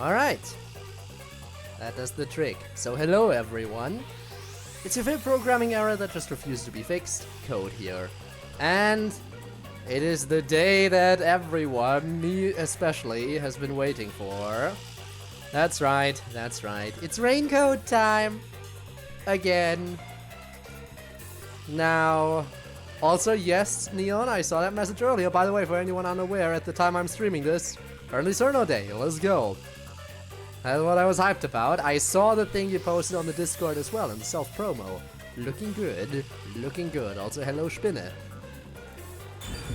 Alright. That does the trick. So hello everyone. It's your favorite programming error that just refused to be fixed, CodeErr. And it is the day that everyone, me especially, has been waiting for. That's right, that's right. It's raincoat time! Again. Now, also yes, Neon, I saw that message earlier. By the way, for anyone unaware, at the time I'm streaming this, early Cerno Day, let's go. That's what I was hyped about. I saw the thing you posted on the Discord as well in self-promo. Looking good, looking good. Also, hello Spinne.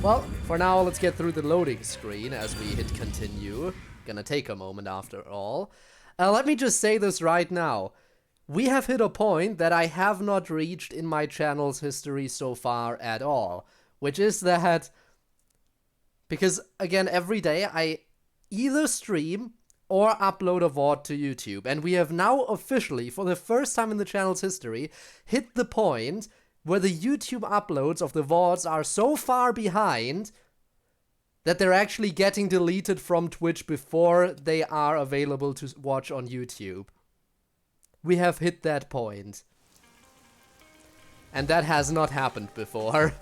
Well, for now, let's get through the loading screen as we hit continue. Gonna take a moment after all. Let me just say this right now. We have hit a point that I have not reached in my channel's history so far at all. Which is that, because again, every day I either stream or upload a VOD to YouTube. And we have now officially, for the first time in the channel's history, hit the point where the YouTube uploads of the VODs are so far behind that they're actually getting deleted from Twitch before they are available to watch on YouTube. We have hit that point. And that has not happened before.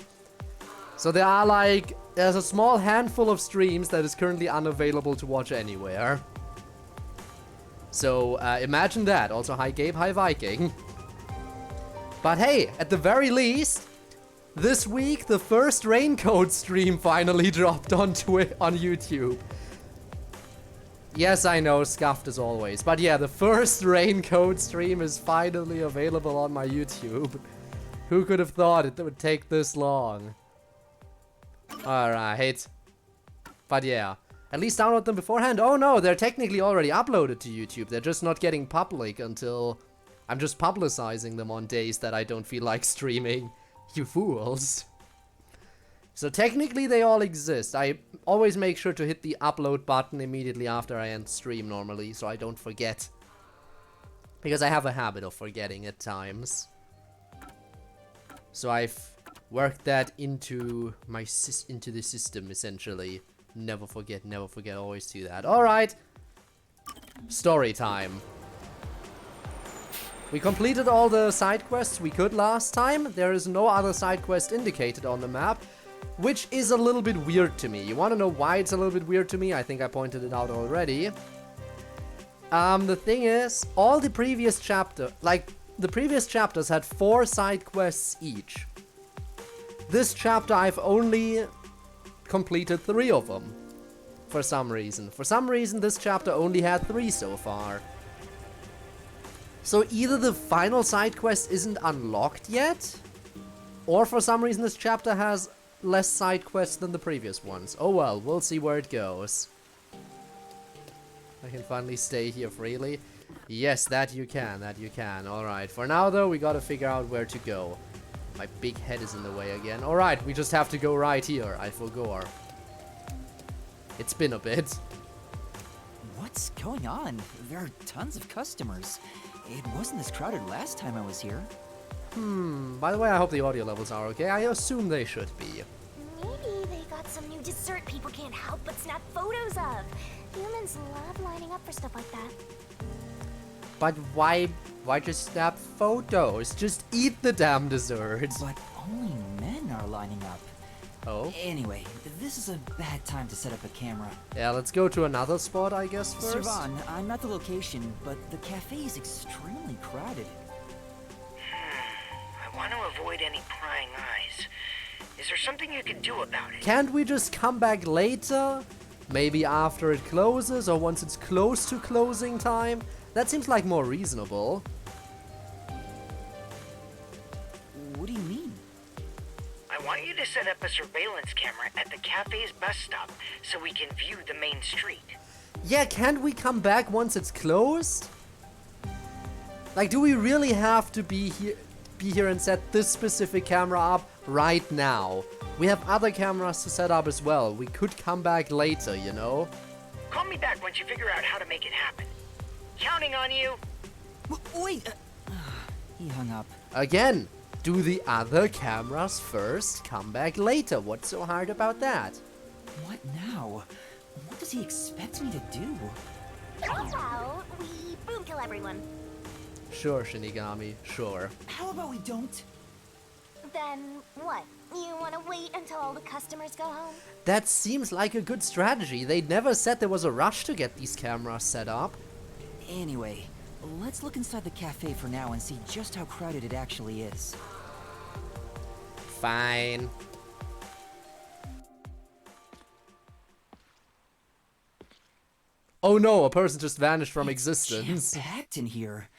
So there are there's a small handful of streams that is currently unavailable to watch anywhere. So imagine that. Also, hi Gabe, hi Viking. But hey, at the very least, this week the first Raincoat stream finally dropped on YouTube. Yes, I know, scuffed as always. But yeah, the first Raincoat stream is finally available on my YouTube. Who could have thought it would take this long? Alright. But yeah. At least download them beforehand. Oh no, they're technically already uploaded to YouTube. They're just not getting public until I'm just publicizing them on days that I don't feel like streaming. You fools. So technically they all exist. I always make sure to hit the upload button immediately after I end stream normally, so I don't forget. Because I have a habit of forgetting at times. So I've worked that into the system essentially. Never forget, always do that. Alright. Story time. We completed all the side quests we could last time. There is no other side quest indicated on the map, which is a little bit weird to me. You want to know why it's a little bit weird to me? I think I pointed it out already. The thing is, all the previous chapters had 4 side quests each. This chapter I've only completed 3 of them. For some reason. For some reason, this chapter only had 3 so far. So either the final side quest isn't unlocked yet, or for some reason this chapter has less side quests than the previous ones. Oh well, we'll see where it goes. I can finally stay here freely. Yes, that you can, Alright, for now though, we gotta figure out where to go. My big head is in the way again. Alright, we just have to go right here, I forgot. It's been a bit. What's going on? There are tons of customers. It wasn't this crowded last time I was here. By the way, I hope the audio levels are okay. I assume they should be. Maybe they got some new dessert people can't help but snap photos of. Humans love lining up for stuff like that. But why just snap photos? Just eat the damn dessert. But only men are lining up. Oh? Anyway, this is a bad time to set up a camera. Yeah, let's go to another spot, I guess, first. Servan, I'm at the location, but the cafe is extremely crowded. I want to avoid any prying eyes. Is there something you can do about it? Can't we just come back later? Maybe after it closes, or once it's close to closing time? That seems like more reasonable. What do you mean? I want you to set up a surveillance camera at the cafe's bus stop so we can view the main street. Yeah, can't we come back once it's closed? Like, do we really have to be here and set this specific camera up right now? We have other cameras to set up as well. We could come back later, you know? Call me back once you figure out how to make it happen. Counting on you. Wait! He hung up. Again, do the other cameras first, come back later. What's so hard about that? What now? What does he expect me to do? How about we boom kill everyone? Sure, Shinigami, sure. How about we don't? Then what? You want to wait until all the customers go home? That seems like a good strategy. They never said there was a rush to get these cameras set up. Anyway, let's look inside the cafe for now and see just how crowded it actually is. Fine. Oh no, a person just vanished from existence. Packed in here.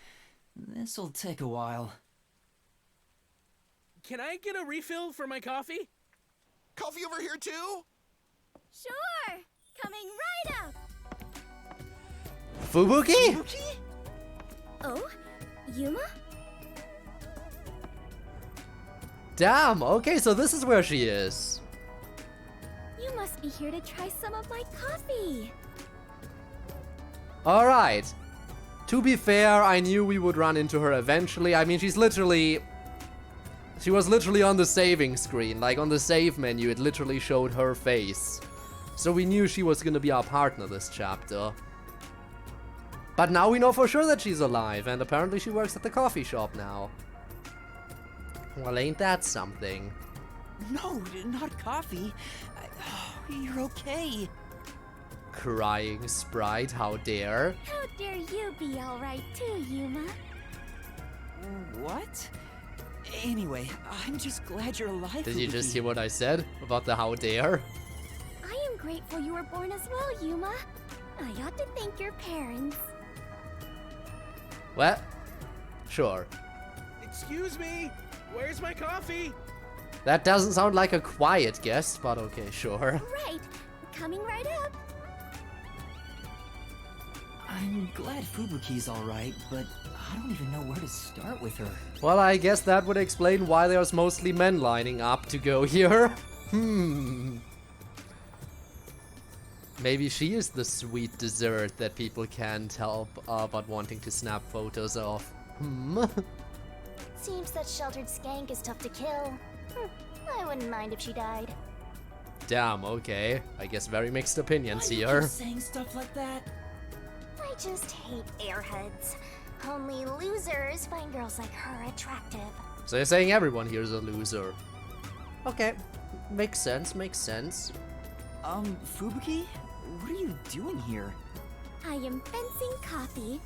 This'll take a while. Can I get a refill for my coffee? Coffee over here too? Sure! Coming right up! Fubuki? Oh? Yuma? Damn, okay, so this is where she is. You must be here to try some of my coffee! Alright. To be fair, I knew we would run into her eventually. I mean, she was literally on the saving screen. Like, on the save menu, it literally showed her face. So we knew she was gonna be our partner this chapter. But now we know for sure that she's alive, and apparently she works at the coffee shop now. Well, ain't that something? No, not coffee. You're okay. Crying sprite, how dare? How dare you be alright too, Yuma? What? Anyway, I'm just glad you're alive. Did you just Fubuki. hear what I said about the how dare? I am grateful you were born as well, Yuma. I ought to thank your parents. What? Sure. Excuse me, where's my coffee? That doesn't sound like a quiet guess, but okay, sure. Right, coming right up. I'm glad Fubuki's alright, but I don't even know where to start with her. Well, I guess that would explain why there's mostly men lining up to go here. Maybe she is the sweet dessert that people can't help but wanting to snap photos of. Seems that sheltered skank is tough to kill. I wouldn't mind if she died. Damn, okay. I guess very mixed opinions Why do you here. keep saying stuff like that? I just hate airheads. Only losers find girls like her attractive. So you're saying everyone here is a loser. Okay, makes sense, makes sense. Fubuki? What are you doing here? I am fencing coffee.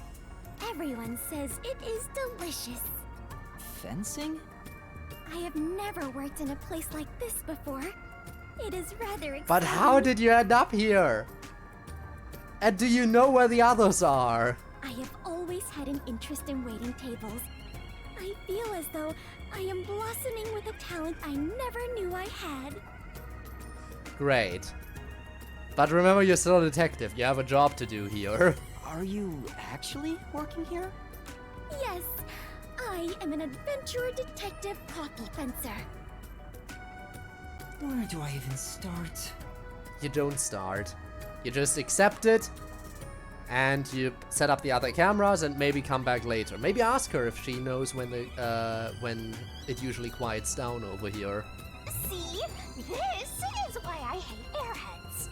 Everyone says it is delicious. Fencing? I have never worked in a place like this before. It is rather exciting. But how did you end up here? And do you know where the others are? I have always had an interest in waiting tables. I feel as though I am blossoming with a talent I never knew I had. Great. But remember, you're still a detective. You have a job to do here. Are you actually working here? Yes, I am an adventurer detective coffee fencer. Where do I even start? You don't start. You just accept it, and you set up the other cameras and maybe come back later. Maybe ask her if she knows when it usually quiets down over here. See? This is why I hate airheads.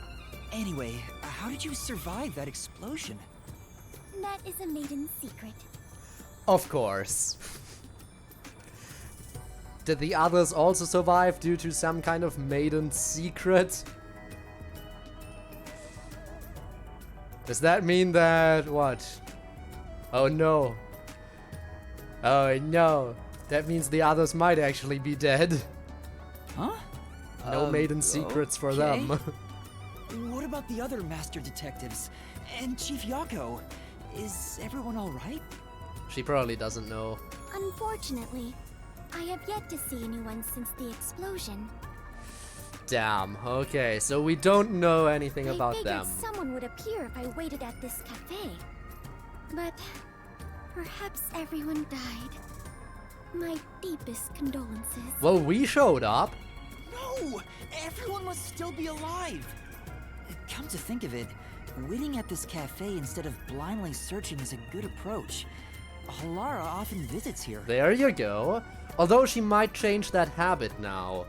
Anyway, how did you survive that explosion? That is a maiden secret. Of course. Did the others also survive due to some kind of maiden secret? Does that mean that... what? Oh no. Oh no. That means the others might actually be dead. Huh? No maiden secrets for them. What about the other master detectives? And Chief Yako? Is everyone alright? She probably doesn't know. Unfortunately, I have yet to see anyone since the explosion. Damn. Okay, so we don't know anything about I them. figured someone would appear if I waited at this cafe. But perhaps everyone died. My deepest condolences. Well, we showed up. No! Everyone must still be alive! Come to think of it, waiting at this cafe instead of blindly searching is a good approach. Halara often visits here. There you go. Although she might change that habit now.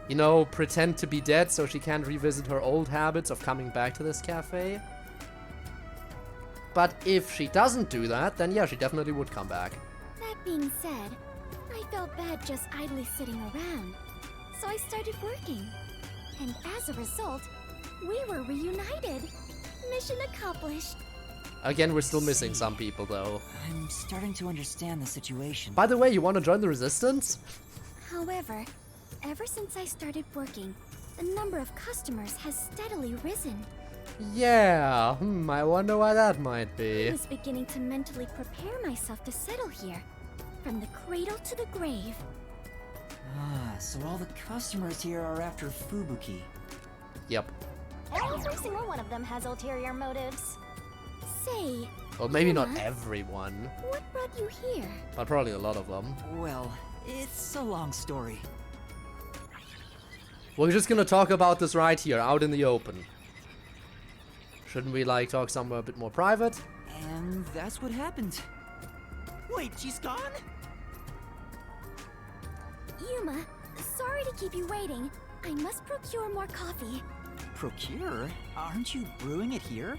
You know, pretend to be dead so she can't revisit her old habits of coming back to this cafe. But if she doesn't do that, then yeah, she definitely would come back. That being said, I felt bad just idly sitting around. So I started working. And as a result, we were reunited. Mission accomplished. Again, we're still missing some people, though. I'm starting to understand the situation. By the way, you want to join the Resistance? However, ever since I started working, the number of customers has steadily risen. Yeah, I wonder why that might I be. was beginning to mentally prepare myself to settle here. From the cradle to the grave. Ah, so all the customers here are after Fubuki. Yep. Every single one of them has ulterior motives. Say, Well, maybe not Yuma? everyone, what brought you here? but probably a lot of them. Well, it's a long story. We're just gonna talk about this right here, out in the open. Shouldn't we, like, talk somewhere a bit more private? And that's what happened. Wait, she's gone? Yuma, sorry to keep you waiting. I must procure more coffee. Procure? Aren't you brewing it here?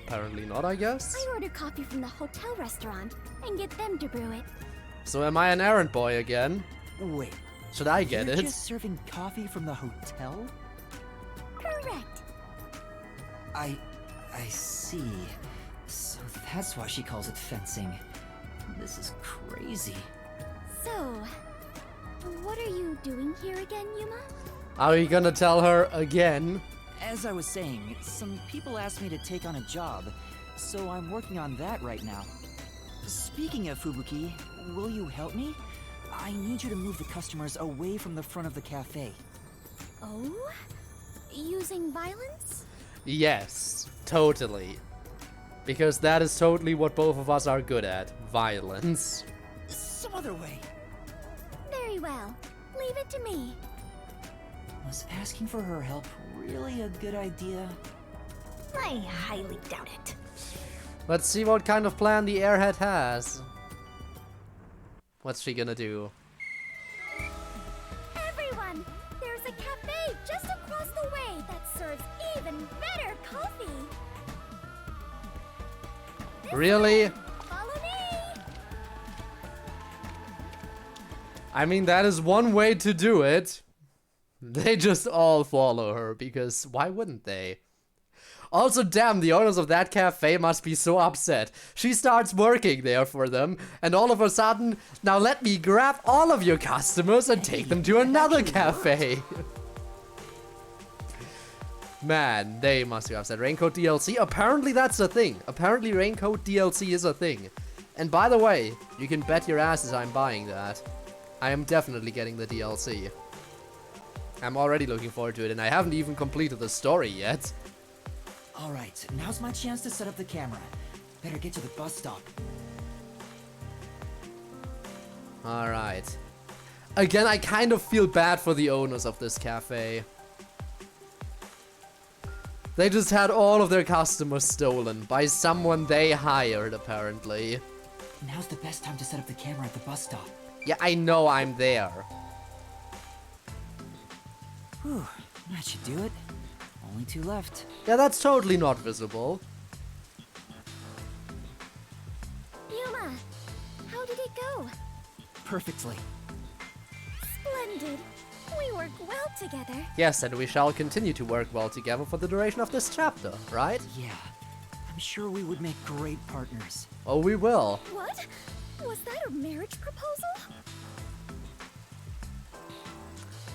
Apparently not, I guess. I order coffee from the hotel restaurant and get them to brew it. So am I an errand boy again? Wait, Should I get you're it? just serving coffee from the hotel? Correct. I see. So that's why she calls it fencing. This is crazy. So, what are you doing here again, Yuma? Are we gonna tell her again? As I was saying, some people asked me to take on a job, so I'm working on that right now. Speaking of Fubuki, will you help me? I need you to move the customers away from the front of the cafe. Oh? Using violence? Yes, totally. Because that is totally what both of us are good at. Violence. Some other way. Very well. Leave it to me. Was asking for her help really a good idea? I highly doubt it. Let's see what kind of plan the airhead has. What's she gonna do? Everyone! There's a cafe just across the way that serves even better coffee. This Really? way. Follow me! I mean, that is one way to do it. They just all follow her, because why wouldn't they? Also, damn, the owners of that cafe must be so upset. She starts working there for them, and all of a sudden, now let me grab all of your customers and take them to another cafe. Man, they must be upset. Raincoat DLC? Apparently that's a thing. Apparently Raincoat DLC is a thing. And by the way, you can bet your asses I'm buying that. I am definitely getting the DLC. I'm already looking forward to it, and I haven't even completed the story yet. Alright, now's my chance to set up the camera. Better get to the bus stop. Alright. Again, I kind of feel bad for the owners of this cafe. They just had all of their customers stolen by someone they hired, apparently. Now's the best time to set up the camera at the bus stop. Yeah, I know I'm there. Whew, that should do it. Only 2 left. Yeah, that's totally not visible. Yuma, how did it go? Perfectly. Splendid. We work well together. Yes, and we shall continue to work well together for the duration of this chapter, right? Yeah, I'm sure we would make great partners. Oh, we will. What? Was that a marriage proposal?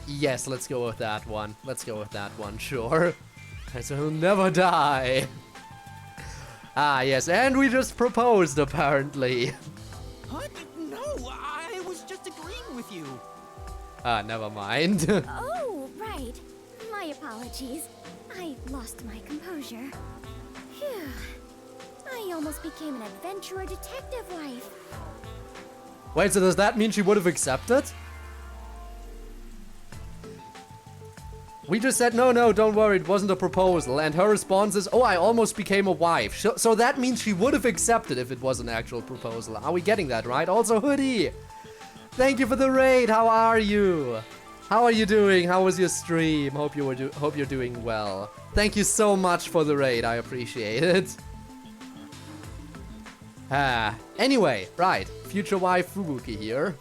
Yes, let's go with that one. Let's go with that one, sure. So he'll never die. Ah, yes, and we just proposed, apparently. What? No, I was just agreeing with you. Ah, never mind. Oh, right. My apologies. I lost my composure. Phew. I almost became an adventurer detective wife. Wait, so does that mean she would have accepted? We just said, no, don't worry, it wasn't a proposal. And her response is, oh, I almost became a wife. So that means she would have accepted if it was an actual proposal. Are we getting that right? Also, Hoodie, thank you for the raid. How are you? How are you doing? How was your stream? Hope you're doing well. Thank you so much for the raid. I appreciate it. Anyway, right. Future wife Fubuki here.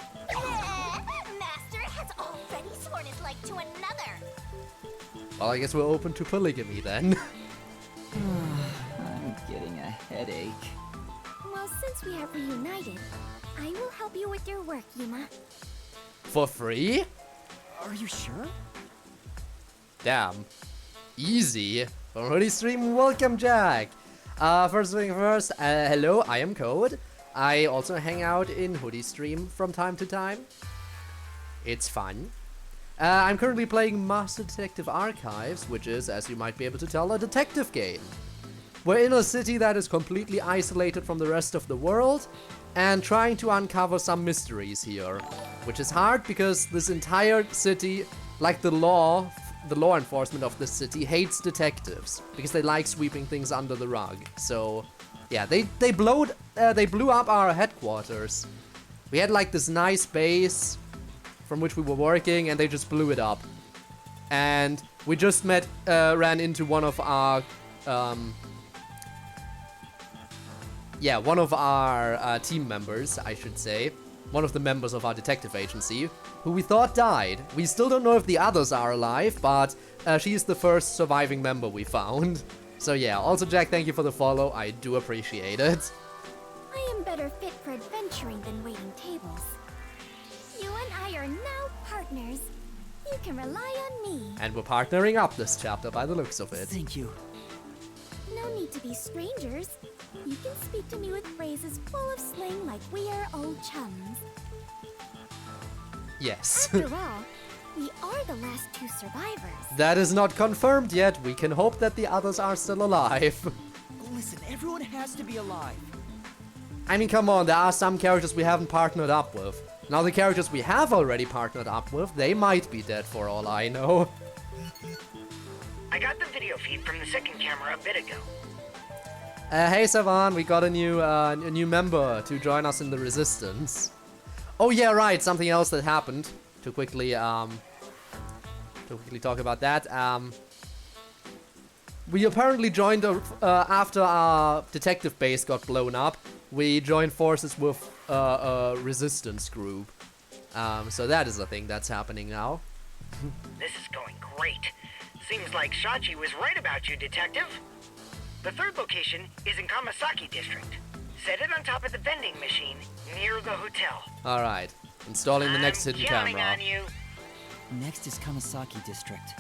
Master has already sworn his life to another. Well, I guess we're open to polygamy then. I'm getting a headache. Well, since we have reunited, I will help you with your work, Yuma. For free? Are you sure? Damn. Easy. From Hoodie Stream, welcome Jack. First thing first, hello, I am Code. I also hang out in Hoodie Stream from time to time. It's fun. I'm currently playing Master Detective Archives, which is, as you might be able to tell, a detective game. We're in a city that is completely isolated from the rest of the world, and trying to uncover some mysteries here. Which is hard because this entire city, like the law enforcement of this city, hates detectives because they like sweeping things under the rug. So, yeah, they blew up our headquarters. We had like this nice base from which we were working, and they just blew it up. And we just ran into one of our team members, I should say. One of the members of our detective agency, who we thought died. We still don't know if the others are alive, but she is the first surviving member we found. So yeah, also Jack, thank you for the follow. I do appreciate it. I am better fit for adventuring than waiting tables. You and I are now partners. You can rely on me. And we're partnering up this chapter by the looks of it. Thank you. No need to be strangers. You can speak to me with phrases full of slang like we are old chums. Yes. After all, we are the last two survivors. That is not confirmed yet. We can hope that the others are still alive. Listen, everyone has to be alive. I mean, come on, there are some characters we haven't partnered up with. Now, the characters we have already partnered up with, they might be dead for all I know. I got the video feed from the second camera a bit ago. Hey Savan, we got a new member to join us in the Resistance. Oh yeah, right, something else that happened. To quickly talk about that. We apparently joined after our detective base got blown up. We joined forces with a resistance group. So that is a thing that's happening now. This is going great. Seems like Shachi was right about you, Detective. The third location is in Kamasaki District. Set it on top of the vending machine near the hotel. Alright, installing the next hidden counting camera. on you. Next is Kamasaki District.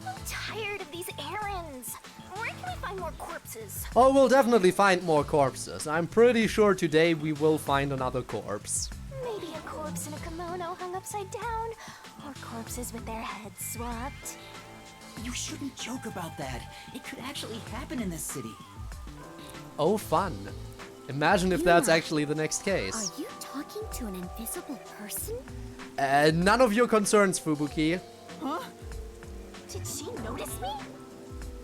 I'm tired of these errands. Where can we find more corpses? Oh, we'll definitely find more corpses. I'm pretty sure today we will find another corpse. Maybe a corpse in a kimono hung upside down, or corpses with their heads swapped. You shouldn't joke about that. It could actually happen in this city. Oh, fun. Imagine if that's actually the next case. Are you talking to an invisible person? None of your concerns, Fubuki. Huh? Did she notice me?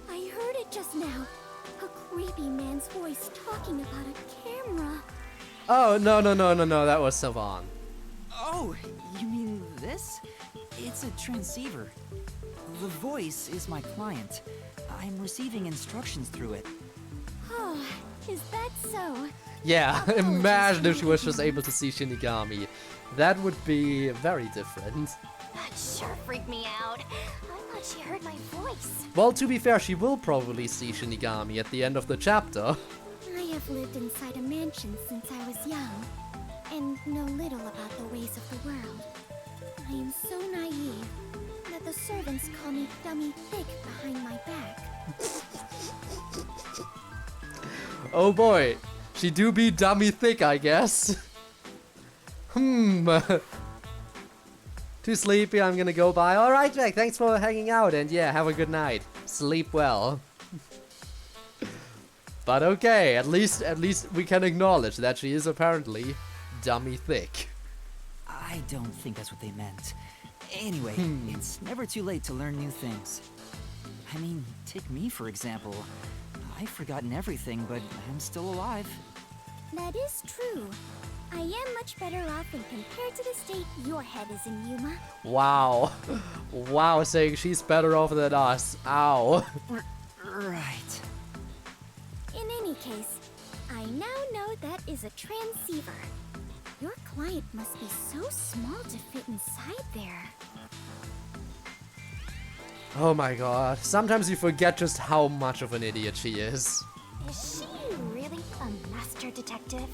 I heard it just now. A creepy man's voice talking about a camera. Oh, no, that was Savan. Oh, you mean this? It's a transceiver. The voice is my client. I'm receiving instructions through it. Oh, is that so? Yeah, imagine if she was just able to see Shinigami. That would be very different. That sure freaked me out. I thought she heard my voice. Well, to be fair, she will probably see Shinigami at the end of the chapter. I have lived inside a mansion since I was young, and know little about the ways of the world. I am so naive that the servants call me Dummy Thick behind my back. Oh boy, she do be dummy thick, I guess. Too sleepy, I'm gonna go bye. Alright, Jack, thanks for hanging out, and yeah, have a good night. Sleep well. But okay, at least we can acknowledge that she is apparently dummy thick. I don't think that's what they meant. Anyway, it's never too late to learn new things. I mean, take me for example. I've forgotten everything, but I'm still alive. That is true. I am much better off when compared to the state your head is in, Yuma. Wow. Wow, saying she's better off than us. Ow. Right. case, I now know that is a transceiver. Your client must be so small to fit inside there. Oh my god. Sometimes you forget just how much of an idiot she is. Is she really a master detective?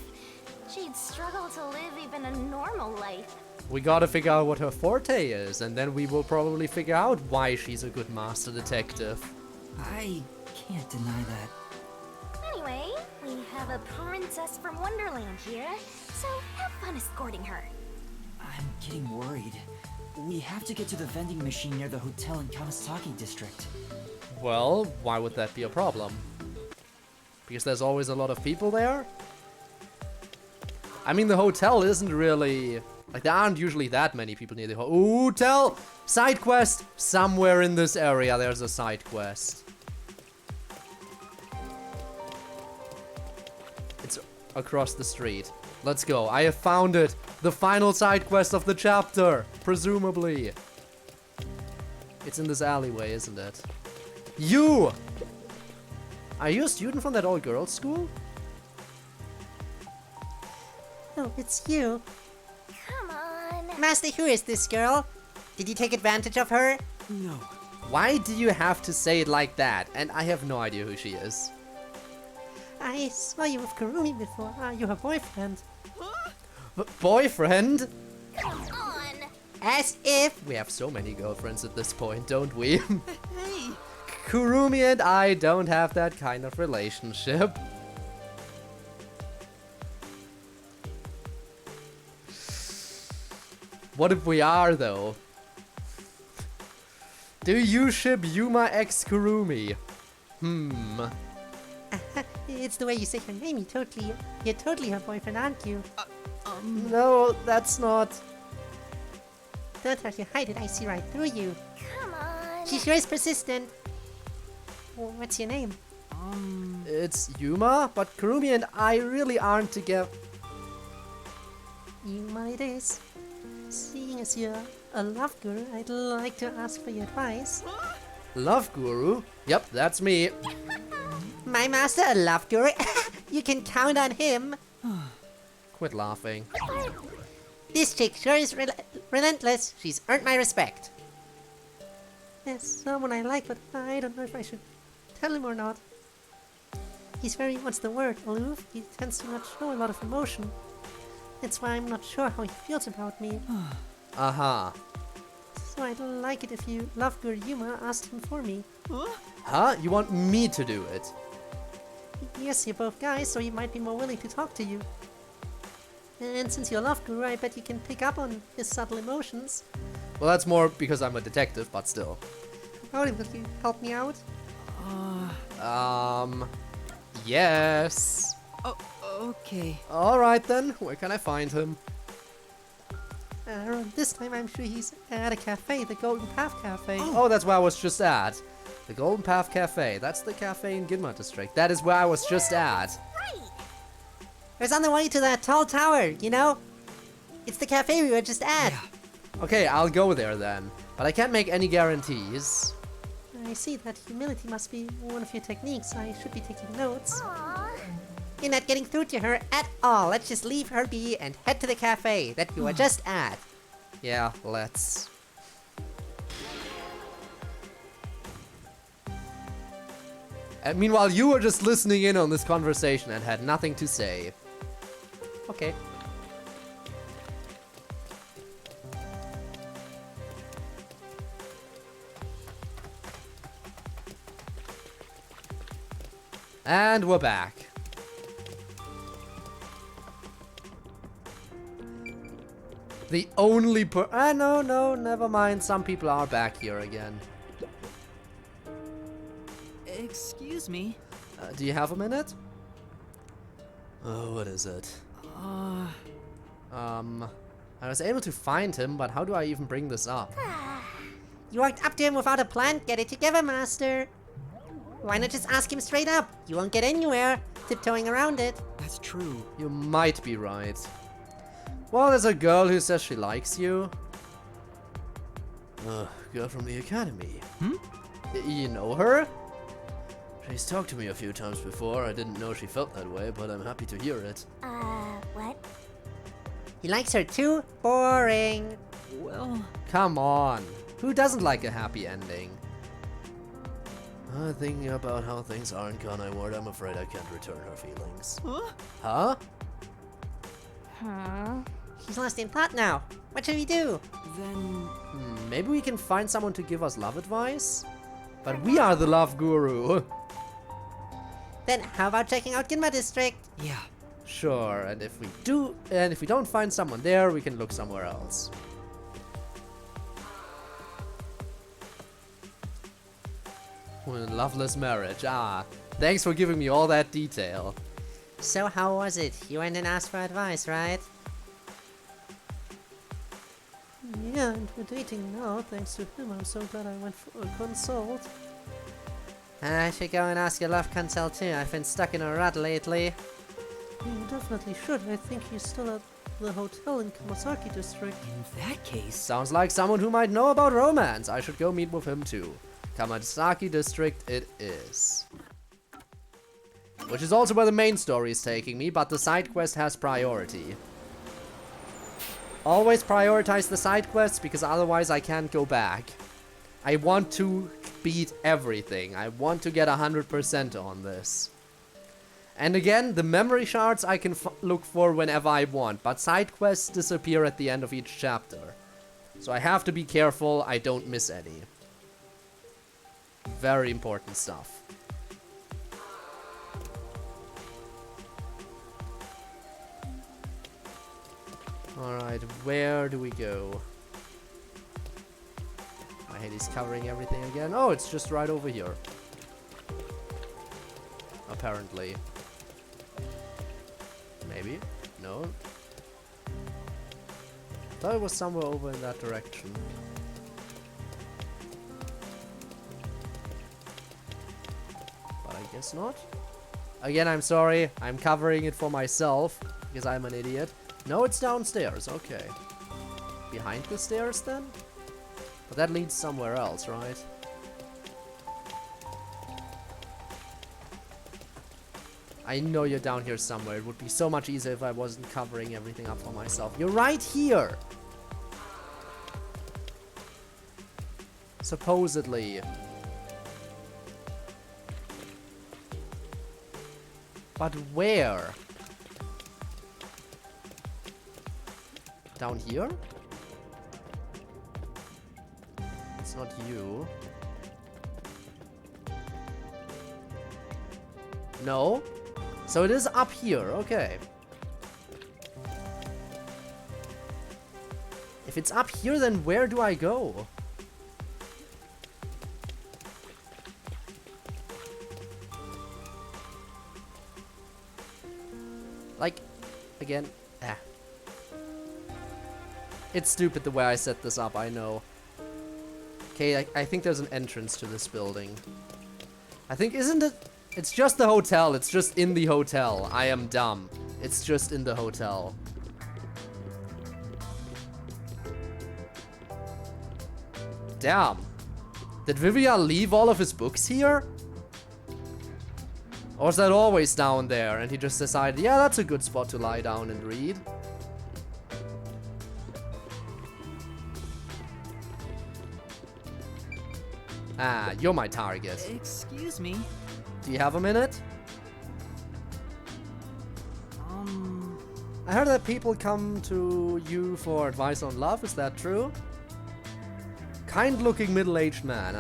She'd struggle to live even a normal life. We gotta figure out what her forte is, and then we will probably figure out why she's a good master detective. I can't deny that. Anyway, we have a princess from Wonderland here, so have fun escorting her. I'm getting worried. We have to get to the vending machine near the hotel in Kamasaki district. Well, why would that be a problem? Because there's always a lot of people there? I mean, the hotel isn't really... Like, there aren't usually that many people near the hotel. Side quest! Somewhere in this area there's a side quest. It's across the street. Let's go. I have found it. The final side quest of the chapter. Presumably. It's in this alleyway, isn't it? You! Are you a student from that all-girls school? Oh, it's you. Come on. Master, who is this girl? Did you take advantage of her? No. Why do you have to say it like that? And I have no idea who she is. I saw you with Kurumi before. Are you her boyfriend? Boyfriend? Come on. As if. We have so many girlfriends at this point, don't we? Hey! Kurumi and I don't have that kind of relationship. What if we are, though? Do you ship Yuma x Kurumi? It's the way you say her name. You're totally her boyfriend, aren't you? No, that's not. Don't try to hide it. I see right through you. Come on. She sure is persistent. What's your name? It's Yuma, but Kurumi and I really aren't together. Yuma it is. Seeing as you're a love guru, I'd like to ask for your advice. Love Guru? Yep, that's me. My master, a love guru. You can count on him. Quit laughing. This chick sure is relentless. She's earned my respect. There's someone I like, but I don't know if I should tell him or not. He's very, what's the word, aloof. He tends to not show a lot of emotion. That's why I'm not sure how he feels about me. Uh-huh. So I'd like it if you, love Guru Yuma, asked him for me. Huh? You want me to do it? Yes, you're both guys, so he might be more willing to talk to you. And since you're love guru, I bet you can pick up on his subtle emotions. Well, that's more because I'm a detective, but still. Howdy, will you help me out? Yes. Oh, okay. Alright then, where can I find him? Around this time, I'm sure he's at a cafe, the Golden Path Cafe. Oh, that's where I was just at. The Golden Path Cafe. That's the cafe in Ginma District. That is where I was just at. It's on the way to that tall tower, you know? It's the cafe we were just at. Okay, I'll go there then. But I can't make any guarantees. I see that humility must be one of your techniques. I should be taking notes. Aw. You're not getting through to her at all. Let's just leave her be and head to the cafe that you were just at. Yeah, let's. And meanwhile, you were just listening in on this conversation and had nothing to say. Okay. And we're back. The only no, never mind. Some people are back here again. Excuse me. Do you have a minute? Oh, what is it? I was able to find him, but how do I even bring this up? You walked up to him without a plan? Get it together, master. Why not just ask him straight up? You won't get anywhere tiptoeing around it. That's true. You might be right. Well, there's a girl who says she likes you. Girl from the academy. You know her? She's talked to me a few times before. I didn't know she felt that way, but I'm happy to hear it. What? He likes her too? Boring. Well, Come on. Who doesn't like a happy ending? Thinking about how things are in Kanai Ward, I'm afraid I can't return her feelings. huh? Huh? He's lost in thought now. What should we do? Then Maybe we can find someone to give us love advice? But we are the love guru. Then how about checking out Ginma District? yeah. Sure, and if we don't find someone there, we can look somewhere else. Loveless marriage, thanks for giving me all that detail. So how was it? You went and asked for advice, right? Yeah, and we're dating now, thanks to him. I'm so glad I went for a consult. I should go and ask your love consult too. I've been stuck in a rut lately. You definitely should. I think he's still at the hotel in Kamasaki District. In that case, Sounds like someone who might know about romance. I should go meet with him too. Kamasaki District it is. Which is also where the main story is taking me, but the side quest has priority. Always prioritize the side quests, because otherwise I can't go back. I want to beat everything. I want to get 100% on this. And again, the memory shards I can look for whenever I want, but side quests disappear at the end of each chapter. So I have to be careful I don't miss any. Very important stuff. Alright, where do we go? My head is covering everything again. Oh, it's just right over here. Apparently. Maybe? No? Thought it was somewhere over in that direction. But I guess not. Again, I'm sorry. I'm covering it for myself because I'm an idiot. No, it's downstairs. Okay. Behind the stairs then? But that leads somewhere else, right? I know you're down here somewhere. It would be so much easier if I wasn't covering everything up for myself. You're right here! Supposedly. But where? Down here? It's not you. No? So it is up here, okay. If it's up here, then where do I go? Like, again, It's stupid the way I set this up, I know. Okay, I think there's an entrance to this building. I think, isn't it? It's just the hotel. It's just in the hotel. I am dumb. It's just in the hotel. Damn. Did Vivia leave all of his books here? Or is that always down there and he just decided, yeah, that's a good spot to lie down and read? Ah, you're my target. excuse me. Do you have a minute? I heard that people come to you for advice on love, is that true? Kind-looking middle-aged man,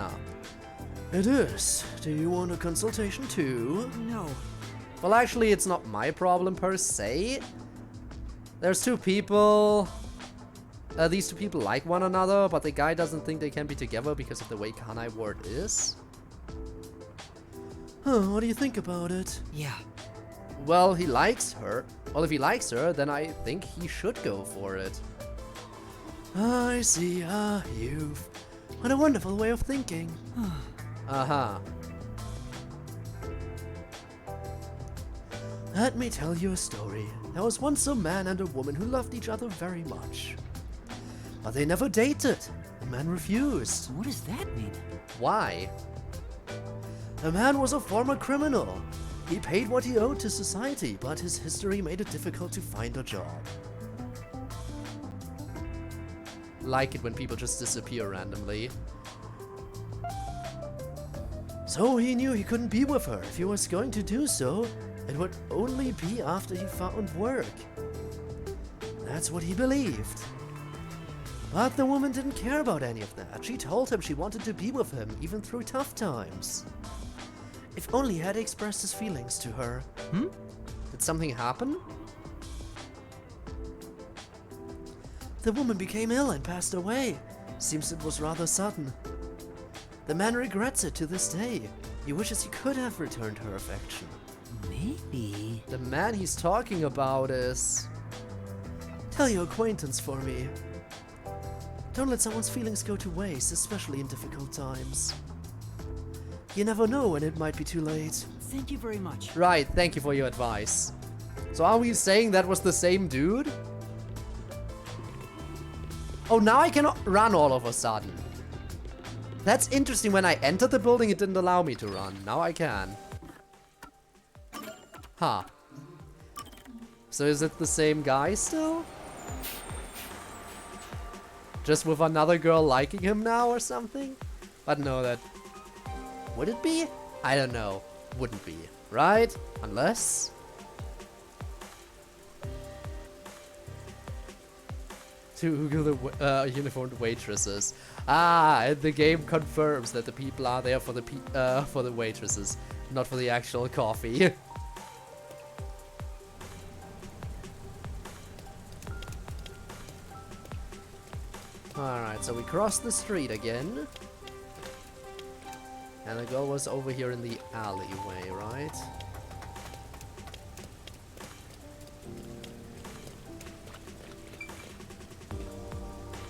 It is. Do you want a consultation too? No. Well, actually, it's not my problem per se. There's two people. These two people like one another, but the guy doesn't think they can be together because of the way Kanai Ward is. Huh, what do you think about it? Yeah. Well, he likes her. Well, if he likes her, then I think he should go for it. I see. You've... What a wonderful way of thinking. Uh-huh. Let me tell you a story. There was once a man and a woman who loved each other very much. But they never dated. The man refused. What does that mean? Why? The man was a former criminal. He paid what he owed to society, but his history made it difficult to find a job. Like it when people just disappear randomly. So he knew he couldn't be with her. If he was going to do so, it would only be after he found work. That's what he believed. But the woman didn't care about any of that. She told him she wanted to be with him, even through tough times. If only he had expressed his feelings to her. Did something happen? The woman became ill and passed away. Seems it was rather sudden. The man regrets it to this day. He wishes he could have returned her affection. Maybe. The man he's talking about is... Tell your acquaintance for me. Don't let someone's feelings go to waste, especially in difficult times. You never know when it might be too late. Thank you very much. Right, thank you for your advice. So are we saying that was the same dude? Oh, now I can run all of a sudden. That's interesting. When I entered the building, it didn't allow me to run. Now I can. Huh. So is it the same guy still? Just with another girl liking him now or something? But no, that... Would it be? I don't know. Wouldn't be. Right? Unless... To the uniformed waitresses. Ah, and the game confirms that the people are there for the waitresses, not for the actual coffee. Alright, so we crossed the street again. And the girl was over here in the alleyway, right?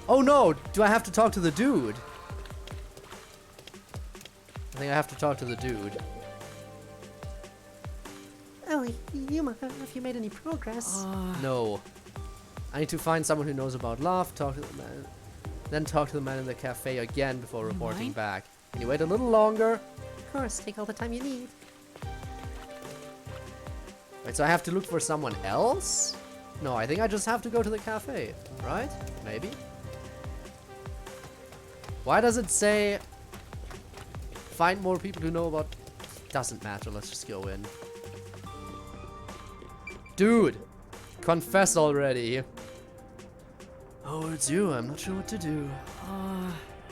Oh no! Do I have to talk to the dude? I think I have to talk to the dude. Oh, have you made any progress? No. I need to find someone who knows about love, talk to the man, then talk to the man in the cafe again before reporting back. Can you wait a little longer? Of course, take all the time you need. Wait, so I have to look for someone else? No, I think I just have to go to the cafe, right? Maybe? Why does it say find more people who know about... Doesn't matter, let's just go in. Dude! Confess already. Oh, it's you. I'm not sure what to do.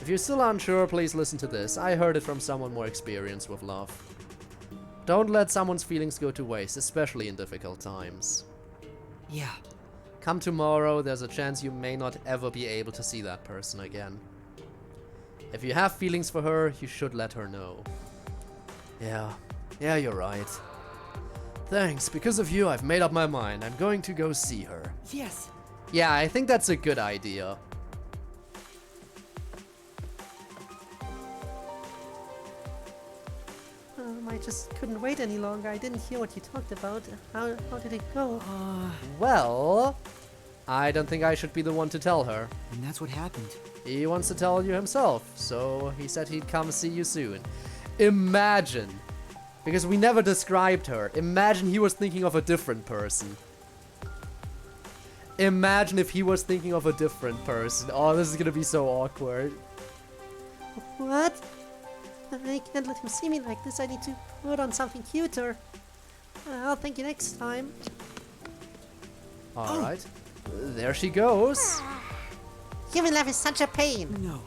If you're still unsure, please listen to this. I heard it from someone more experienced with love. Don't let someone's feelings go to waste, especially in difficult times. Yeah. Come tomorrow, there's a chance you may not ever be able to see that person again. If you have feelings for her, you should let her know. Yeah, you're right. Thanks, because of you, I've made up my mind. I'm going to go see her. Yes. Yeah, I think that's a good idea. I just couldn't wait any longer. I didn't hear what you talked about. How did it go? Well, I don't think I should be the one to tell her. And that's what happened. He wants to tell you himself, so he said he'd come see you soon. Imagine, because we never described her, imagine he was thinking of a different person. Imagine if he was thinking of a different person. Oh, this is gonna be so awkward. What? I can't let him see me like this. I need to put on something cuter. I'll thank you next time. Alright. There she goes. Human love is such a pain. No.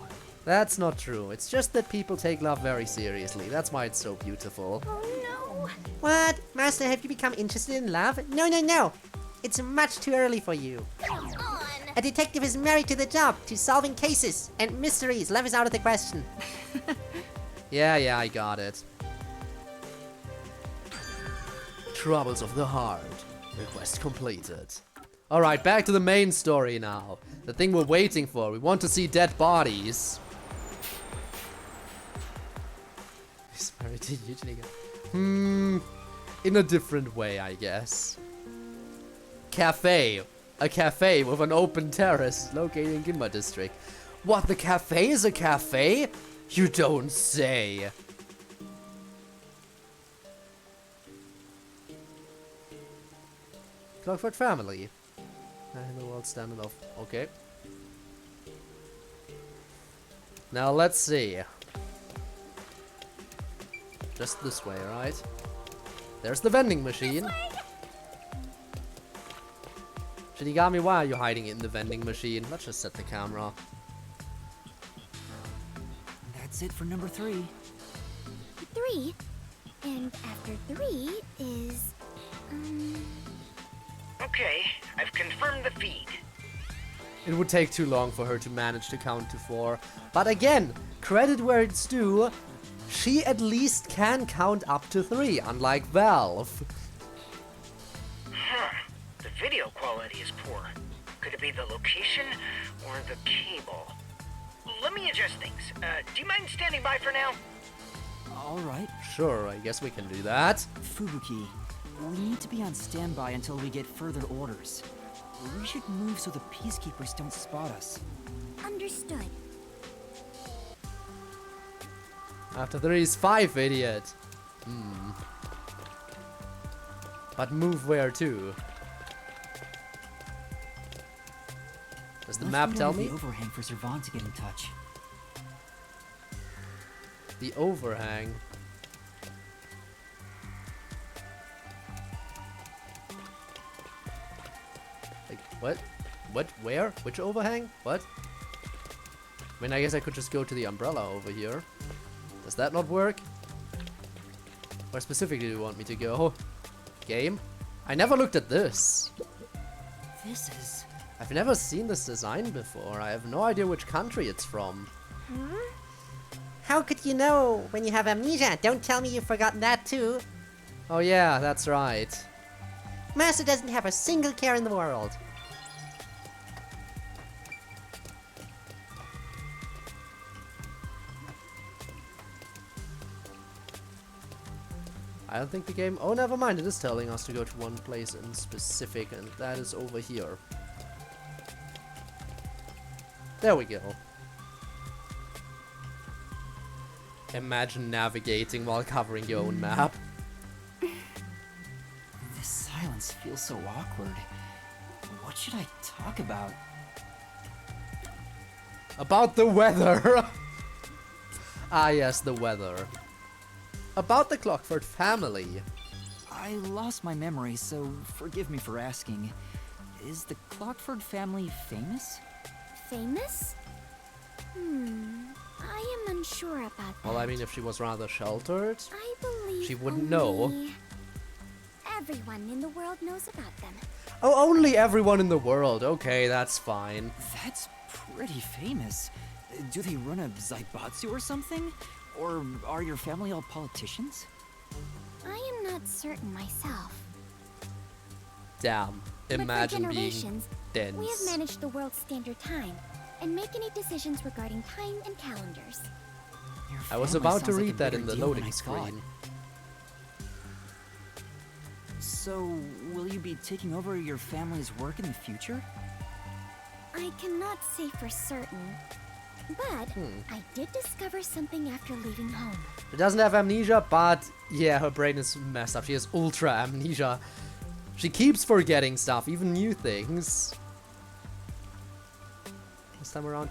That's not true. It's just that people take love very seriously. That's why it's so beautiful. Oh no! What? Master, have you become interested in love? No. It's much too early for you. Come on! A detective is married to the job, to solving cases and mysteries. Love is out of the question. Yeah, I got it. Troubles of the heart. Request completed. Alright, back to the main story now. The thing we're waiting for. We want to see dead bodies. He's married to Eugenie. In a different way, I guess. Cafe. A cafe with an open terrace located in Gimba district. What, the cafe is a cafe? You don't say. Clockford family. In the world standard of. Okay. Now let's see. Just this way, right? There's the vending machine. Shinigami, why are you hiding in the vending machine? Let's just set the camera. That's it for number 3. 3? And after 3 is... Okay, I've confirmed the feed. It would take too long for her to manage to count to 4. But again, credit where it's due, she at least can count up to 3, unlike Valve. Huh. The video quality is poor. Could it be the location or the cable? Let me adjust things. Do you mind standing by for now? Alright. Sure, I guess we can do that. Fubuki, we need to be on standby until we get further orders. We should move so the peacekeepers don't spot us. Understood. After 3 is 5, idiot. But move where to? Does the map tell me? The overhang for Servan to get in touch. The overhang. Like, what? What? Where? Which overhang? What? I mean, I guess I could just go to the umbrella over here. Does that not work? Where specifically do you want me to go? Game? I never looked at this. This is... I've never seen this design before. I have no idea which country it's from. How could you know when you have amnesia? Don't tell me you've forgotten that too. Oh yeah, that's right. Master doesn't have a single care in the world. I don't think the game... Oh, never mind. It is telling us to go to one place in specific, and that is over here. There we go. Imagine navigating while covering your own map. This silence feels so awkward. What should I talk about? About the weather! Ah yes, the weather. About the Clockford family. I lost my memory, so forgive me for asking. Is the Clockford family famous? Famous? I am unsure about that. Well, I mean, if she was rather sheltered, I believe she wouldn't know. only everyone in the world knows about them. Oh, only everyone in the world. Okay, that's fine. That's pretty famous. Do they run a Zaibatsu or something? Or are your family all politicians? I am not certain myself. Damn. But for Imagine being generations, dense. we have managed the world's standard time and make any decisions regarding time and calendars. Your I was family about to sounds like a read that bigger in the deal than loading I thought. screen. So, will you be taking over your family's work in the future? I cannot say for certain, but I did discover something after leaving home. She doesn't have amnesia, but yeah, her brain is messed up. She has ultra amnesia. She keeps forgetting stuff, even new things. This time around.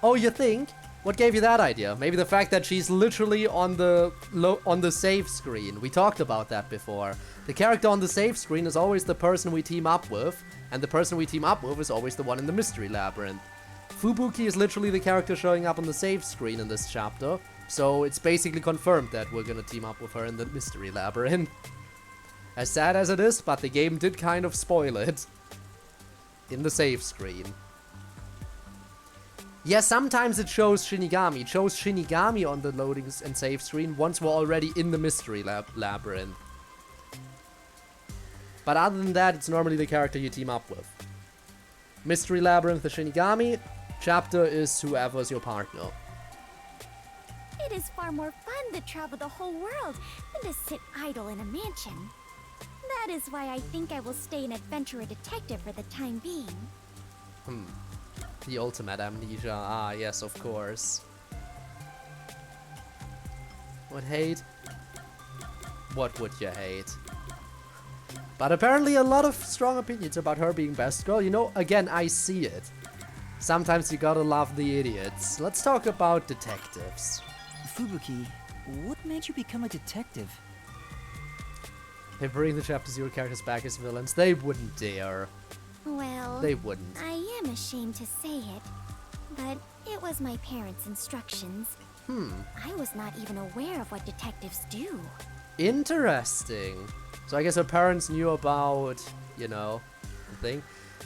Oh, you think? What gave you that idea? Maybe the fact that she's literally on the save screen. We talked about that before. The character on the save screen is always the person we team up with, and the person we team up with is always the one in the mystery labyrinth. Fubuki is literally the character showing up on the save screen in this chapter, so it's basically confirmed that we're gonna team up with her in the mystery labyrinth. As sad as it is, but the game did kind of spoil it in the save screen. Yeah, sometimes it shows Shinigami. It shows Shinigami on the loading and save screen once we're already in the mystery labyrinth. But other than that, it's normally the character you team up with. Mystery labyrinth is Shinigami. Chapter is whoever's your partner. It is far more fun to travel the whole world than to sit idle in a mansion. That is why I think I will stay an adventurer detective for the time being. The ultimate amnesia. Ah, yes, of course. What hate? What would you hate? But apparently a lot of strong opinions about her being best girl. You know, again, I see it. Sometimes you gotta love the idiots. Let's talk about detectives. Fubuki, what made you become a detective? They bring the Chapter 0 characters back as villains. They wouldn't dare. Well, They wouldn't. I am ashamed to say it, but it was my parents' instructions. I was not even aware of what detectives do. Interesting. So I guess her parents knew about, you know, the thing.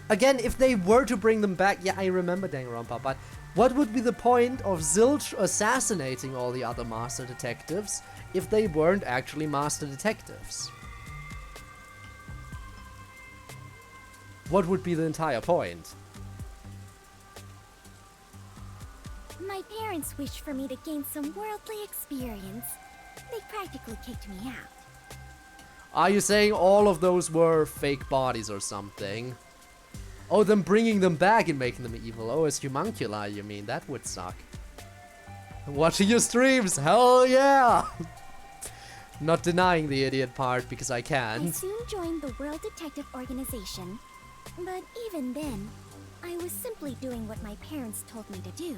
Again, if they were to bring them back, yeah, I remember Danganronpa, but what would be the point of Zilch assassinating all the other master detectives if they weren't actually master detectives? What would be the entire point? My parents wished for me to gain some worldly experience. They practically kicked me out. Are you saying all of those were fake bodies or something? Oh, them bringing them back and making them evil. Oh, as homunculi, you mean? That would suck. Watching your streams, hell yeah! Not denying the idiot part because I I can't. soon joined the World Detective Organization, but even then, I was simply doing what my parents told me to do.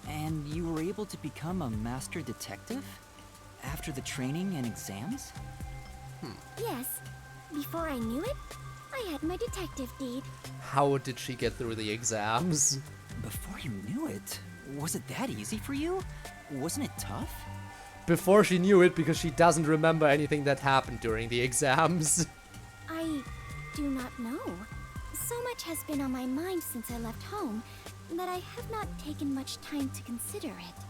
And you were able to become a master detective? After the training and exams? Yes, before I knew it, I had my detective deed. How did she get through the exams? Before you knew it, was it that easy for you? Wasn't it tough? Before she knew it, because she doesn't remember anything that happened during the exams. I do not know. So much has been on my mind since I left home that I have not taken much time to consider it.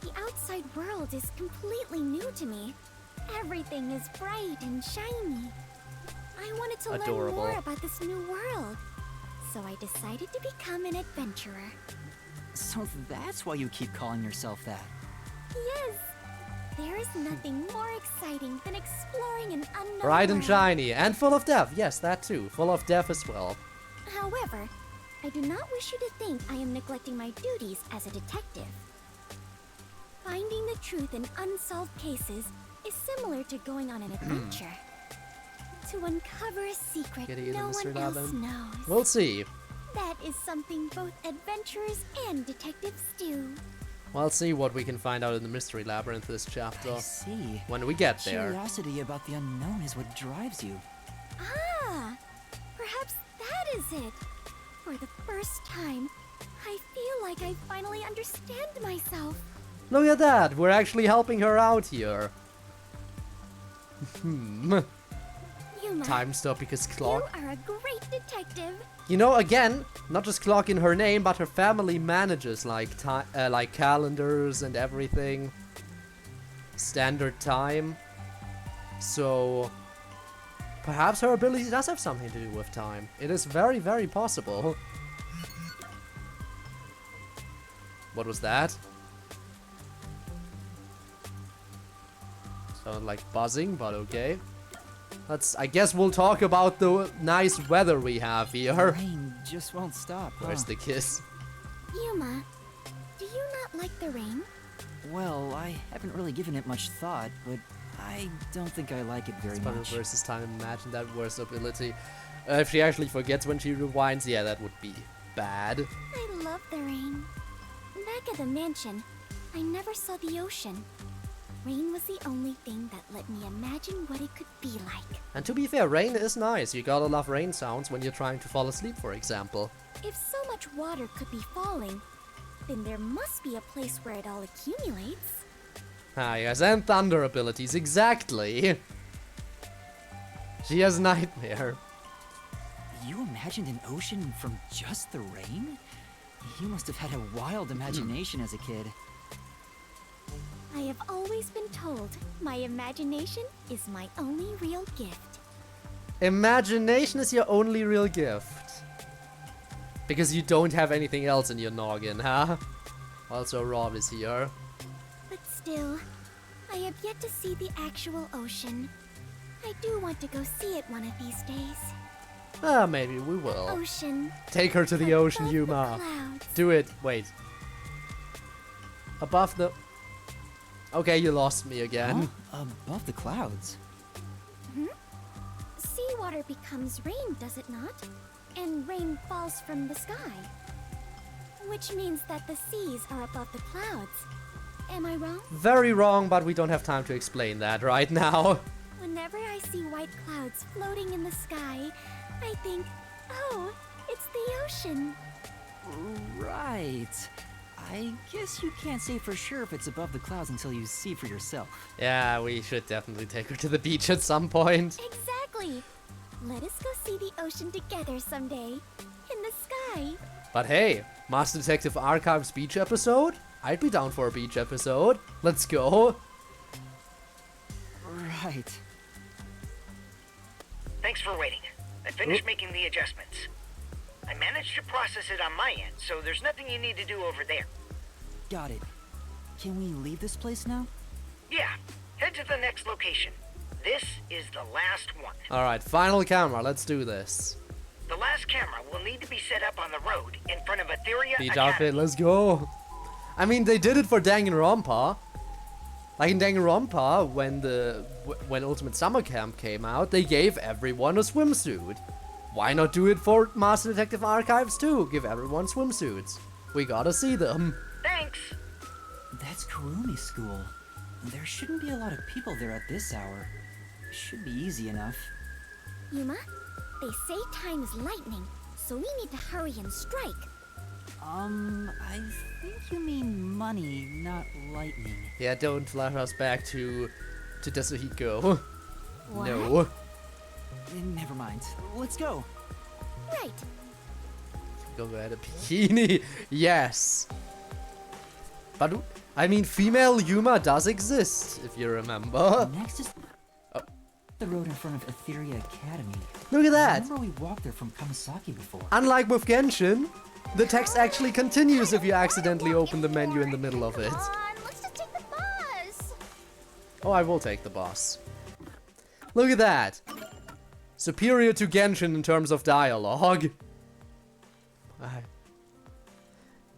The outside world is completely new to me. Everything is bright and shiny. I wanted to learn more about this new world, so I decided to become an adventurer. So that's why you keep calling yourself that. Yes, there is nothing more exciting than exploring an unknown Bright and world. shiny, and full of death. Yes, that too. Full of death as well. However, I do not wish you to think I am neglecting my duties as a detective. Finding the truth in unsolved cases is similar to going on an adventure. To uncover a secret Get it in the no mystery one lab else then? knows. We'll see. That is something both adventurers and detectives do. We'll see what we can find out in the mystery labyrinth this chapter. I see. When we get there. Curiosity about the unknown is what drives you. Ah, perhaps that is it. For the first time, I feel like I finally understand myself. Look at that, we're actually helping her out here. Yuma, Time stop because you clock. are a great detective. You know, again, not just clock in her name, but her family manages like like calendars and everything. Standard time. So perhaps her ability does have something to do with time. It is very, very possible. What was that? Sounded like buzzing, but okay. I guess we'll talk about the nice weather we have The here. rain just won't stop. Where's huh? the kiss? Yuma, do you not like the rain? Well, I haven't really given it much thought, but I don't think I like it very But much. versus time, imagine that worst ability. If she actually forgets when she rewinds, yeah, that would be bad. I love the rain. Back at the mansion, I never saw the ocean. Rain was the only thing that let me imagine what it could be like. And to be fair, rain is nice. You gotta love rain sounds when you're trying to fall asleep, for example. If so much water could be falling, then there must be a place where it all accumulates. Ah, yes, and thunder abilities, exactly. She has nightmare. You imagined an ocean from just the rain? You must have had a wild imagination as a kid. I have always been told my imagination is my only real gift. Imagination is your only real gift. Because you don't have anything else in your noggin, huh? Also, Rob is here. But still, I have yet to see the actual ocean. I do want to go see it one of these days. Ah, maybe we will. Ocean. Take her to the ocean, above Yuma. the clouds. Do it. Wait. Above the... Okay, you lost me again. Huh? Above the clouds. Seawater water becomes rain, does it not? And rain falls from the sky. Which means that the seas are above the clouds. Am I wrong? Very wrong, but we don't have time to explain that right now. Whenever I see white clouds floating in the sky, I think, oh, it's the ocean. Right. I guess you can't say for sure if it's above the clouds until you see for yourself. Yeah, we should definitely take her to the beach at some point. Exactly. Let us go see the ocean together someday. In the sky. But hey, Master Detective Archives beach episode? I'd be down for a beach episode. Let's go. Right. Thanks for waiting. I finished making the adjustments. I managed to process it on my end, so there's nothing you need to do over there. Got it. Can we leave this place now? Yeah, head to the next location. This is the last one. Alright, final camera. Let's do this. The last camera will need to be set up on the road in front of Etheria Beach Academy. outfit, let's go. I mean, they did it for Danganronpa. Like in Danganronpa, when Ultimate Summer Camp came out, they gave everyone a swimsuit. Why not do it for Master Detective Archives too? Give everyone swimsuits. We gotta see them. Thanks. That's Kurumi School. There shouldn't be a lot of people there at this hour. Should be easy enough. Yuma, they say time is lightning, so we need to hurry and strike. I think you mean money, not lightning. Yeah, don't flash us back to Tetsuhiko. What? No. Never mind. Let's go. Right. Go at a bikini. Yes. But I mean, female Yuma does exist, if you remember. Next is the road in front of Etheria Academy. Look at that. Remember we walked there from Kamasaki before. Unlike with Genshin, the text actually continues if you accidentally open the menu in the middle of it. Come on, let's just take the bus. Oh, I will take the bus. Look at that. Superior to Genshin in terms of dialogue.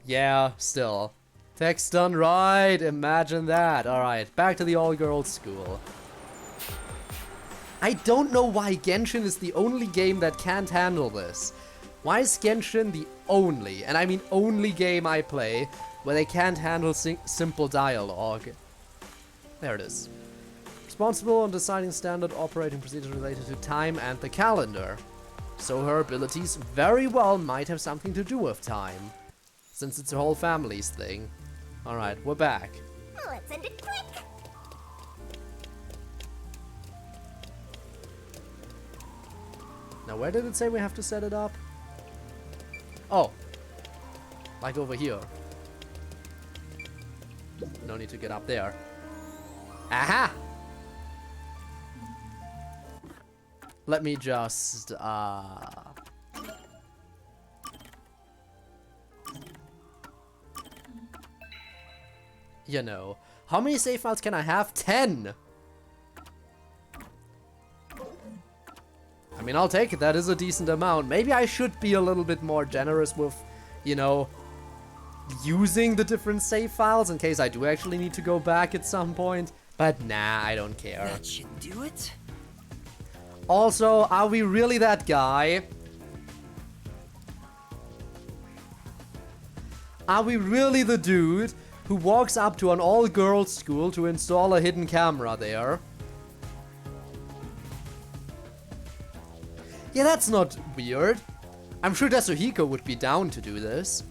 Yeah, still. Text done right, imagine that. Alright, back to the all-girls school. I don't know why Genshin is the only game that can't handle this. Why is Genshin the only, and I mean only game I play, where they can't handle simple dialogue? There it is. Responsible on deciding standard operating procedures related to time and the calendar. So her abilities very well might have something to do with time, since it's her whole family's thing. Alright, we're back. Let's end it quick. Now where did it say we have to set it up? Oh. Like over here. No need to get up there. Aha! Let me just, you know. How many save files can I have? 10! I mean, I'll take it. That is a decent amount. Maybe I should be a little bit more generous with, you know, using the different save files in case I do actually need to go back at some point. But nah, I don't care. That should do it. Also, are we really that guy? Are we really the dude who walks up to an all-girls school to install a hidden camera there? Yeah, that's not weird. I'm sure Tetsuhiko would be down to do this.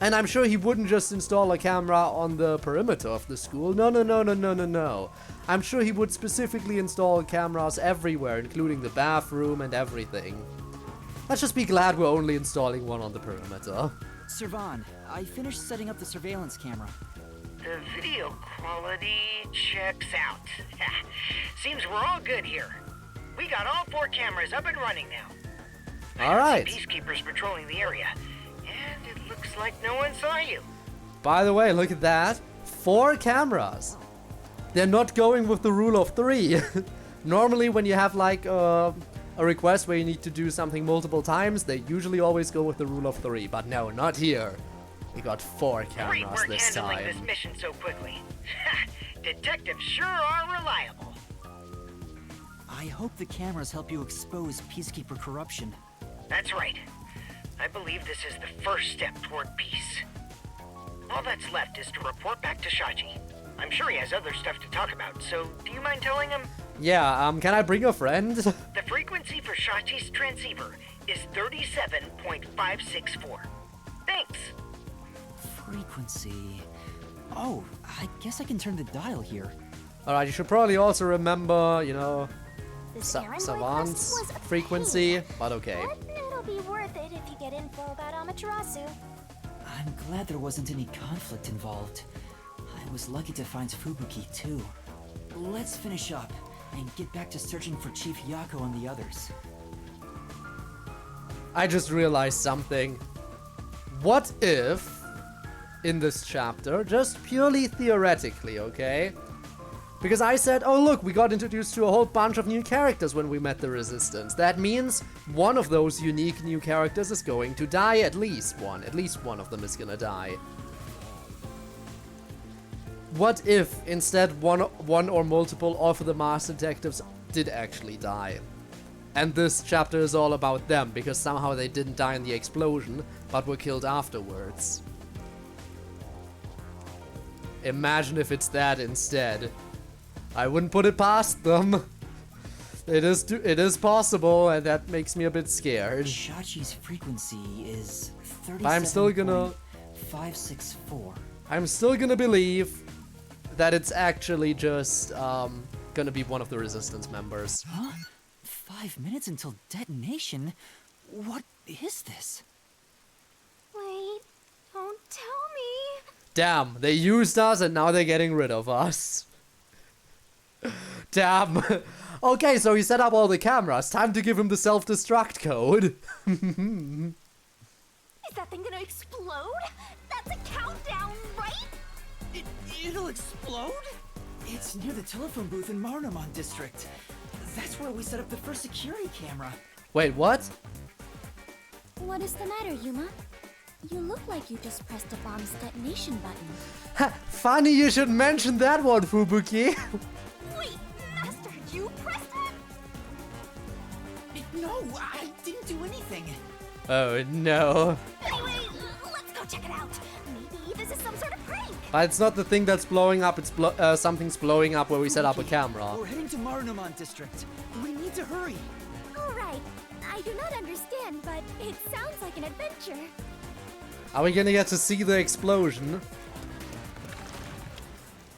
And I'm sure he wouldn't just install a camera on the perimeter of the school. No. I'm sure he would specifically install cameras everywhere, including the bathroom and everything. Let's just be glad we're only installing one on the perimeter. Servan, I finished setting up the surveillance camera. The video quality checks out. Seems we're all good here. We got all 4 cameras up and running now. Alright. Peacekeepers patrolling the area. And it looks like no one saw you. By the way, look at that. 4 cameras. They're not going with the rule of 3. Normally when you have like a request where you need to do something multiple times, they usually always go with the rule of 3. But no, not here. We got 4 Great cameras work this handling time. this mission so quickly. Detectives sure are reliable. I I hope the cameras help you expose Peacekeeper corruption. That's right. I believe this is the first step toward peace. All that's left is to report back to Shachi. I'm sure he has other stuff to talk about, so do you mind telling him? Yeah, can I bring a friend? The frequency for Shachi's transceiver is 37.564. Thanks. Frequency... Oh, I guess I can turn the dial here. Alright, you should probably also remember, you know, This errand boy Savant's quest was a frequency, pain, but okay. But it'll be worth it if you get info about Amaterasu. I'm glad there wasn't any conflict involved. I was lucky to find Fubuki, too. Let's finish up and get back to searching for Chief Yako and the others. I just realized something. What if, in this chapter, just purely theoretically, okay? Because I said, oh look, we got introduced to a whole bunch of new characters when we met the Resistance. That means one of those unique new characters is going to die, at least one. At least one of them is gonna die. What if, instead, one or multiple of the Master Detectives did actually die? And this chapter is all about them, because somehow they didn't die in the explosion, but were killed afterwards. Imagine if it's that instead. I wouldn't put it past them. It is possible, and that makes me a bit scared. Shachi's frequency is But I'm still gonna 37.564. I'm still gonna believe that it's actually just gonna be one of the Resistance members. Huh? 5 minutes until detonation? What is this? Wait, don't tell me. Damn, they used us and now they're getting rid of us. Damn. Okay, so he set up all the cameras. Time to give him the self-destruct code. Is that thing gonna explode? That's a countdown, right? It'll explode? It's near the telephone booth in Marunamon District. That's where we set up the first security camera. Wait, what? What is the matter, Yuma? You look like you just pressed a bomb's detonation button. Ha, funny you should mention that one, Fubuki. Wait, Master, you pressed it? No, I didn't do anything. Oh no. Anyway, let's go check it out. Maybe this is some sort of prank. But it's not the thing that's blowing up, it's something's blowing up where we set up a camera. We're heading to Marunamon District. We need to hurry. Alright, I do not understand, but it sounds like an adventure. Are we gonna get to see the explosion?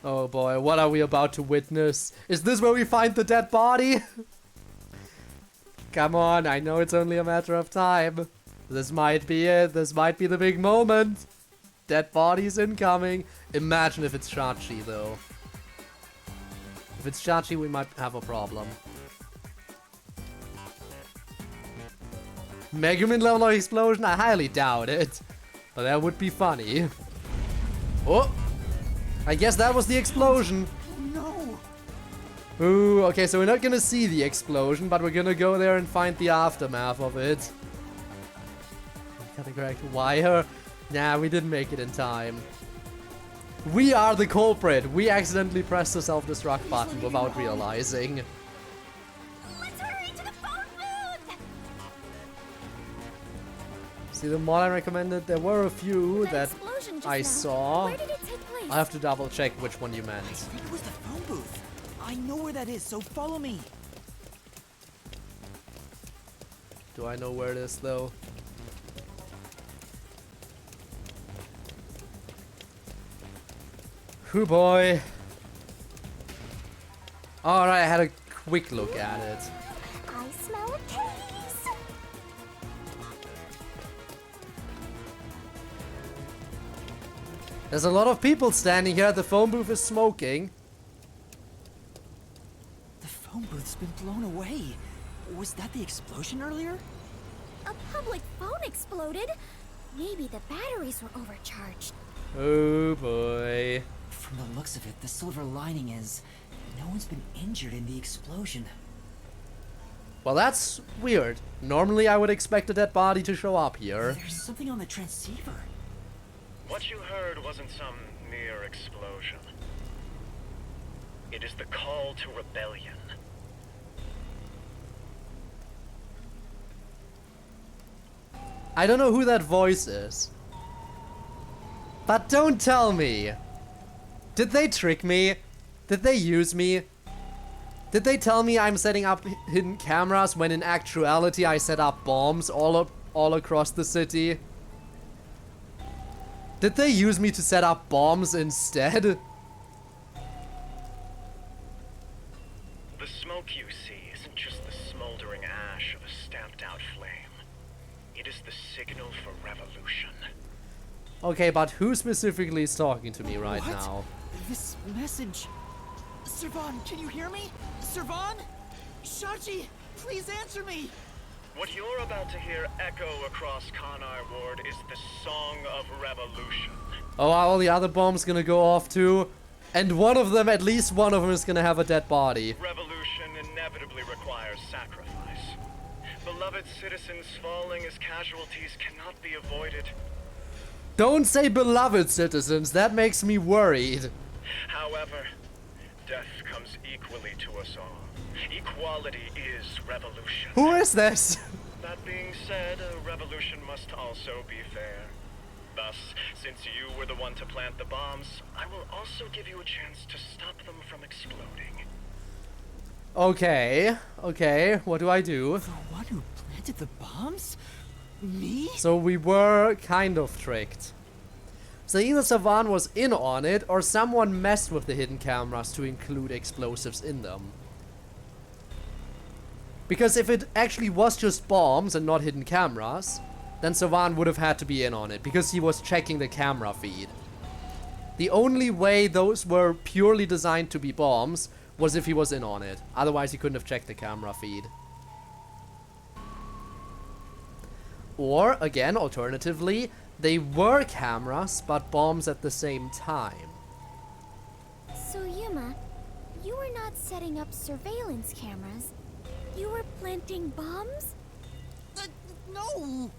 Oh boy, what are we about to witness? Is this where we find the dead body? Come on, I know it's only a matter of time. This might be it, this might be the big moment. Dead bodies incoming. Imagine if it's Shachi though. If it's Shachi, we might have a problem. Megumin level of explosion? I highly doubt it. But that would be funny. Oh! I guess that was the explosion. No. Ooh, okay, so we're not gonna see the explosion, but we're gonna go there and find the aftermath of it. Got the correct wire. Nah, we didn't make it in time. We are the culprit. We accidentally pressed the self-destruct button without realizing. Let's hurry to the phone booth. See, the mod I recommended, there were a few That that explosion just I now, saw. Where did it take place? I'll have to double check which one you I meant. think it was the phone booth. I know where that is, so follow me. Do I know where it is though? Hoo boy. Alright, I had a quick look at it. I smell a case. There's a lot of people standing here. The phone booth is smoking. The phone booth's been blown away. Was that the explosion earlier? A public phone exploded? Maybe the batteries were overcharged. Oh boy. From the looks of it, the silver lining is no one's been injured in the explosion. Well, that's weird. Normally I would expect a dead body to show up here. There's something on the transceiver. What you heard wasn't some mere explosion. It is the call to rebellion. I don't know who that voice is. But don't tell me. Did they trick me? Did they use me? Did they tell me I'm setting up hidden cameras when in actuality I set up bombs all across the city? Did they use me to set up bombs instead? The smoke you see isn't just the smoldering ash of a stamped-out flame. It is the signal for revolution. Okay, but who specifically is talking to me right What? now? This message... Servan, can you hear me? Servan? Shachi, please answer me! What you're about to hear echo across Kanai Ward is the Song of Revolution. Oh, are all the other bombs gonna go off too? And one of them, at least one of them, is gonna have a dead body. Revolution inevitably requires sacrifice. Beloved citizens falling as casualties cannot be avoided. Don't say beloved citizens, that makes me worried. However, death comes equally to us all. Equality is revolution. Who is this? That being said, a revolution must also be fair. Thus, since you were the one to plant the bombs, I will also give you a chance to stop them from exploding. Okay, okay, what do I do? The one who planted the bombs? Me? So we were kind of tricked. So either Savan was in on it, or someone messed with the hidden cameras to include explosives in them. Because if it actually was just bombs and not hidden cameras, then Savan would have had to be in on it, because he was checking the camera feed. The only way those were purely designed to be bombs was if he was in on it. Otherwise he couldn't have checked the camera feed. Or, again, alternatively, they were cameras, but bombs at the same time. So Yuma, you were not setting up surveillance cameras. You were planting bombs? No!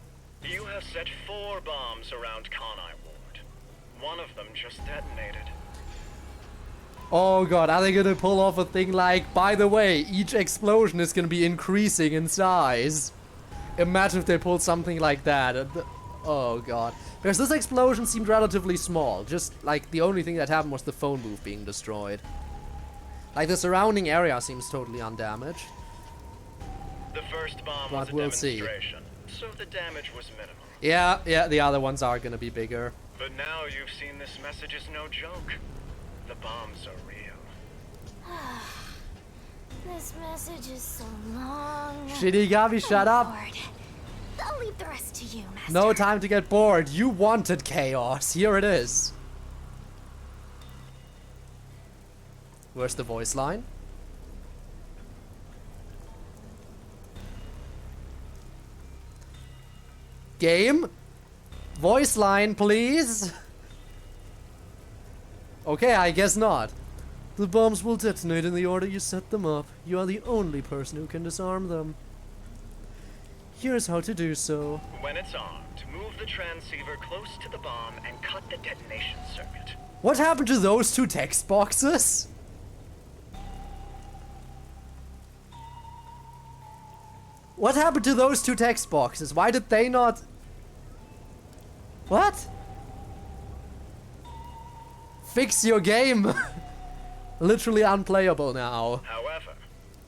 You have set 4 bombs around Kanai Ward. One of them just detonated. Oh god, are they gonna pull off a thing like, by the way, each explosion is gonna be increasing in size? Imagine if they pulled something like that. Oh god. Because this explosion seemed relatively small. Just like the only thing that happened was the phone booth being destroyed. Like the surrounding area seems totally undamaged. The first bomb But was a we'll see. demonstration, so the damage was minimal. Yeah, the other ones are gonna be bigger. But now you've seen this message is no joke. The bombs are real. This message is so long. Shinigami, shut I'm up! bored. I'll leave the rest to you, Master. No time to get bored. You wanted chaos. Here it is. Where's the voice line? Game? Voice line, please? Okay, I guess not. The bombs will detonate in the order you set them up. You are the only person who can disarm them. Here's how to do so. When it's armed, move the transceiver close to the bomb and cut the detonation circuit. What happened to those 2 text boxes? What happened to those 2 text boxes? Why did they not... What? Fix your game! Literally unplayable now. However,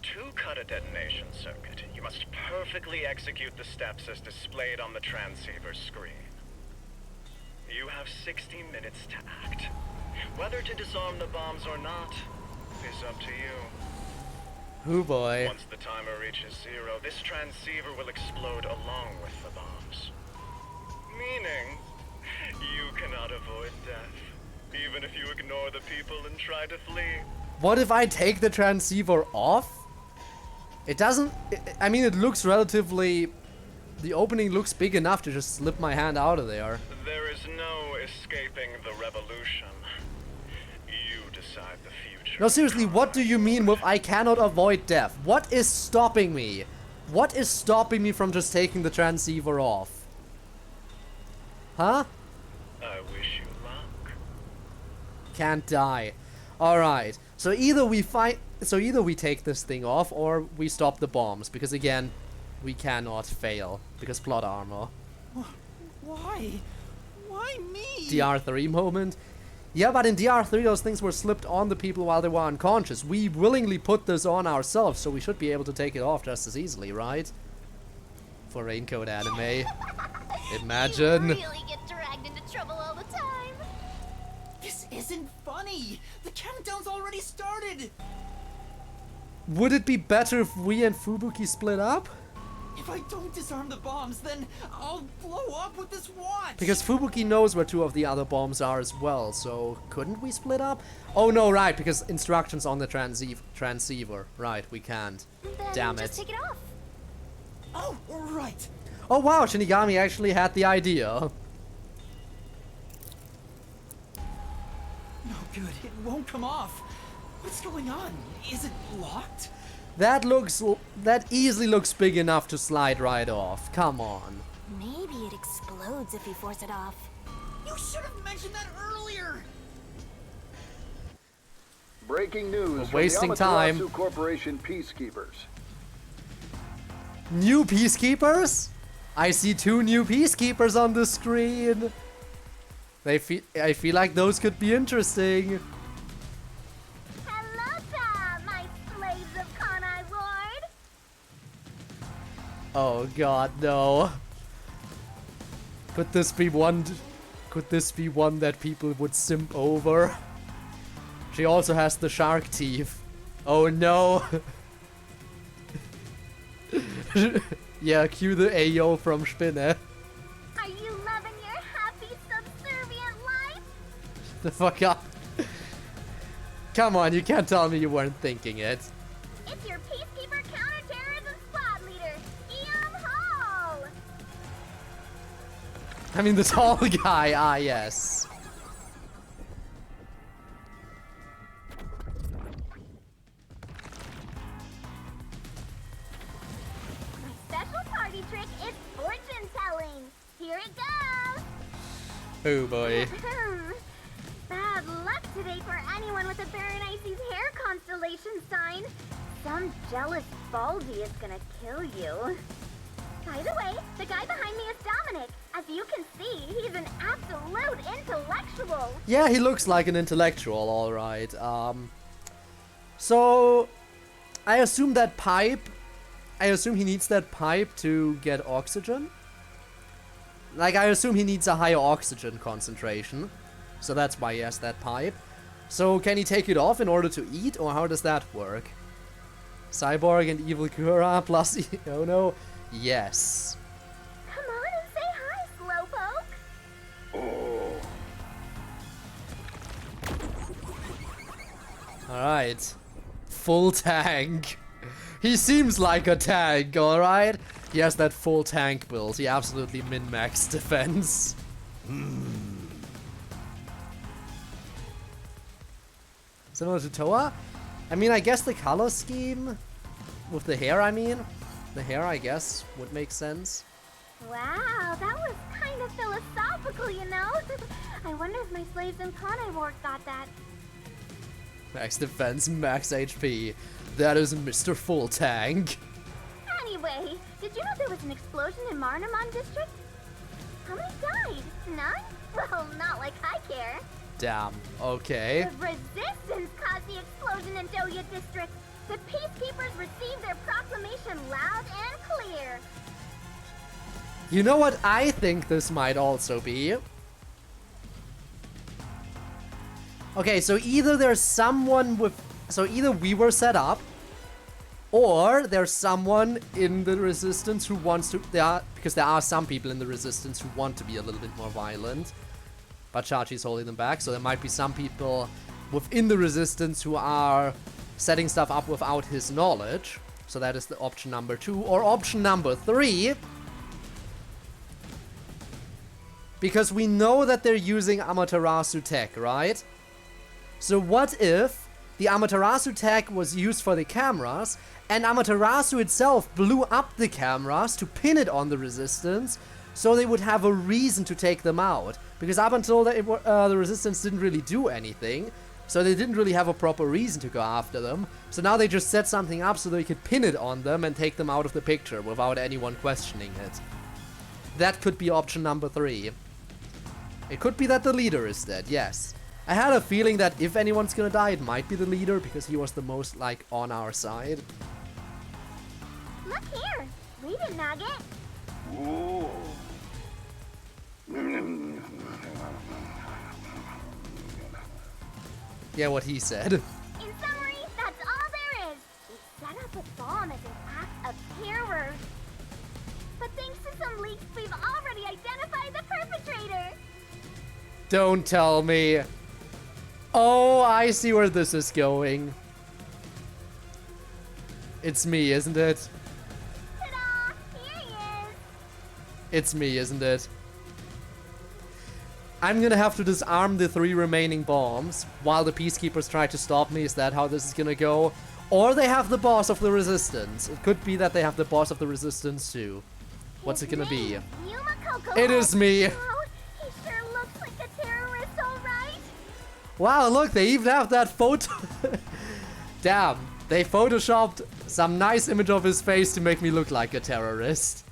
to cut a detonation circuit, you must perfectly execute the steps as displayed on the transceiver screen. You have 60 minutes to act. Whether to disarm the bombs or not is up to you. Oh boy. Once the timer reaches 0, this transceiver will explode along with the bombs. Meaning, you cannot avoid death, even if you ignore the people and try to flee. What if I take the transceiver off? It doesn't... I mean, it looks relatively... The opening looks big enough to just slip my hand out of there. There is no escaping the revolution. You decide the future. No, seriously, what do you mean with I cannot avoid death? What is stopping me? What is stopping me from just taking the transceiver off? Huh? I wish you luck. Can't die. Alright. So either we take this thing off or we stop the bombs. Because again, we cannot fail. Because plot armor. Why? Why me? DR3 moment. Yeah, but in DR3 those things were slipped on the people while they were unconscious. We willingly put this on ourselves, so we should be able to take it off just as easily, right? For Raincoat Anime. Imagine. You really get dragged into trouble all the time. This isn't funny. The countdown's already started. Would it be better if we and Fubuki split up? If I don't disarm the bombs, then I'll blow up with this watch. Because Fubuki knows where 2 of the other bombs are as well, so couldn't we split up? Oh no, right, because instructions on the transceiver. Right, we can't. Then Damn just it. take it off. Oh, right. Oh wow, Shinigami actually had the idea. No good. It won't come off. What's going on? Is it locked? That easily looks big enough to slide right off. Come on. Maybe it explodes if you force it off. You should have mentioned that earlier. Breaking news from wasting the time. Amaterasu Corporation Peacekeepers. New Peacekeepers? I see 2 new Peacekeepers on the screen. I feel like those could be interesting. Hello there, my slaves of Kanai Ward. Oh god, no. Could this be one that people would simp over? She also has the shark teeth. Oh no. Yeah, cue the Ayo from Spinne. Are you loving your happy, subservient life? The fuck up. Come on, you can't tell me you weren't thinking it. It's your Peacekeeper Counterterrorism Squad Leader, Ian Hall. I mean, the tall guy, ah yes. Special party trick is fortune telling. Here it goes. Oh boy. Bad luck today for anyone with a Berenice's hair constellation sign. Some jealous baldy is gonna kill you. By the way, the guy behind me is Dominic. As you can see, he's an absolute intellectual. Yeah, he looks like an intellectual, alright. So, I assume he needs that pipe to get oxygen. Like, I assume he needs a higher oxygen concentration. So that's why he has that pipe. So, can he take it off in order to eat, or how does that work? Cyborg and Evil Kura plus oh no. Yes. Come on and say hi, Slowpoke. Oh. Alright. Full tank. He seems like a tank, alright? He has that full tank build. He absolutely min-max defense. Similar to Toa? I mean, I guess the color scheme with the hair, the hair, I guess, would make sense. Wow, that was kind of philosophical, you know? I wonder if my slaves in Kanai Ward got that. Max defense, max HP. That is Mr. Full Tank. Anyway, did you know there was an explosion in Marnamon District? How many died? None? Well, not like I care. Damn, okay. The Resistance caused the explosion in Doya District. The Peacekeepers received their proclamation loud and clear. You know what I think this might also be? Okay, so either there's someone with... So either we were set up, or there's someone in the Resistance who wants to... because there are some people in the Resistance who want to be a little bit more violent. But Chachi's holding them back, so there might be some people within the Resistance who are setting stuff up without his knowledge. So that is the option number 2. Or option number 3... Because we know that they're using Amaterasu tech, right? So what if the Amaterasu tech was used for the cameras, and Amaterasu itself blew up the cameras to pin it on the Resistance, so they would have a reason to take them out? Because up until the Resistance didn't really do anything, so they didn't really have a proper reason to go after them. So now they just set something up so they could pin it on them and take them out of the picture without anyone questioning it. that could be option number 3. It could be that the leader is dead, yes. I had a feeling that if anyone's gonna die, it might be the leader, because he was the most, like, on our side. Look here! Read it, Nugget! Ooh. In Yeah, what he said. summary, that's all there is. We set up a bomb as an act of terror. But thanks to some leaks, we've already identified the perpetrator. Don't tell me. Oh, I see where this is going. It's me, isn't it? Ta-da! Here he is. It's me, isn't it? I'm gonna have to disarm the 3 remaining bombs while the peacekeepers try to stop me. Is that how this is gonna go? Or they have the boss of the resistance. It could be that they have the boss of the resistance too. What's it gonna be? Yuma Coco. It is me. Oh, he sure looks like a terrorist, all right. Wow, look, they even have that photo. Damn, they photoshopped some nice image of his face to make me look like a terrorist.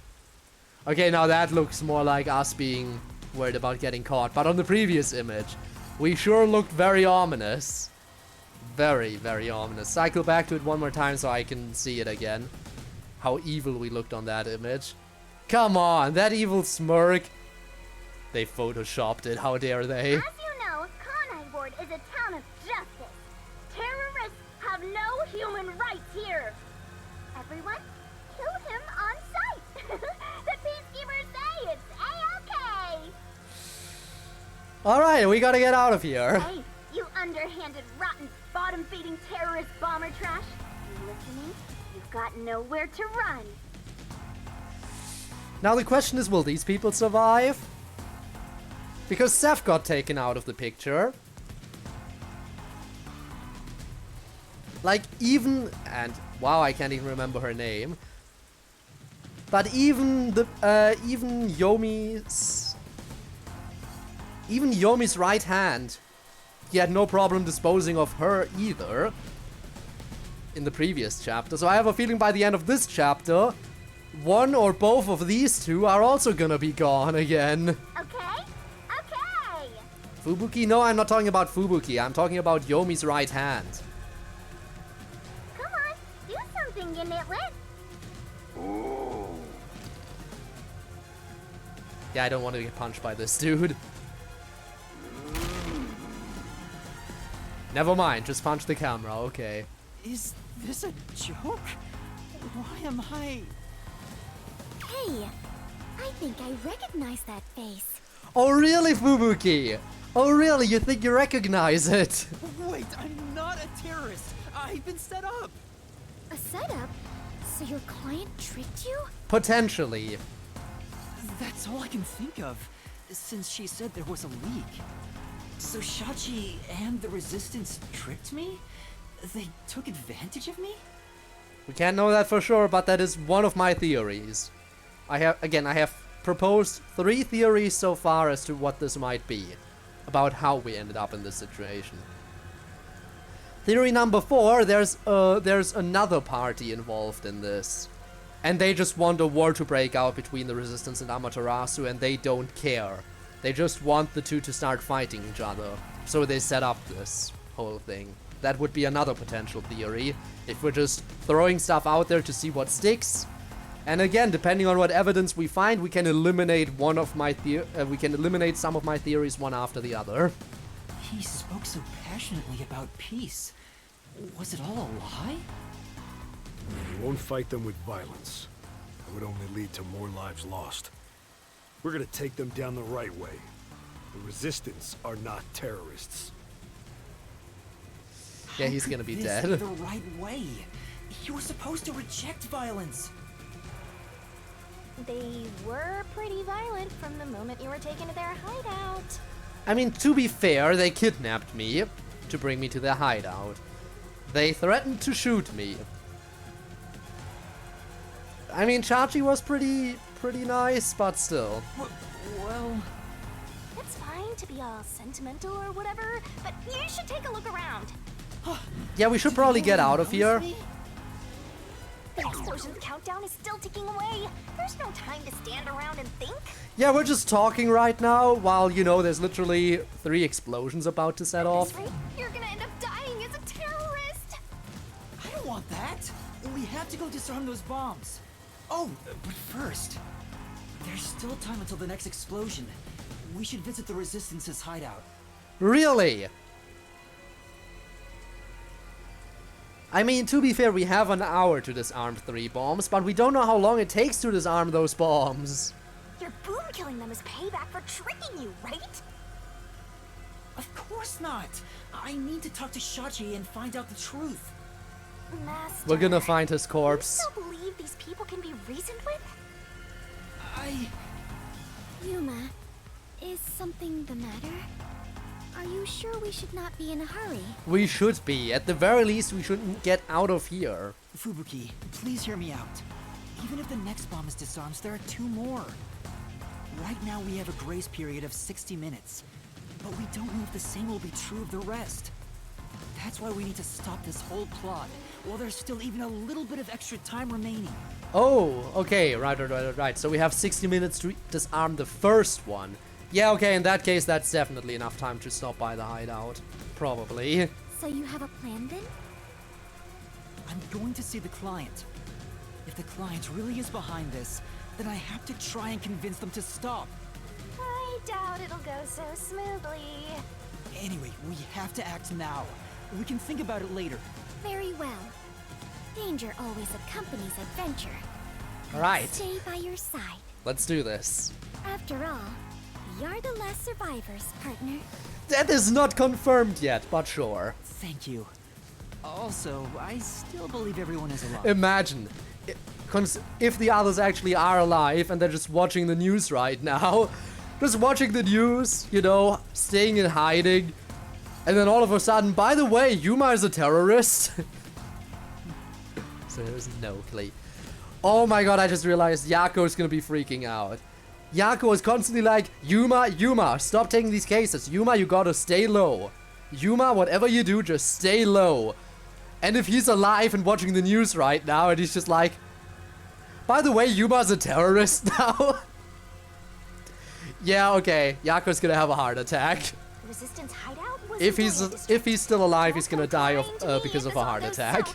Okay, now that looks more like us being worried about getting caught. But on the previous image, we sure looked very ominous. Very, very ominous. Cycle back to it one more time so I can see it again. How evil we looked on that image. Come on, that evil smirk. They photoshopped it, how dare they? As you know, Kanai Ward is a town of justice. Terrorists have no human rights here. Everyone, kill him on sight. The peacekeepers say it's A-okay. Alright, we gotta get out of here. Hey, you underhanded, rotten, bottom-feeding terrorist bomber trash. You listening? You've got nowhere to run. Now the question is, will these people survive? Because Seth got taken out of the picture. Like, even... And, wow, I can't even remember her name. But even the... even Yomi's right hand, he had no problem disposing of her either. In the previous chapter. So I have a feeling by the end of this chapter, one or both of these two are also gonna be gone again. Okay? Okay! Fubuki? No, I'm not talking about Fubuki. I'm talking about Yomi's right hand. Come on, do something, you nitwit. Ooh. Yeah, I don't want to get punched by this dude. Never mind, just punch the camera, okay. Is this a joke? Why am I... Hey, I think I recognize that face. Oh really, Fubuki? Oh really, you think you recognize it? Wait, I'm not a terrorist. I've been set up. A setup? So your client tricked you? Potentially. That's all I can think of, since she said there was a leak. So Shachi and the Resistance tricked me? They took advantage of me? We can't know that for sure, but that is one of my theories. I have proposed 3 theories so far as to what this might be. About how we ended up in this situation. Theory number 4, there's another party involved in this. And they just want a war to break out between the Resistance and Amaterasu, and they don't care. They just want the two to start fighting each other. So they set up this whole thing. That would be another potential theory, if we're just throwing stuff out there to see what sticks. And again, depending on what evidence we find, we can eliminate some of my theories one after the other. He spoke so passionately about peace. Was it all a lie? We won't fight them with violence. It would only lead to more lives lost. We're gonna take them down the right way. The Resistance are not terrorists. Yeah, he's gonna be dead. The right way. You were supposed to reject violence. They were pretty violent from the moment you were taken to their hideout. I mean, to be fair, they kidnapped me to bring me to their hideout. They threatened to shoot me. I mean, Chachi was pretty nice, but still. Well... It's fine to be all sentimental or whatever, but you should take a look around. Yeah, we should probably get out of here. The explosion countdown is still ticking away. There's no time to stand around and think. Yeah, we're just talking right now while, you know, there's literally 3 explosions about to set off. At this rate, you're gonna end up dying as a terrorist. I don't want that. We have to go disarm those bombs. Oh, but first, there's still time until the next explosion. We should visit the Resistance's hideout. Really? I mean, to be fair, we have an hour to disarm 3 bombs, but we don't know how long it takes to disarm those bombs. Your boom killing them is payback for tricking you, right? Of course not. I need to talk to Shachi and find out the truth. Master, We're gonna find his corpse. you still believe these people can be reasoned with? Yuma, is something the matter? Are you sure we should not be in a hurry? We should be. At the very least, we shouldn't get out of here. Fubuki, please hear me out. Even if the next bomb is disarmed, there are 2 more. Right now we have a grace period of 60 minutes, but we don't know if the same will be true of the rest. That's why we need to stop this whole plot, while there's still even a little bit of extra time remaining. Oh, okay, right. So we have 60 minutes to disarm the first one. Yeah, okay, in that case, that's definitely enough time to stop by the hideout. Probably. So you have a plan then? I'm going to see the client. If the client really is behind this, then I have to try and convince them to stop. I doubt it'll go so smoothly. Anyway, we have to act now. We can think about it later. Very well. Danger always accompanies adventure. Alright, Stay by your side. let's do this. After all, we are the last survivors, partner. That is not confirmed yet, but sure. Thank you. Also, I still believe everyone is alive. Imagine if the others actually are alive and they're just watching the news right now. Just watching the news, you know, staying in hiding. And then all of a sudden, by the way, Yuma is a terrorist. So there's no clue. Oh my god, I just realized Yako is gonna be freaking out. Yako is constantly like, Yuma, stop taking these cases. Yuma, you gotta stay low. Yuma, whatever you do, just stay low. And if he's alive and watching the news right now, and he's just like, by the way, Yuma's a terrorist now. Yeah, okay, Yako's gonna have a heart attack. Resistance hideout was If in he's still alive, he's gonna die of because of a heart attack.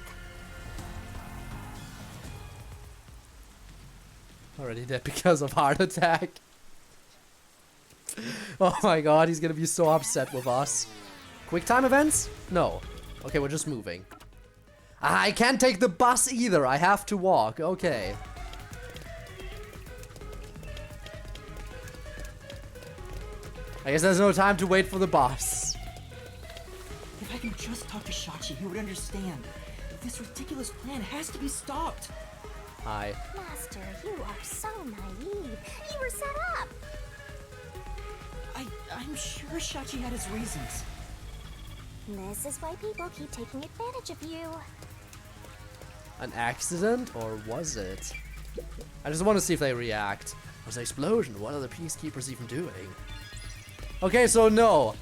Already dead because of heart attack. Oh my god, he's gonna be so upset with us. Quick time events? No. Okay, we're just moving. I can't take the bus either. I have to walk. Okay. I guess there's no time to wait for the bus. If I can just talk to Shachi, he would understand. This ridiculous plan has to be stopped. Hi. Master, you are so naive. You were set up. I'm sure Shachi had his reasons. This is why people keep taking advantage of you. An accident, or was it? I just want to see if they react. There's an explosion. What are the peacekeepers even doing? Okay, so no.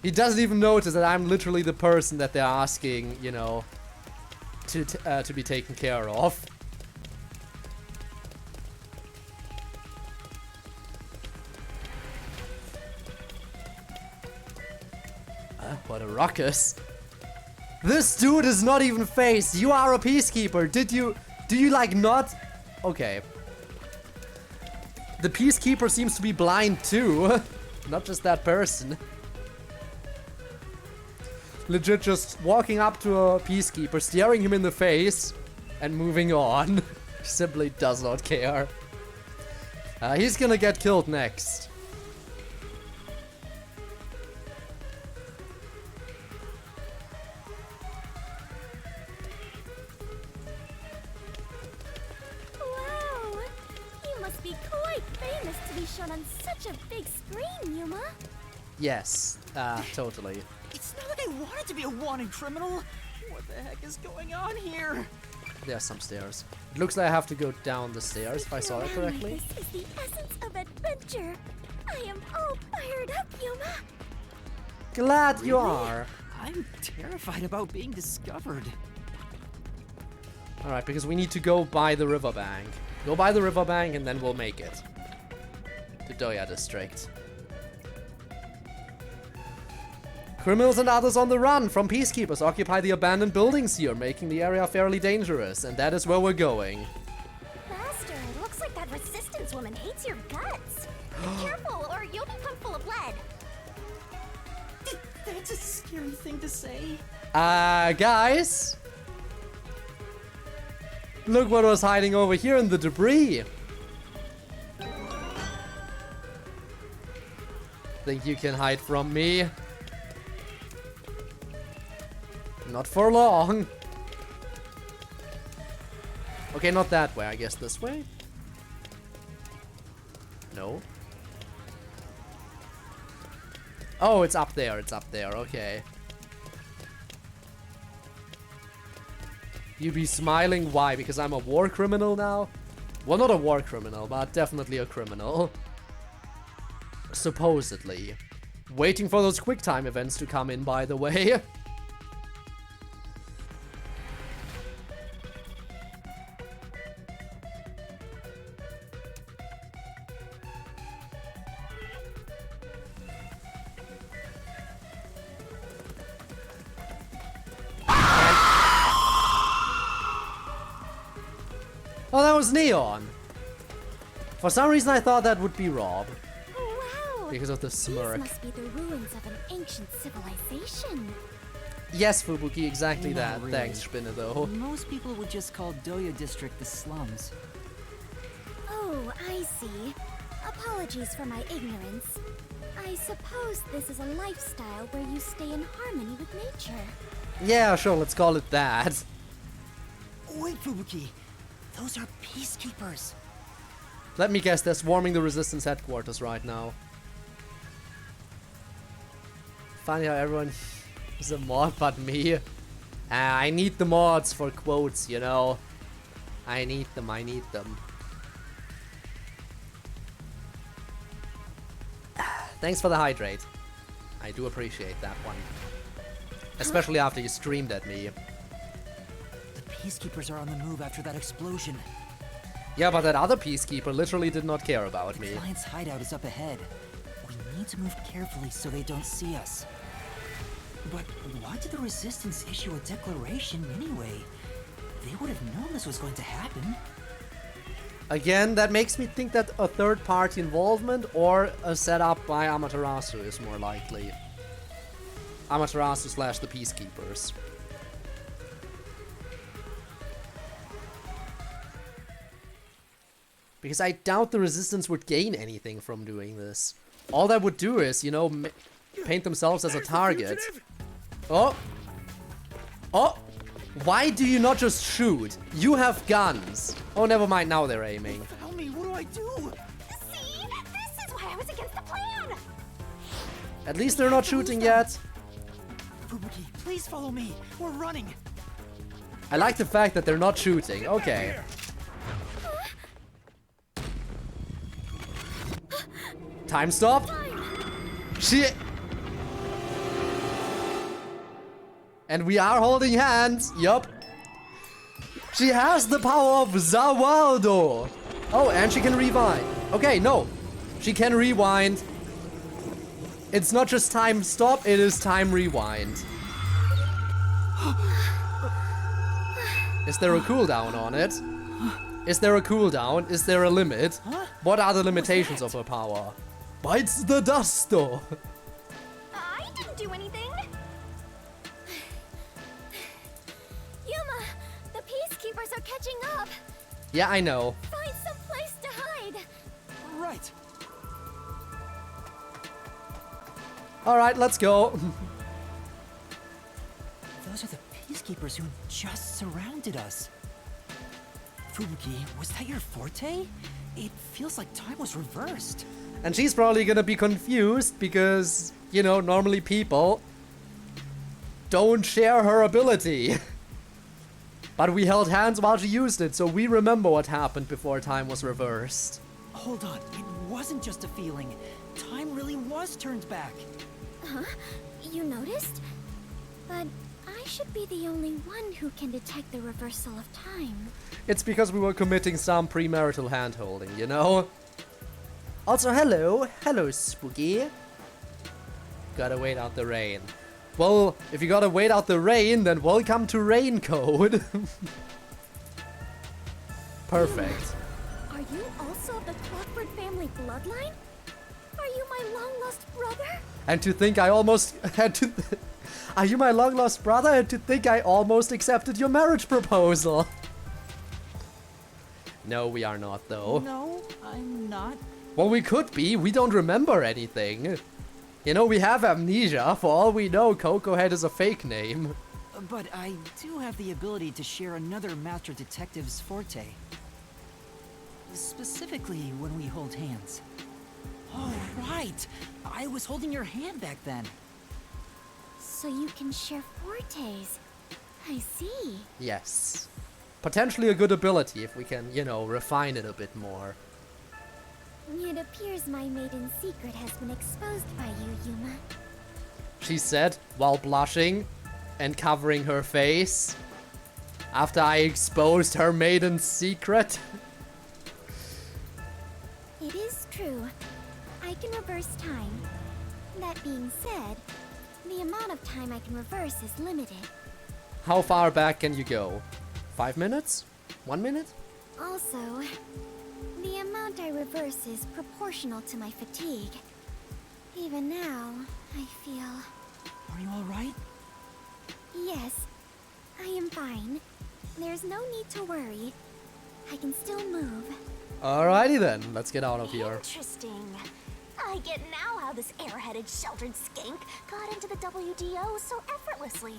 He doesn't even notice that I'm literally the person that they're asking, you know, to be taken care of. What a ruckus. This dude is not even phased. You are a peacekeeper. Do you like not? Okay. The peacekeeper seems to be blind too. Not just that person. Legit just walking up to a peacekeeper, staring him in the face, and moving on. Simply does not care. He's gonna get killed next. Wow! You must be quite famous to be shown on such a big screen, Yuma. Yes, totally. It's not like I wanted to be a wanted criminal. What the heck is going on here? There's some stairs. It looks like I have to go down the stairs if I saw it correctly. This is the essence of adventure. I am all fired up, Yuma. Glad you are. I'm terrified about being discovered. Alright, because we need to go by the riverbank. Go by the riverbank and then we'll make it. To Doya District. Criminals and others on the run from peacekeepers occupy the abandoned buildings here, making the area fairly dangerous, and that is where we're going. Master, it looks like that resistance woman hates your guts. Be careful, or you'll become full of lead. That's a scary thing to say. Guys? Look what was hiding over here in the debris. Think you can hide from me? Not for long. Okay, not that way. I guess this way? No. Oh, it's up there. It's up there. Okay. You be smiling? Why? Because I'm a war criminal now? Well, not a war criminal, but definitely a criminal. Supposedly. Waiting for those QuickTime events to come in, by the way. Oh, that was Neon. For some reason I thought that would be Rob. Wow! Because of the smirk. These must be the ruins of an ancient civilization. Yes, Fubuki, exactly Not that. really. Thanks, Spinner, though. Most people would just call Doya District the slums. Oh, I see. Apologies for my ignorance. I suppose this is a lifestyle where you stay in harmony with nature. Yeah, sure, let's call it that. Wait, Fubuki. Those are peacekeepers. Let me guess, they're swarming the Resistance headquarters right now. Funny how everyone is a mod but me. I need the mods for quotes, you know. I need them, I need them. Thanks for the hydrate. I do appreciate that one. Especially after you streamed at me. The peacekeepers are on the move after that explosion. Yeah, but that other peacekeeper literally did not care about me. The client's hideout is up ahead. We need to move carefully so they don't see us. But why did the Resistance issue a declaration anyway? They would have known this was going to happen. Again, that makes me think that a third-party involvement or a setup by Amaterasu is more likely. Amaterasu / the Peacekeepers. Because I doubt the Resistance would gain anything from doing this. All that would do is, you know, paint themselves as a target. Oh! Oh! Why do you not just shoot? You have guns. Oh, never mind. Now they're aiming. Tell me, what do I do? See? This is why I was against the plan! At least they're not shooting yet. Fubuki, please follow me. We're running. I like the fact that they're not shooting. Okay. Time stop. Shit. And we are holding hands. Yup. She has the power of Zawaldo. Oh, and she can rewind. Okay, no. She can rewind. It's not just time stop, it is time rewind. Is there a cooldown on it? Is there a cooldown? Is there a limit? What are the limitations of her power? Bites the dust, though. I didn't do anything! Yuma, the peacekeepers are catching up. Yeah, I know. Find some place to hide. Right. Alright, let's go. Those are the peacekeepers who just surrounded us. Fubuki, was that your forte? It feels like time was reversed. And she's probably gonna be confused because, you know, normally people don't share her ability. But we held hands while she used it, so we remember what happened before time was reversed. Hold on, it wasn't just a feeling. Time really was turned back. Huh? You noticed? But I should be the only one who can detect the reversal of time. It's because we were committing some premarital hand-holding, you know? Also, hello. Hello, Spooky. Gotta wait out the rain. Well, if you gotta wait out the rain, then welcome to Rain Code. Perfect. Are you also of the Clockford family bloodline? Are you my long-lost brother? And to think I almost had to... Are you my long-lost brother? And to think I almost accepted your marriage proposal. No, we are not, though. No, I'm not. Well, we could be. We don't remember anything. You know, we have amnesia. For all we know, Coco Head is a fake name. But I do have the ability to share another Master Detective's forte. Specifically when we hold hands. Oh, right! I was holding your hand back then. So you can share fortes. I see. Yes. Potentially a good ability if we can, you know, refine it a bit more. It appears my maiden secret has been exposed by you, Yuma. She said, while blushing and covering her face. After I exposed her maiden secret. It is true. I can reverse time. That being said, the amount of time I can reverse is limited. How far back can you go? 5 minutes? 1 minute? Also, the amount I reverse is proportional to my fatigue. Even now, I feel... Are you alright? Yes, I am fine. There's no need to worry. I can still move. Alrighty then, let's get out of here. Interesting. I get now how this airheaded sheltered skank got into the WDO so effortlessly.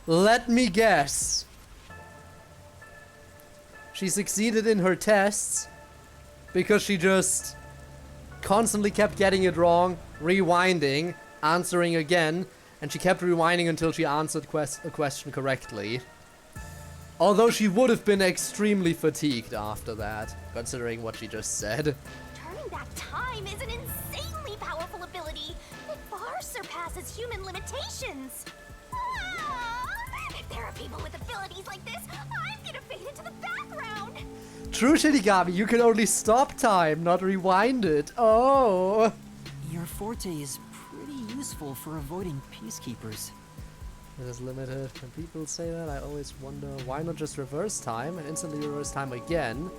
Let me guess. She succeeded in her tests because she just constantly kept getting it wrong, rewinding, answering again, and she kept rewinding until she answered a question correctly. Although she would have been extremely fatigued after that, considering what she just said. Turning back time is an insanely powerful ability that far surpasses human limitations. Ah! If there are people with abilities like this, I'm gonna fade into the background. True, Shinigami, you can only stop time, not rewind it. Oh! Your forte is pretty useful for avoiding peacekeepers. It is limited. When people say that, I always wonder why not just reverse time and instantly reverse time again.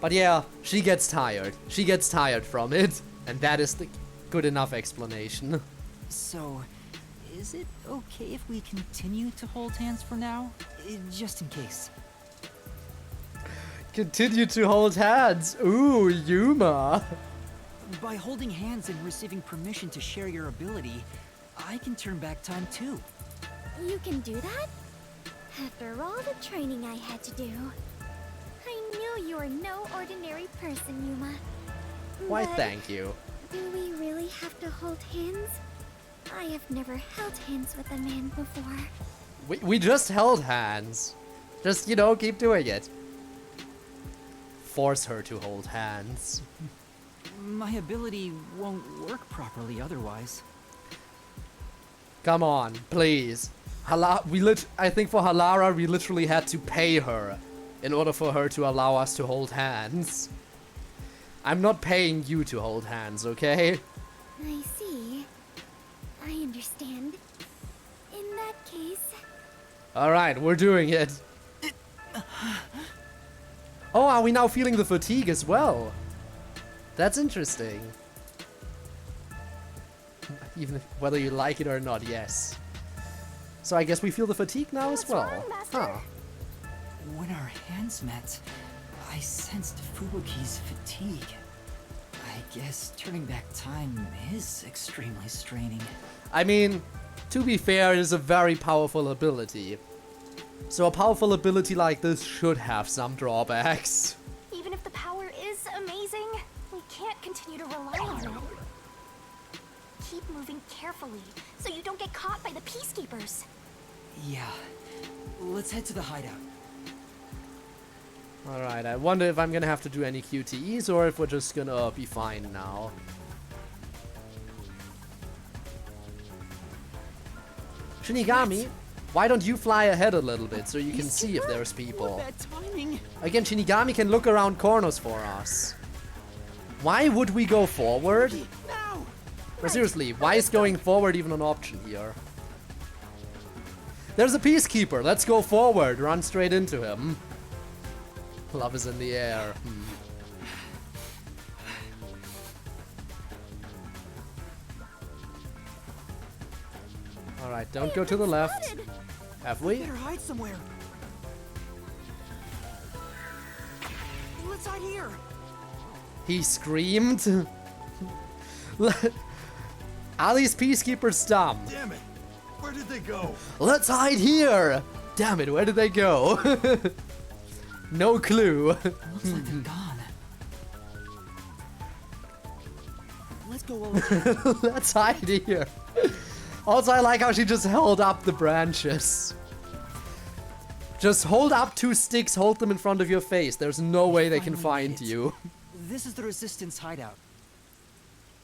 But yeah, she gets tired. She gets tired from it, and that is the good enough explanation. So, is it okay if we continue to hold hands for now? Just in case. Continue to hold hands. Ooh, Yuma. By holding hands and receiving permission to share your ability, I can turn back time too. You can do that? After all the training I had to do. I knew you were no ordinary person, Yuma. Why, But thank you. do we really have to hold hands? I have never held hands with a man before. We just held hands. Just, you know, keep doing it. Force her to hold hands. My ability won't work properly otherwise. Come on, please. I think for Halara, we literally had to pay her in order for her to allow us to hold hands. I'm not paying you to hold hands, okay? I see. I understand. In that case... Alright, we're doing it. Oh, are we now feeling the fatigue as well? That's interesting. Even whether you like it or not, yes. So I guess we feel the fatigue now as well. What's wrong, Master? Huh. When our hands met, I sensed Fubuki's fatigue. I guess turning back time is extremely straining. I mean, to be fair, it is a very powerful ability. So a powerful ability like this should have some drawbacks. Even if the power is amazing, we can't continue to rely on it. Keep moving carefully, so you don't get caught by the peacekeepers. Yeah. Let's head to the hideout. Alright, I wonder if I'm gonna have to do any QTEs or if we're just gonna be fine now. Shinigami, Why don't you fly ahead a little bit so you can see if there's people? Again, Shinigami can look around corners for us. Why would we go forward? But seriously, why is going forward even an option here? There's a peacekeeper. Let's go forward. Run straight into him. Love is in the air. Alright, don't go to the left. Have we? Better hide somewhere. Let's hide here. He screamed. Are these peacekeepers dumb? Damn it! Where did they go? Let's hide here! Damn it, where did they go? No clue. Looks like they're gone. Let's go over. Let's hide here. Also, I like how she just held up the branches. Just hold up 2 sticks, hold them in front of your face. There's no way they can find you. This is the Resistance hideout.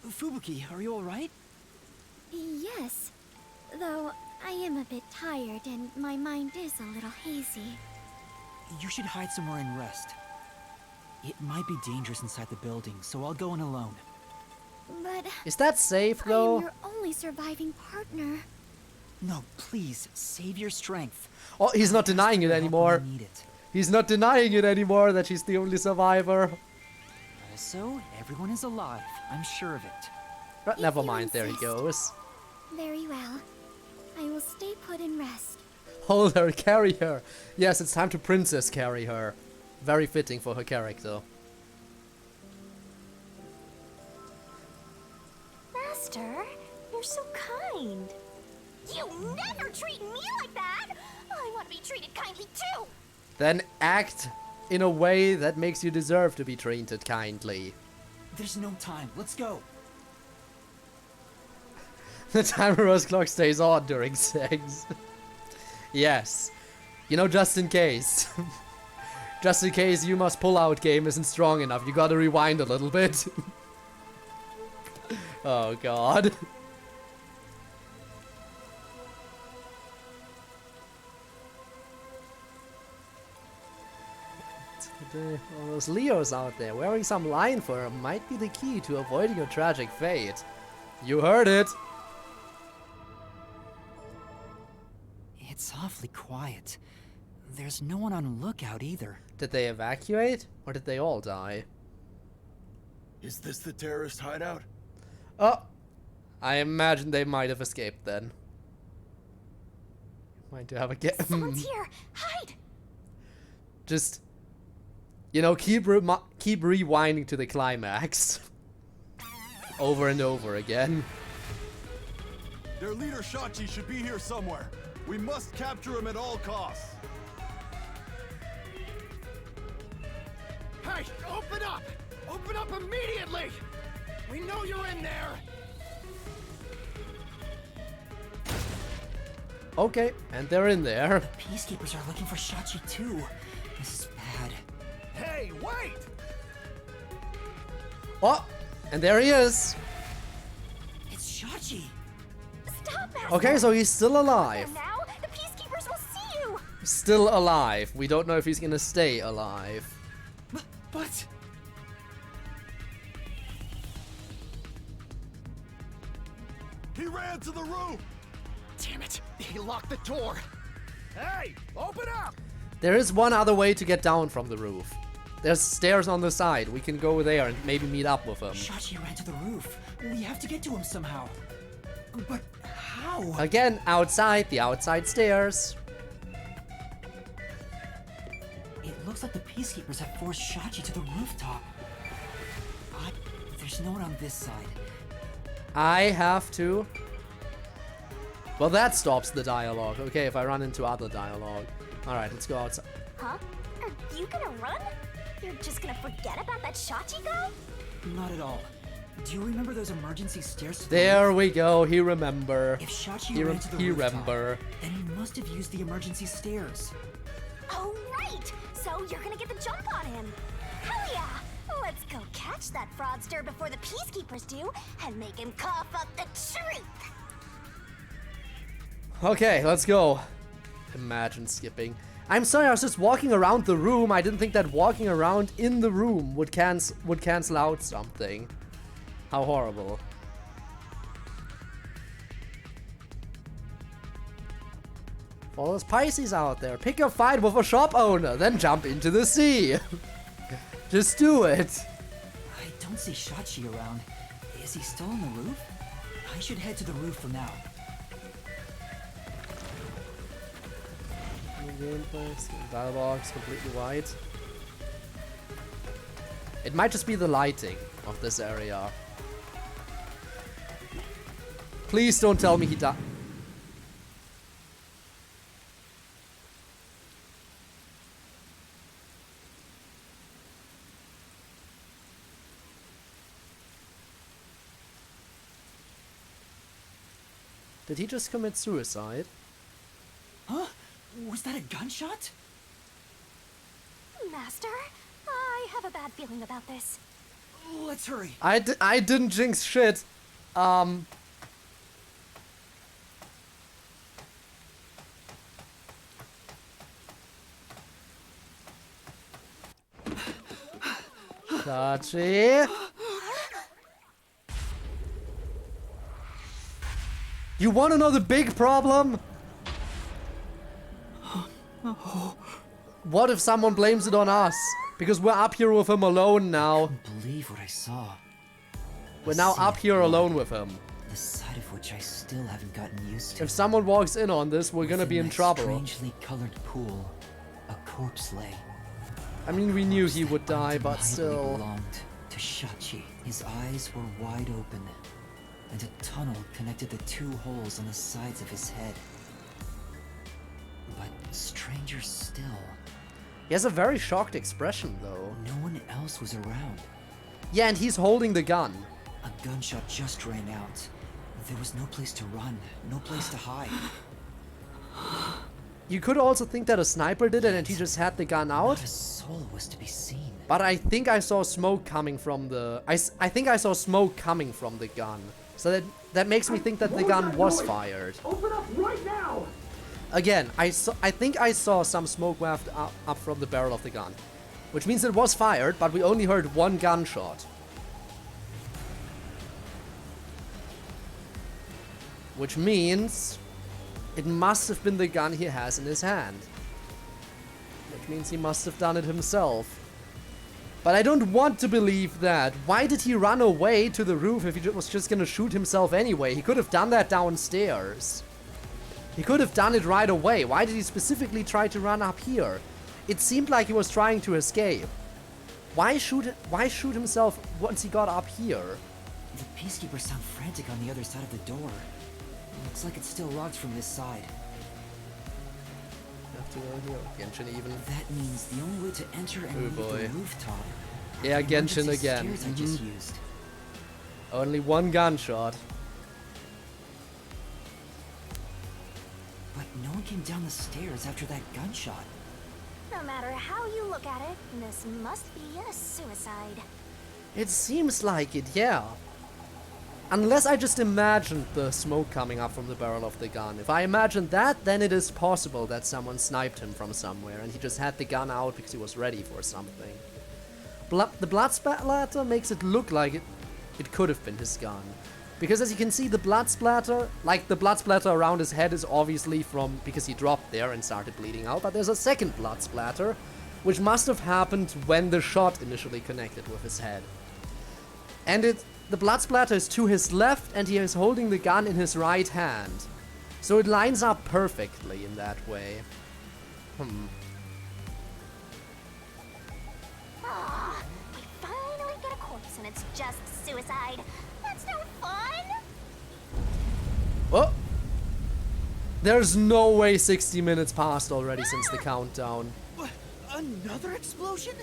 Fubuki, are you alright? Yes. Though I am a bit tired and my mind is a little hazy. You should hide somewhere and rest. It might be dangerous inside the building, so I'll go in alone. But Is that safe I am though? your only surviving partner. No, please, save your strength. Oh, he's not denying it Help when anymore. you need it. He's not denying it anymore that she's the only survivor. Also, everyone is alive. I'm sure of it. But If never you mind, there he insist. goes. Very well. I will stay put and rest. Hold her, carry her. Yes, it's time to princess carry her. Very fitting for her character. Master, you're so kind. You never treat me like that! I want to be treated kindly too! Then act in a way that makes you deserve to be treated kindly. There's no time. Let's go. The timer's clock stays on during sex. Yes. You know, just in case. Just in case you must pull out game isn't strong enough, you gotta rewind a little bit. Oh god. All those Leos out there wearing some line fur might be the key to avoiding a tragic fate. You heard it. It's awfully quiet. There's no one on lookout either. Did they evacuate? Or did they all die? Is this the terrorist hideout? Oh! I imagine they might have escaped then. Might have a get. Someone's here! Hide! Just, you know, keep rewinding to the climax. Over and over again. Their leader Shachi should be here somewhere. We must capture him at all costs. Hey, open up! Open up immediately! We know you're in there! Okay, and they're in there. Peacekeepers are looking for Shachi too. This is bad. Hey, wait! Oh, and there he is. It's Shachi. Stop, Master! Okay, so he's still alive. Now, the peacekeepers will see you! Still alive. We don't know if he's gonna stay alive. But... He ran to the roof! Damn it! He locked the door! Hey, open up! There is one other way to get down from the roof. There's stairs on the side. We can go there and maybe meet up with him. Shachi ran to the roof. We have to get to him somehow. But how? Again, outside, the outside stairs. It looks like the peacekeepers have forced Shachi to the rooftop. There's no one on this side. I have to. Well, that stops the dialogue. Okay, if I run into other dialogue. Alright, let's go outside. Huh? Are you gonna run? You're just gonna forget about that Shachi guy? Not at all. Do you remember those emergency stairs to the There roof? we go. He remember. If Shachi He ran to the he rooftop, remember. then he must have used the emergency stairs. Oh, right! So you're gonna get the jump on him. Hell yeah! Let's go catch that fraudster before the peacekeepers do and make him cough up the truth! Okay, let's go. Imagine skipping. I'm sorry, I was just walking around the room. I didn't think that walking around in the room would cancel out something. How horrible. For those Pisces out there, pick a fight with a shop owner, then jump into the sea. Just do it. I don't see Shachi around. Is he still on the roof? I should head to the roof for now. Gameplay, battle box, completely white. It might just be the lighting of this area. Please don't tell me he died. Did he just commit suicide? Huh? Was that a gunshot? Master, I have a bad feeling about this. Let's hurry. I didn't jinx shit. Shachi. You wanna know the big problem? What if someone blames it on us? Because we're up here with him alone now. I can't believe what I saw. We're now up here alone with him. The sight of which I still haven't gotten used to. If someone walks in on this, we're gonna be in trouble. Strangely colored pool, a corpse lay. I mean, we knew he would die, but still. Belonged to Shachi. His eyes were wide open, and a tunnel connected the two holes on the sides of his head. But stranger still. He has a very shocked expression, though. No one else was around. Yeah, and he's holding the gun. A gunshot just rang out. There was no place to run, no place to hide. You could also think that a sniper did it and he just had the gun out. Not a soul was to be seen. But I think I saw smoke coming from the... I think I saw smoke coming from the gun. So that makes me think that the gun was fired. Open up right now! Again, I think I saw some smoke wafted up from the barrel of the gun. Which means it was fired, but we only heard one gunshot. Which means it must have been the gun he has in his hand. Which means he must have done it himself. But I don't want to believe that. Why did he run away to the roof if he was just gonna shoot himself anyway? He could have done that downstairs. He could have done it right away. Why did he specifically try to run up here? It seemed like he was trying to escape. Why shoot himself once he got up here? The peacekeepers sound frantic on the other side of the door. Looks like it's still locked from this side. Have to go here. Genshin even. That means the only way to enter and leave boy. the rooftop. Yeah, Genshin again. Stairs I just used. Only one gunshot. But no one came down the stairs after that gunshot. No matter how you look at it, this must be a suicide. It seems like it, yeah. Unless I just imagined the smoke coming up from the barrel of the gun. If I imagined that, then it is possible that someone sniped him from somewhere and he just had the gun out because he was ready for something. The blood splatter makes it look like it could have been his gun. Because as you can see, the blood splatter, like the blood splatter around his head is obviously from, because he dropped there and started bleeding out, but there's a second blood splatter, which must have happened when the shot initially connected with his head. And the blood splatter is to his left and he is holding the gun in his right hand. So it lines up perfectly in that way. Ah, we finally get a corpse and it's just suicide. That's no fun! Oh! There's no way 60 minutes passed already since the countdown. What? Another explosion?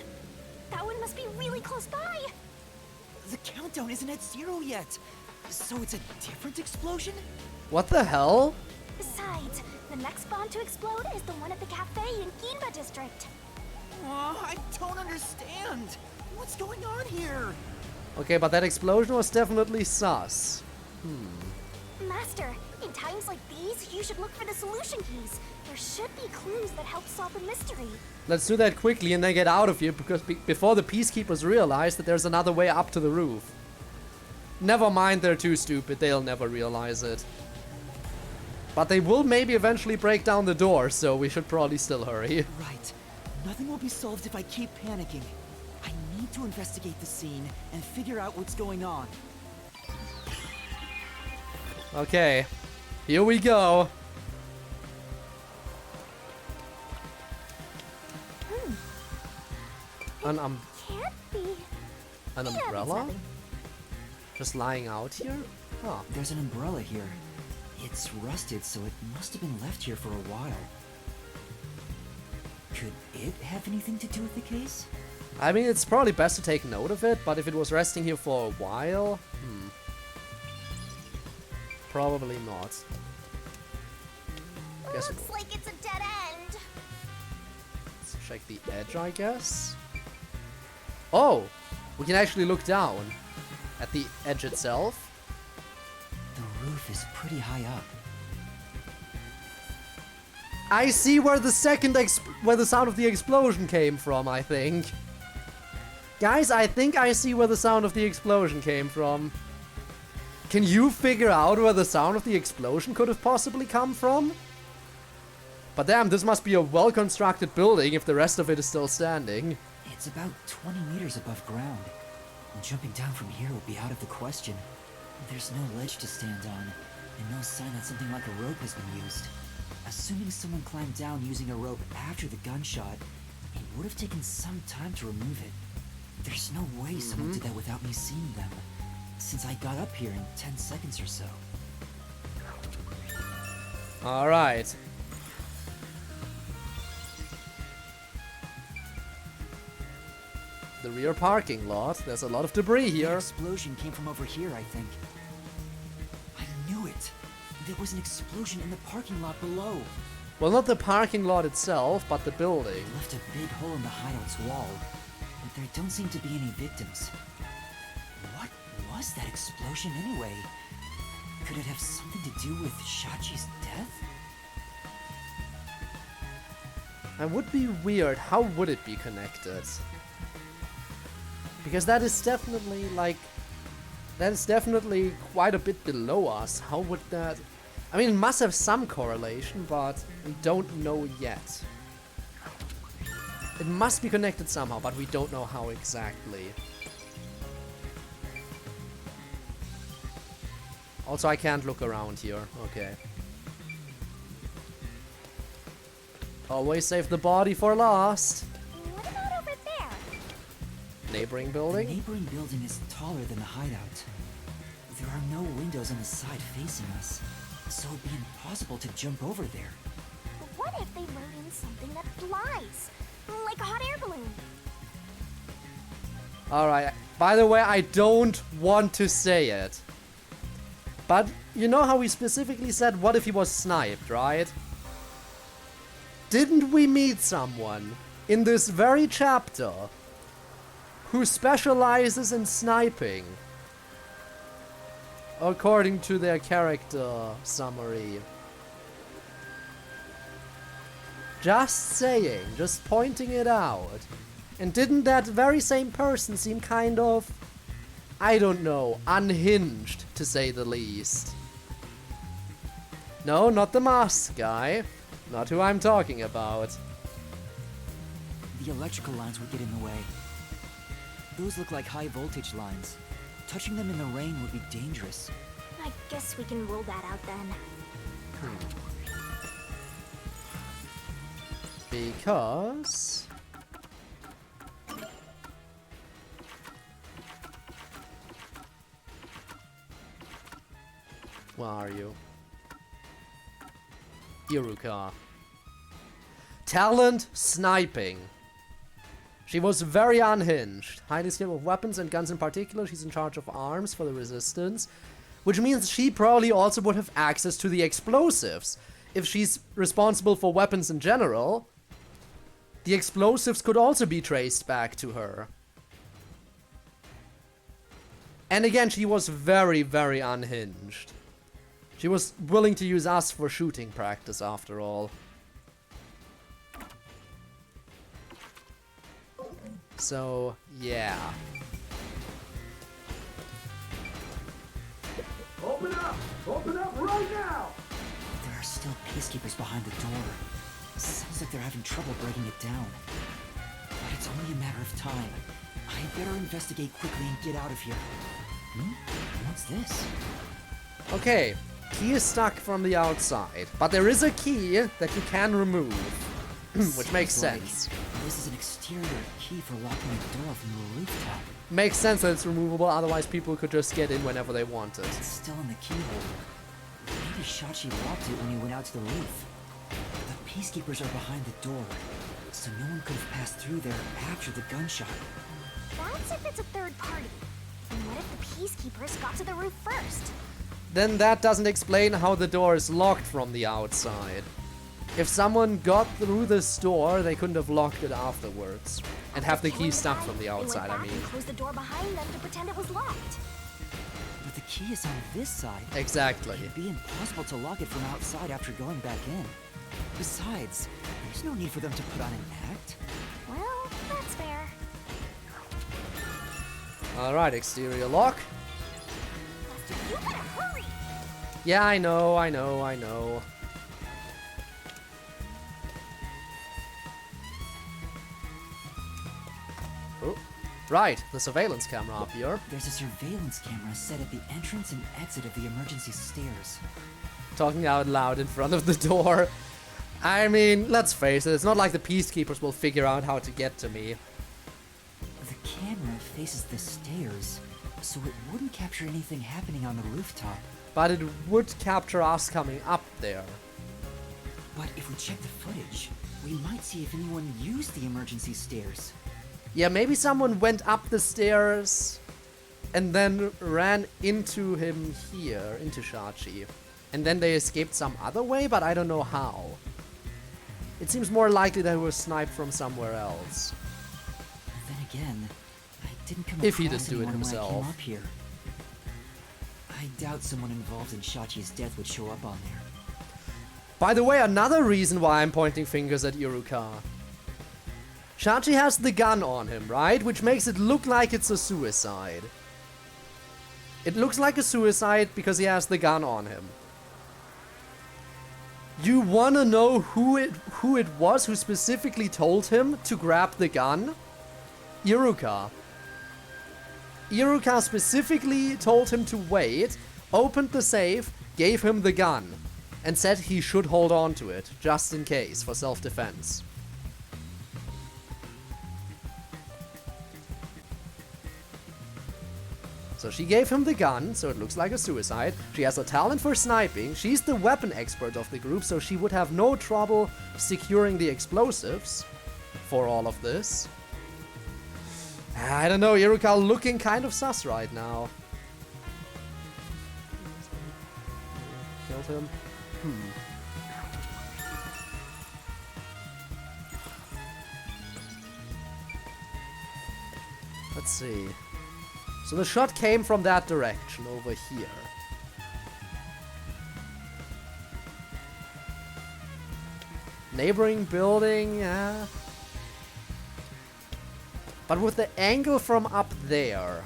That one must be really close by. The countdown isn't at 0 yet. So it's a different explosion? What the hell? Besides, the next bomb to explode is the one at the cafe in Ginba district. I don't understand. What's going on here? Okay, but that explosion was definitely sus. Master, In times like these, you should look for the solution keys. There should be clues that help solve the mystery. Let's do that quickly and then get out of here, because before the Peacekeepers realize that there's another way up to the roof. Never mind, they're too stupid. They'll never realize it. But they will maybe eventually break down the door, so we should probably still hurry. Right. Nothing will be solved if I keep panicking. I need to investigate the scene and figure out what's going on. Okay. Here we go. Can't be. An umbrella? Just lying out here? Huh. There's an umbrella here. It's rusted, so it must have been left here for a while. Could it have anything to do with the case? I mean, it's probably best to take note of it, but if it was resting here for a while, probably not. Guess Looks like it's a dead end. Let's check the edge, I guess. Oh, we can actually look down at the edge itself. The roof is pretty high up. I see where the sound of the explosion came from, I think. Guys, I think I see where the sound of the explosion came from. Can you figure out where the sound of the explosion could have possibly come from? But damn, this must be a well-constructed building if the rest of it is still standing. It's about 20 meters above ground. Jumping down from here would be out of the question. There's no ledge to stand on, and no sign that something like a rope has been used. Assuming someone climbed down using a rope after the gunshot, it would have taken some time to remove it. There's no way someone did that without me seeing them, since I got up here in 10 seconds or so. Alright. The rear parking lot. There's a lot of debris The here. explosion came from over here, I think. I knew it. There was an explosion in the parking lot below. Well, not the parking lot itself, but the building. It left a big hole in the hideout's wall, but there don't seem to be any victims. What was that explosion anyway? Could it have something to do with Shachi's death? That would be weird. How would it be connected? Because that is definitely, like... That is definitely quite a bit below us. How would that... I mean, it must have some correlation, but we don't know yet. It must be connected somehow, but we don't know how exactly. Also, I can't look around here. Okay. Always save the body for last. What about over there? Neighboring The building? neighboring building is taller than the hideout. There are no windows on the side facing us, so it'd be impossible to jump over there. What if they wrote in something that flies? Like a hot air balloon. Alright, by the way, I don't want to say it. But you know how we specifically said, what if he was sniped, right? Didn't we meet someone in this very chapter who specializes in sniping? According to their character summary. Just saying, just pointing it out. And didn't that very same person seem kind of, I don't know, unhinged, to say the least? No, not the mask guy. Not who I'm talking about. The electrical lines would get in the way. Those look like high voltage lines. Touching them in the rain would be dangerous. I guess we can rule that out then. Because... Where are you? Iruka. Talent, sniping. She was very unhinged. Highly skilled with weapons and guns in particular. She's in charge of arms for the resistance. Which means she probably also would have access to the explosives. If she's responsible for weapons in general, the explosives could also be traced back to her. And again, she was very, very unhinged. She was willing to use us for shooting practice after all. So, yeah. Open up! Open up right now! There are still peacekeepers behind the door. Sounds like they're having trouble breaking it down. But it's only a matter of time. I better investigate quickly and get out of here. What's this? Okay, key is stuck from the outside, but there is a key that you can remove, which makes sense. This is an exterior key for locking the door from the rooftop. Makes sense that it's removable, otherwise people could just get in whenever they wanted. It's still in the keyhole. Maybe Shachi locked it when he went out to the roof. The peacekeepers are behind the door, so no one could have passed through there after the gunshot. That's if it's a third party. And what if the peacekeepers got to the roof first? Then that doesn't explain how the door is locked from the outside. If someone got through this door, they couldn't have locked it afterwards. And have the key stuck from the outside, I mean. And closed the door behind them to pretend it was locked. But the key is on this side. Exactly. It'd be impossible to lock it from outside after going back in. Besides, there's no need for them to put on an act. Well, that's fair. Alright, exterior lock. You gotta hurry! Yeah, I know. Oh, right, the surveillance camera up here. There's a surveillance camera set at the entrance and exit of the emergency stairs. Talking out loud in front of the door. I mean, let's face it, it's not like the peacekeepers will figure out how to get to me. The camera faces the stairs, so it wouldn't capture anything happening on the rooftop. But it would capture us coming up there. But if we check the footage, we might see if anyone used the emergency stairs. Yeah, maybe someone went up the stairs and then ran into him here, into Shachi. And then they escaped some other way, but I don't know how. It seems more likely that he was sniped from somewhere else. Then again, I didn't come If he across didn't do it anyone when I himself. came up here. I doubt someone involved in Shachi's death would show up on there. By the way, another reason why I'm pointing fingers at Iruka. Shachi has the gun on him, right? Which makes it look like it's a suicide. It looks like a suicide because he has the gun on him. You wanna know who it was who specifically told him to grab the gun? Iruka. Iruka specifically told him to wait, opened the safe, gave him the gun, and said he should hold on to it, just in case, for self-defense. So she gave him the gun, so it looks like a suicide. She has a talent for sniping. She's the weapon expert of the group, so she would have no trouble securing the explosives for all of this. I don't know, Iruka looking kind of sus right now. Killed him. Let's see. So the shot came from that direction over here. Neighboring building, yeah. But with the angle from up there.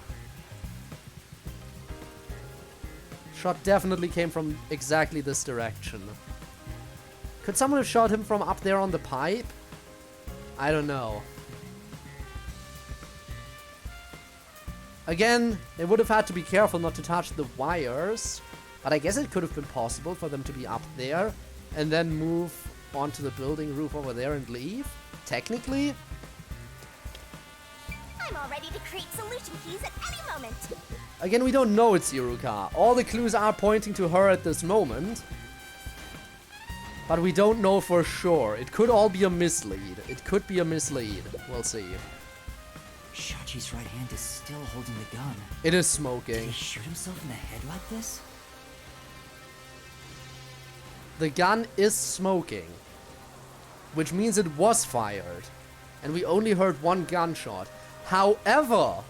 Shot definitely came from exactly this direction. Could someone have shot him from up there on the pipe? I don't know. Again, they would have had to be careful not to touch the wires. But I guess it could have been possible for them to be up there and then move onto the building roof over there and leave. Technically. I'm all ready to create solution keys at any moment. Again, we don't know it's Iruka. All the clues are pointing to her at this moment. But we don't know for sure. It could all be a mislead. It could be a mislead. We'll see. Shachi's right hand is still holding the gun. It is Did smoking. he shoot himself in the head like this? The gun is smoking. Which means it was fired. And we only heard one gunshot. However,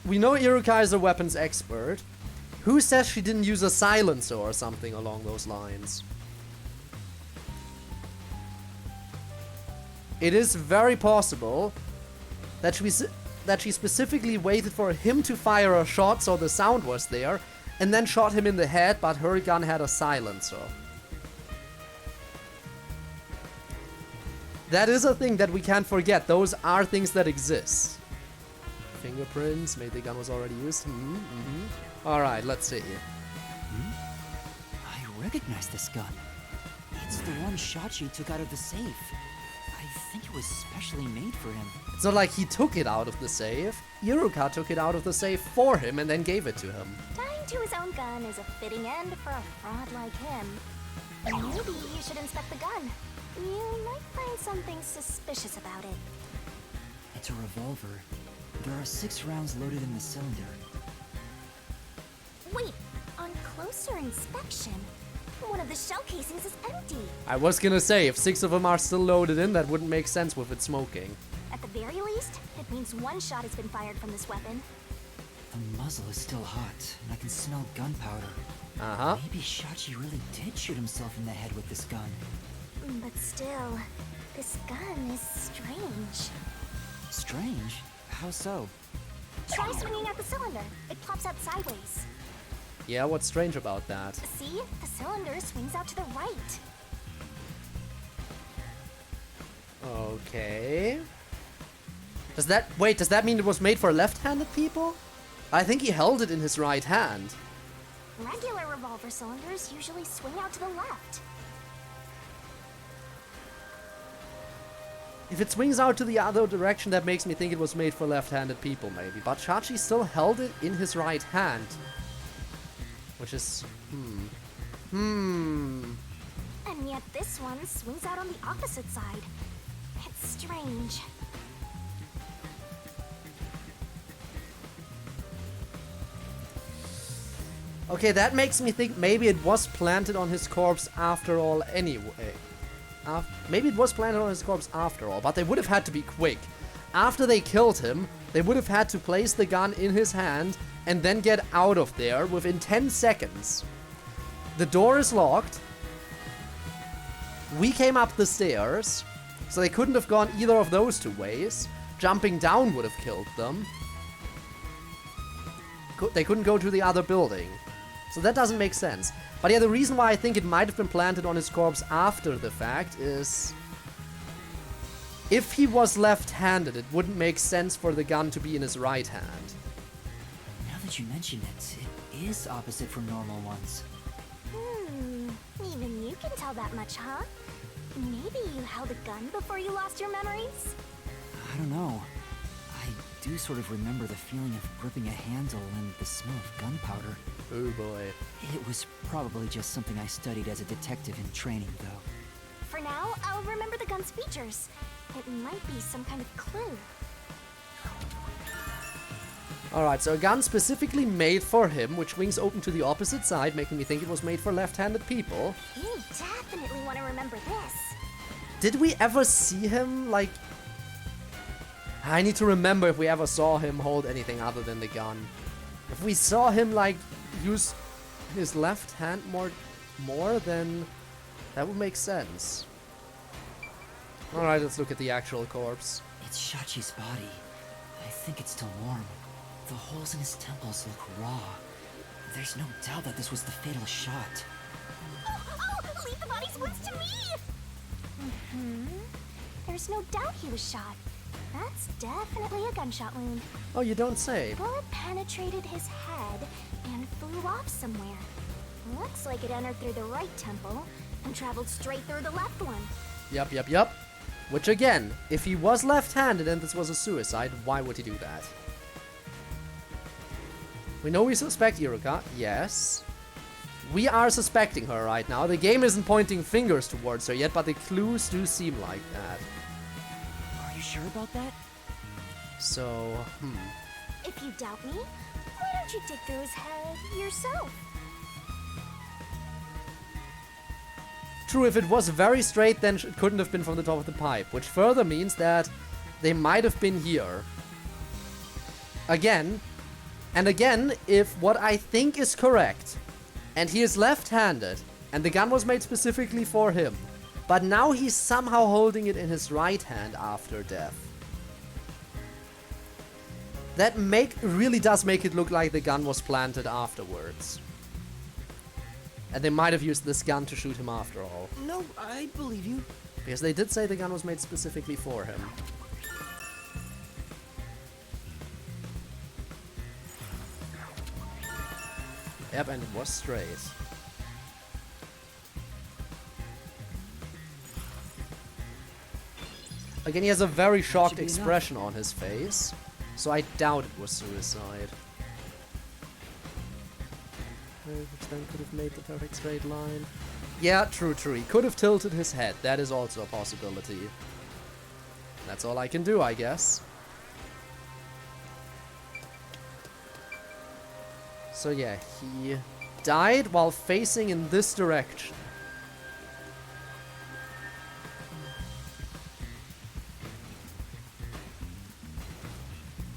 we know Iruka is a weapons expert. Who says she didn't use a silencer or something along those lines? It is very possible that she specifically waited for him to fire a shot so the sound was there, and then shot him in the head, but her gun had a silencer. That is a thing that we can't forget. Those are things that exist. Fingerprints, maybe the gun was already used. Alright, let's see. I recognize this gun. It's the one Shachi took out of the safe. I think it was specially made for him. It's not like he took it out of the safe. Iruka took it out of the safe for him and then gave it to him. Dying to his own gun is a fitting end for a fraud like him. Maybe you should inspect the gun. You might find something suspicious about it. It's a revolver. There are 6 rounds loaded in the cylinder. Wait, on closer inspection, one of the shell casings is empty. I was gonna say, if 6 of them are still loaded in, that wouldn't make sense with it smoking. At the very least, it means one shot has been fired from this weapon. The muzzle is still hot, and I can smell gunpowder. Maybe Shachi really did shoot himself in the head with this gun. But still, this gun is strange. Strange? How so? Try swinging at the cylinder. It pops out sideways. Yeah, what's strange about that? See? The cylinder swings out to the right. Okay. Does that mean it was made for left-handed people? I think he held it in his right hand. Regular revolver cylinders usually swing out to the left. If it swings out to the other direction, that makes me think it was made for left-handed people, maybe. But Shachi still held it in his right hand. Which is... And yet this one swings out on the opposite side. It's strange. Okay, that makes me think maybe it was planted on his corpse after all anyway. Maybe it was planted on his corpse after all, but they would have had to be quick. After they killed him, they would have had to place the gun in his hand and then get out of there within 10 seconds. The door is locked. We came up the stairs, so they couldn't have gone either of those 2 ways. Jumping down would have killed them. They couldn't go to the other building. So that doesn't make sense. But yeah, the reason why I think it might have been planted on his corpse after the fact is... if he was left-handed, it wouldn't make sense for the gun to be in his right hand. Now that you mention it, it is opposite from normal ones. Even you can tell that much, huh? Maybe you held a gun before you lost your memories? I don't know. I do sort of remember the feeling of gripping a handle and the smell of gunpowder. Oh boy. It was probably just something I studied as a detective in training, though. For now, I'll remember the gun's features. It might be some kind of clue. Alright, so a gun specifically made for him, which wings open to the opposite side, making me think it was made for left-handed people. You definitely want to remember this. Did we ever see him, like... I need to remember if we ever saw him hold anything other than the gun. If we saw him, like, use his left hand more, then that would make sense. Alright, let's look at the actual corpse. It's Shachi's body. I think it's still warm. The holes in his temples look raw. There's no doubt that this was the fatal shot. Oh, leave the body's wounds to me! There's no doubt he was shot. That's definitely a gunshot wound. Oh, you don't say. Bullet penetrated his head and flew off somewhere. Looks like it entered through the right temple and traveled straight through the left one. Yup. Which again, if he was left-handed and this was a suicide, why would he do that? We know we suspect Iruka, yes. We are suspecting her right now. The game isn't pointing fingers towards her yet, but the clues do seem like that. Are you sure about that? So, If you doubt me, why don't you dig through his head yourself? True, if it was very straight, then it couldn't have been from the top of the pipe, which further means that they might have been here. Again, And again, if what I think is correct, and he is left-handed, and the gun was made specifically for him, but now he's somehow holding it in his right hand after death. That really does make it look like the gun was planted afterwards. And they might have used this gun to shoot him after all. No, I believe you. Because they did say the gun was made specifically for him. Yep, and it was straight. Again, he has a very shocked expression on his face, so I doubt it was suicide. Which then could have made the perfect straight line. Yeah, true. He could have tilted his head. That is also a possibility. That's all I can do, I guess. So yeah, he died while facing in this direction.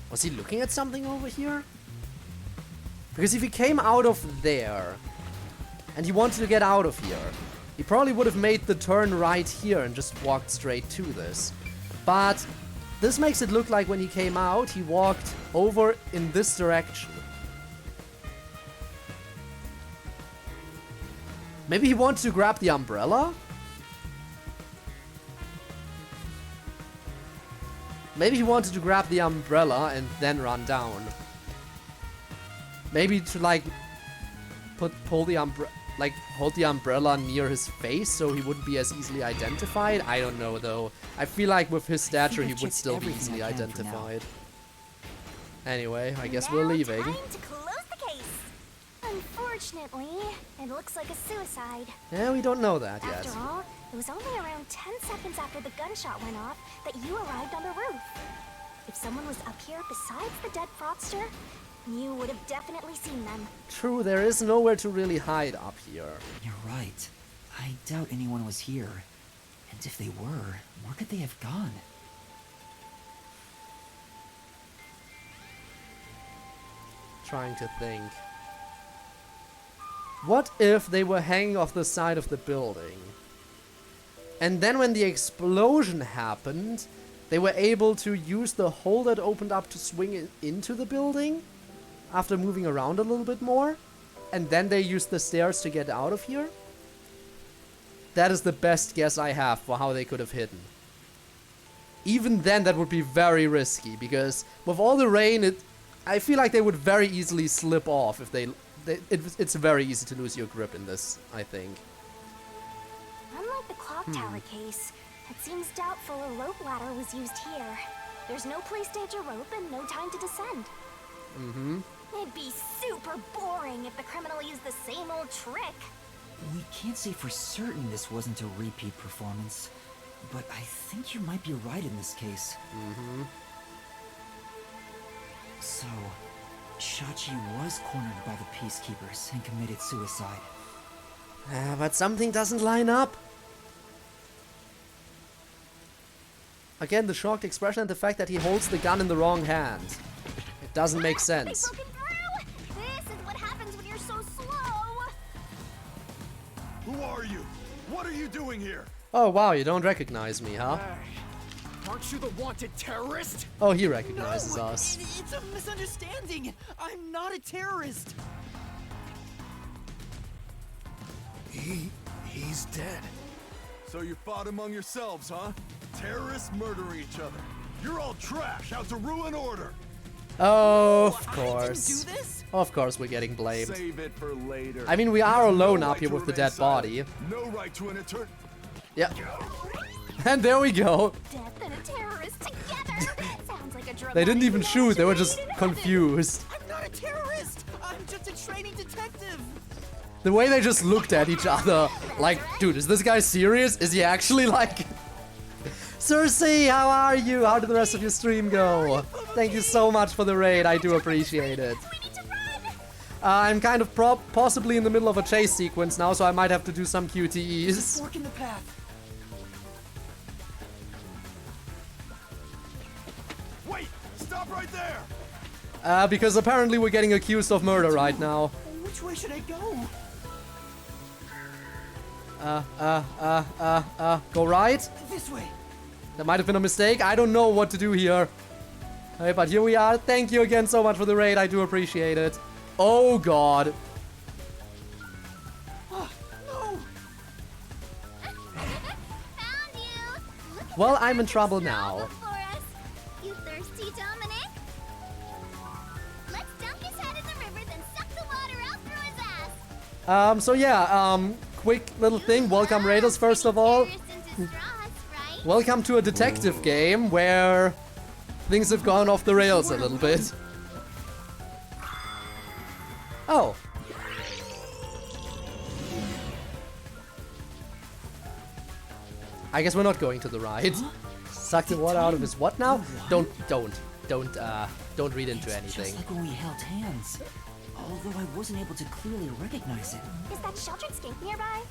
Was he looking at something over here? Because if he came out of there and he wanted to get out of here, he probably would have made the turn right here and just walked straight to this. But this makes it look like when he came out, he walked over in this direction. Maybe he wanted to grab the umbrella? Maybe he wanted to grab the umbrella and then run down. Maybe to like hold the umbrella near his face so he wouldn't be as easily identified. I don't know though. I feel like with his stature he would still be easily identified. Anyway, I guess we're leaving. Time to close the case. Unfortunately, it looks like a suicide. Yeah, we don't know that yet. After all, it was only around 10 seconds after the gunshot went off that you arrived on the roof. If someone was up here besides the dead fraudster, you would have definitely seen them. True, there is nowhere to really hide up here. You're right. I doubt anyone was here. And if they were, where could they have gone? Trying to think. What if they were hanging off the side of the building? And then when the explosion happened, they were able to use the hole that opened up to swing into the building after moving around a little bit more, and then they used the stairs to get out of here? That is the best guess I have for how they could have hidden. Even then, that would be very risky, because with all the rain, I feel like they would very easily slip off if it's very easy to lose your grip in this, I think. Unlike the clock tower case, it seems doubtful a rope ladder was used here. There's no place to hitch a rope and no time to descend. It'd be super boring if the criminal used the same old trick. We can't say for certain this wasn't a repeat performance, but I think you might be right in this case. So, Shachi was cornered by the Peacekeepers and committed suicide. But something doesn't line up. Again, the shocked expression and the fact that he holds the gun in the wrong hand. It doesn't make sense. They've broken through! This is what happens when you're so slow! Who are you? What are you doing here? Oh wow, you don't recognize me, huh? Aren't you the wanted terrorist? Oh, he recognizes us. It's a misunderstanding! I'm not a terrorist! He's dead. So you fought among yourselves, huh? Terrorists murdering each other. You're all trash, out to ruin order. Oh, of course. I didn't do this? Of course we're getting blamed. Save it for later. I mean, we are alone up here with the dead body. No right to an eternal. Yeah. And there we go. Death and a terrorist together! Sounds like a dramatic They didn't even shoot, they were just made in confused. I'm not a terrorist! I'm just a training detective! The way they just looked at each other, like, dude, is this guy serious? Is he actually like... Cersei, how are you? How did the rest of your stream go? Thank you so much for the raid, I do appreciate it. I'm kind of possibly in the middle of a chase sequence now, so I might have to do some QTEs. Fork in the path. Wait! Stop right there! Because apparently we're getting accused of murder right now. Which way should I go? Go right? This way. That might have been a mistake. I don't know what to do here. Hey, but here we are. Thank you again so much for the raid. I do appreciate it. Oh, God. No. Found you. Look at Well, the I'm in perfect trouble straw now. before us. You thirsty, Dominic? Let's dunk his head in the river, then suck the water out through his ass. So yeah, quick little thing. Welcome, Raiders, first of all. Terrorists into straws, right? Welcome to a detective game where things have gone off the rails a little bit. Oh. I guess we're not going to the ride. Suck the water out of his what now? Don't read into anything. Just like when we held hands. Although I wasn't able to clearly recognize it. Is that sheltered skink nearby?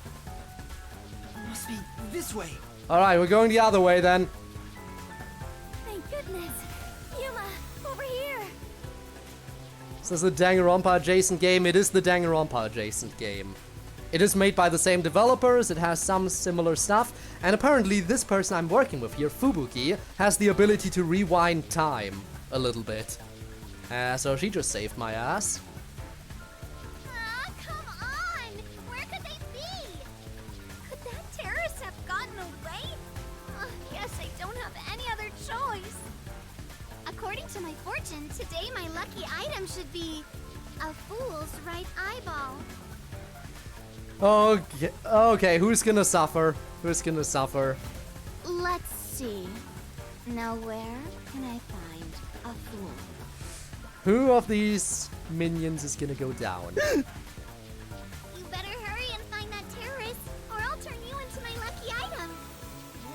Must be this way. Alright, we're going the other way then. Thank goodness. Yuma, over here. This is the Danganronpa adjacent game. It is the Danganronpa adjacent game. It is made by the same developers, it has some similar stuff, and apparently this person I'm working with here, Fubuki, has the ability to rewind time a little bit. So she just saved my ass. Ah, come on! Where could they be? Could that terrorist have gotten away? Yes, I don't have any other choice. According to my fortune, today my lucky item should be a fool's right eyeball. Okay, who's gonna suffer? Who's gonna suffer? Let's see. Now where can I find a fool? Who of these minions is gonna go down? You better hurry and find that terrorist, or I'll turn you into my lucky item.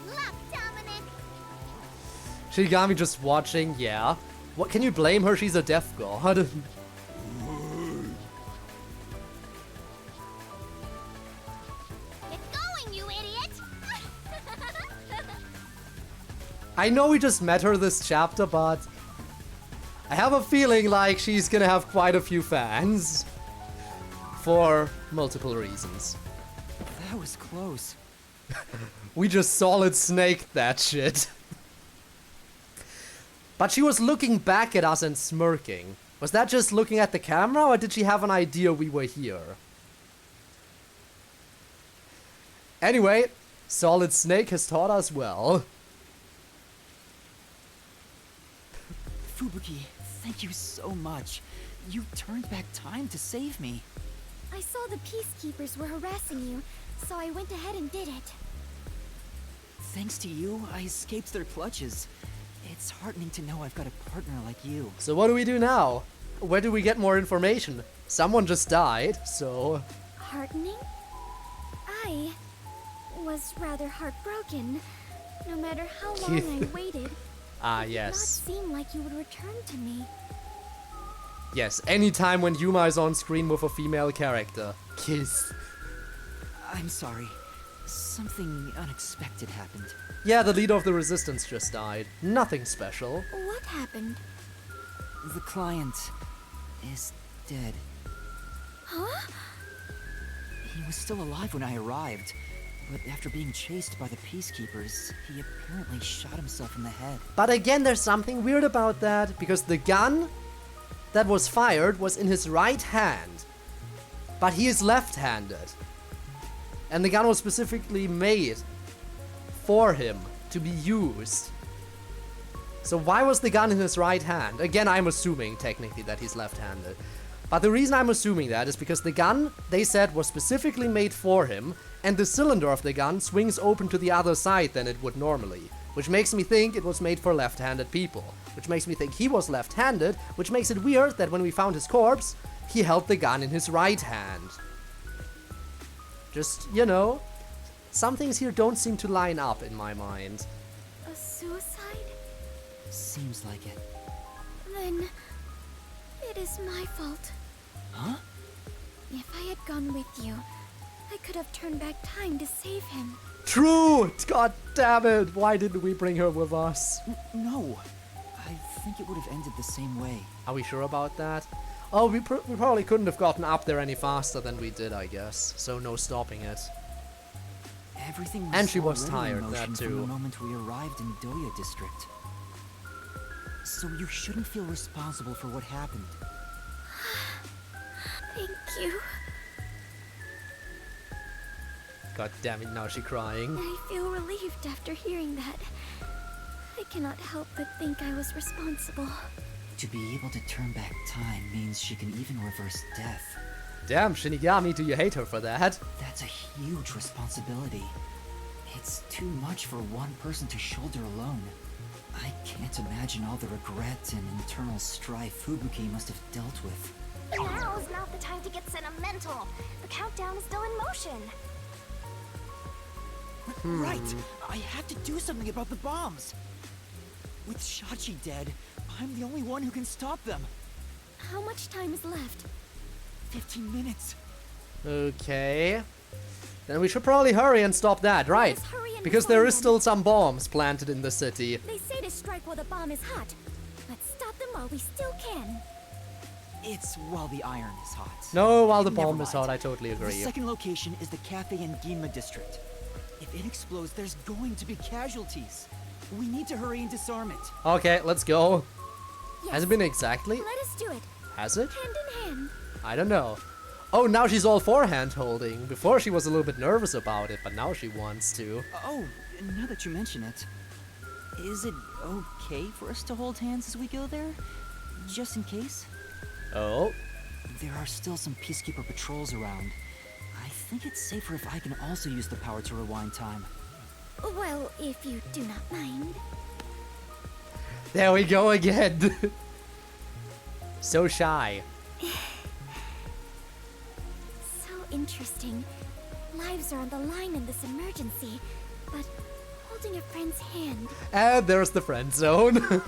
Good luck, Dominic. Shigami just watching, yeah. What can you blame her? She's a death god. Get going, you idiot! I know we just met her this chapter, but I have a feeling like she's gonna have quite a few fans. For multiple reasons. That was close. We just solid snaked that shit. But she was looking back at us and smirking. Was that just looking at the camera, or did she have an idea we were here? Anyway, Solid Snake has taught us well. Fubuki, thank you so much. You turned back time to save me. I saw the peacekeepers were harassing you, so I went ahead and did it. Thanks to you, I escaped their clutches. It's heartening to know I've got a partner like you. So what do we do now? Where do we get more information? Someone just died, so... Heartening? I was rather heartbroken. No matter how long I waited, Ah, it did yes. not seem like you would return to me. Yes, anytime when Yuma is on screen with a female character. Kiss. I'm sorry. Something unexpected happened. Yeah, the leader of the resistance just died. Nothing special. What happened? The client is dead. Huh? He was still alive when I arrived, but after being chased by the peacekeepers, he apparently shot himself in the head. But again, there's something weird about that, because the gun that was fired was in his right hand. But he is left-handed. And the gun was specifically made for him to be used. So why was the gun in his right hand? Again, I'm assuming technically that he's left-handed. But the reason I'm assuming that is because the gun, they said, was specifically made for him, and the cylinder of the gun swings open to the other side than it would normally. Which makes me think it was made for left-handed people. Which makes me think he was left-handed, which makes it weird that when we found his corpse, he held the gun in his right hand. Just, you know, some things here don't seem to line up in my mind. A suicide? Seems like it. Then it is my fault. Huh? If I had gone with you, I could have turned back time to save him. True! God damn it! Why didn't we bring her with us? No. I think it would have ended the same way. Are we sure about that? Oh, we probably couldn't have gotten up there any faster than we did, I guess. So no stopping it. Everything was And she was already in tired, motion that from too. the moment we arrived in Doya District. So you shouldn't feel responsible for what happened. Thank you. God damn it, now she's crying. I feel relieved after hearing that. I cannot help but think I was responsible. To be able to turn back time means she can even reverse death. Damn, Shinigami, do you hate her for that? That's a huge responsibility. It's too much for one person to shoulder alone. I can't imagine all the regret and internal strife Fubuki must have dealt with. Now's not the time to get sentimental. The countdown is still in motion. Right! I have to do something about the bombs! With Shachi dead, I'm the only one who can stop them. How much time is left? 15 minutes. Okay. Then we should probably hurry and stop that, right? Let's hurry and Because reform there is them. still some bombs planted in the city. They say to strike while the bomb is hot. Let's stop them while we still can. It's while the iron is hot. No, while the Never bomb is mind. hot, I totally The agree. second location is the cafe in Ginma district. If it explodes, there's going to be casualties. We need to hurry and disarm it. Okay, let's go. Yes. Has it been exactly? Let us do it. Has it? Hand in hand. I don't know. Oh, now she's all for hand holding. Before she was a little bit nervous about it, but now she wants to. Oh, now that you mention it, is it okay for us to hold hands as we go there? Just in case? Oh. There are still some Peacekeeper patrols around. I think it's safer if I can also use the power to rewind time. Well, if you do not mind. There we go again. So shy. So interesting. Lives are on the line in this emergency, but holding a friend's hand. And there's the friend zone.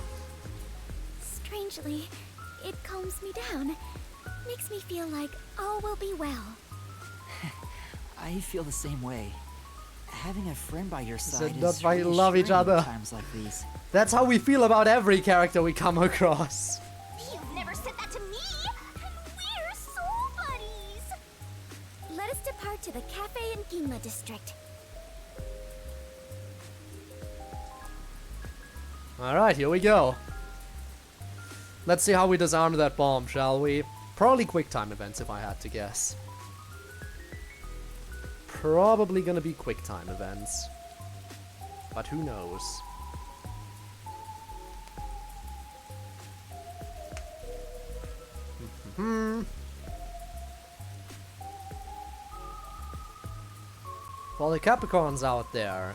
Strangely, it calms me down. Makes me feel like all will be well. I feel the same way. Having a friend by your side that's is why you love each reassuring other. in times like these. That's how we feel about every character we come across. You've never said that to me! And we're soul buddies! Let us depart to the cafe in Ginma district. Alright, here we go. Let's see how we disarm that bomb, shall we? Probably quick time events if I had to guess. Probably gonna be quick time events. But who knows? Well, the Capricorn's out there.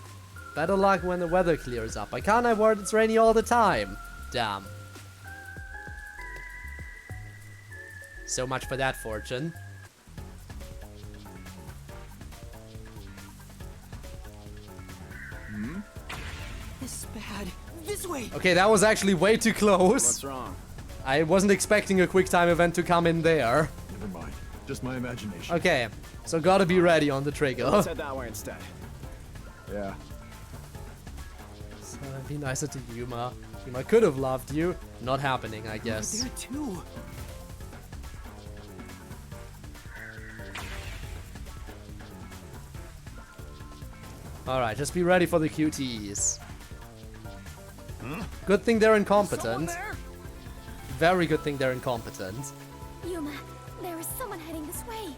Better luck when the weather clears up. By Kanai Ward, it's rainy all the time. Damn. So much for that fortune. This bad. This way! Okay, that was actually way too close. What's wrong? I wasn't expecting a quick time event to come in there. Never mind. Just my imagination. Okay, so gotta be ready on the trigger. Let's head that way instead. Yeah. So be nicer to Yuma. Yuma could have loved you. Not happening, I guess. There too. Alright, just be ready for the QTEs. Good thing they're incompetent. Very good thing they're incompetent. Yuma, there is someone heading this way.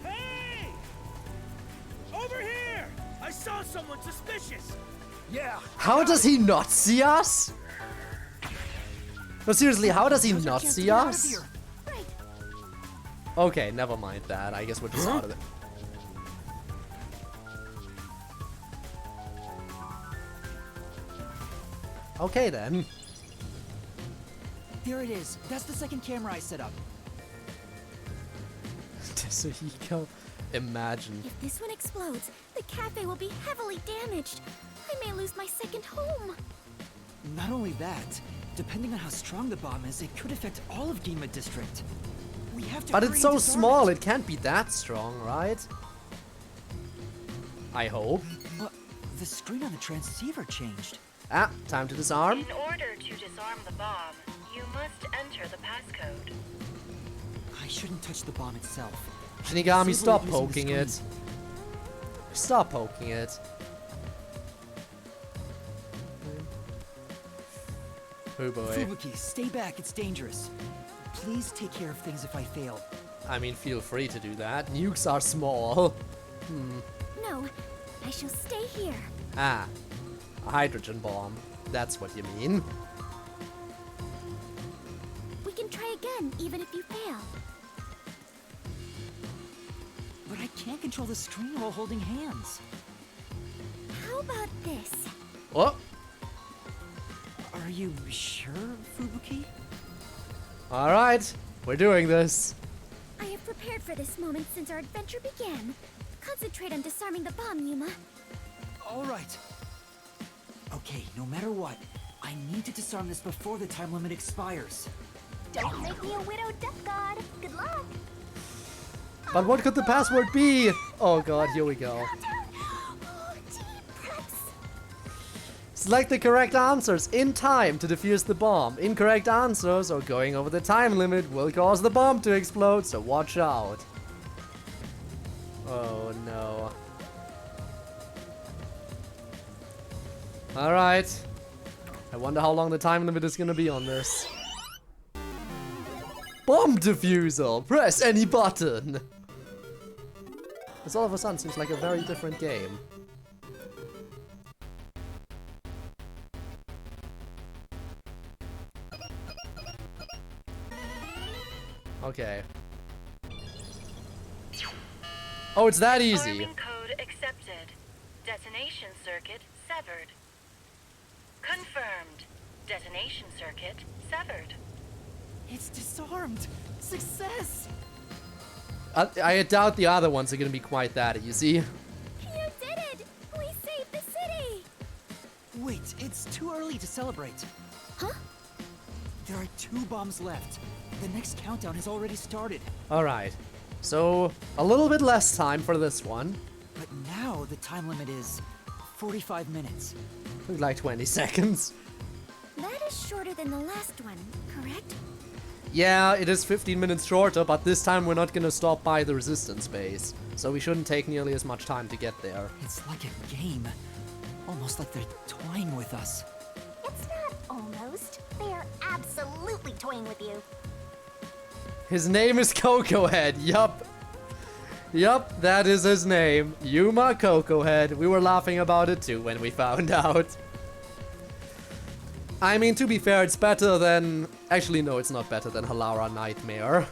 Hey! Over here! I saw someone suspicious! Yeah! How does he not see us? No, seriously, how does he not see us? Right. Okay, never mind that. I guess we're just out of it. Okay then. There it is. That's the second camera I set up. Tsuhiko, imagine. If this one explodes, the cafe will be heavily damaged. I may lose my second home. Not only that, depending on how strong the bomb is, it could affect all of Ginma district. We have to But hurry it's so and disarm small, it. it can't be that strong, right? I hope. The screen on the transceiver changed. Ah, time to disarm. In order to disarm the bomb, you must enter the passcode. I shouldn't touch the bomb itself. Shinigami, Disable stop it using the poking it. screen. Stop poking it. Oh boy. Fubuki, stay back, it's dangerous. Please take care of things if I fail. I mean, feel free to do that. Nukes are small. No, I shall stay here. Ah, a hydrogen bomb. That's what you mean. We can try again, even if you fail. But I can't control the screen while holding hands. How about this? Oh, Are you sure, Fubuki? all right. We're doing this. I have prepared for this moment since our adventure began. Concentrate on disarming the bomb, Yuma. All right. Okay, no matter what, I need to disarm this before the time limit expires. Don't make me a widowed death god. Good luck. But what could the password be? Oh god, here we go. Oh, deep breaths. Select the correct answers in time to defuse the bomb. Incorrect answers or going over the time limit will cause the bomb to explode, so watch out. Oh no. Alright. I wonder how long the time limit is gonna be on this. Bomb diffusal! Press any button! This all of a sudden seems like a very different game. Okay. Oh, it's that easy. Arming code accepted. Detonation circuit severed. Confirmed. Detonation circuit severed. It's disarmed! Success! I doubt the other ones are gonna be quite that easy. You did it! We saved the city! Wait, it's too early to celebrate. Huh? There are 2 bombs left. The next countdown has already started. Alright. So, a little bit less time for this one. But now the time limit is 45 minutes. Like 20 seconds. That is shorter than the last one, correct? Yeah, it is 15 minutes shorter, but this time we're not gonna stop by the resistance base. So we shouldn't take nearly as much time to get there. It's like a game. Almost like they're toying with us. It's not almost. They are absolutely toying with you. His name is Cocoa Head, yup. Yup, that is his name. Yuma Cocoa Head. We were laughing about it too when we found out. I mean, to be fair, it's better than... Actually, no, it's not better than Halara Nightmare.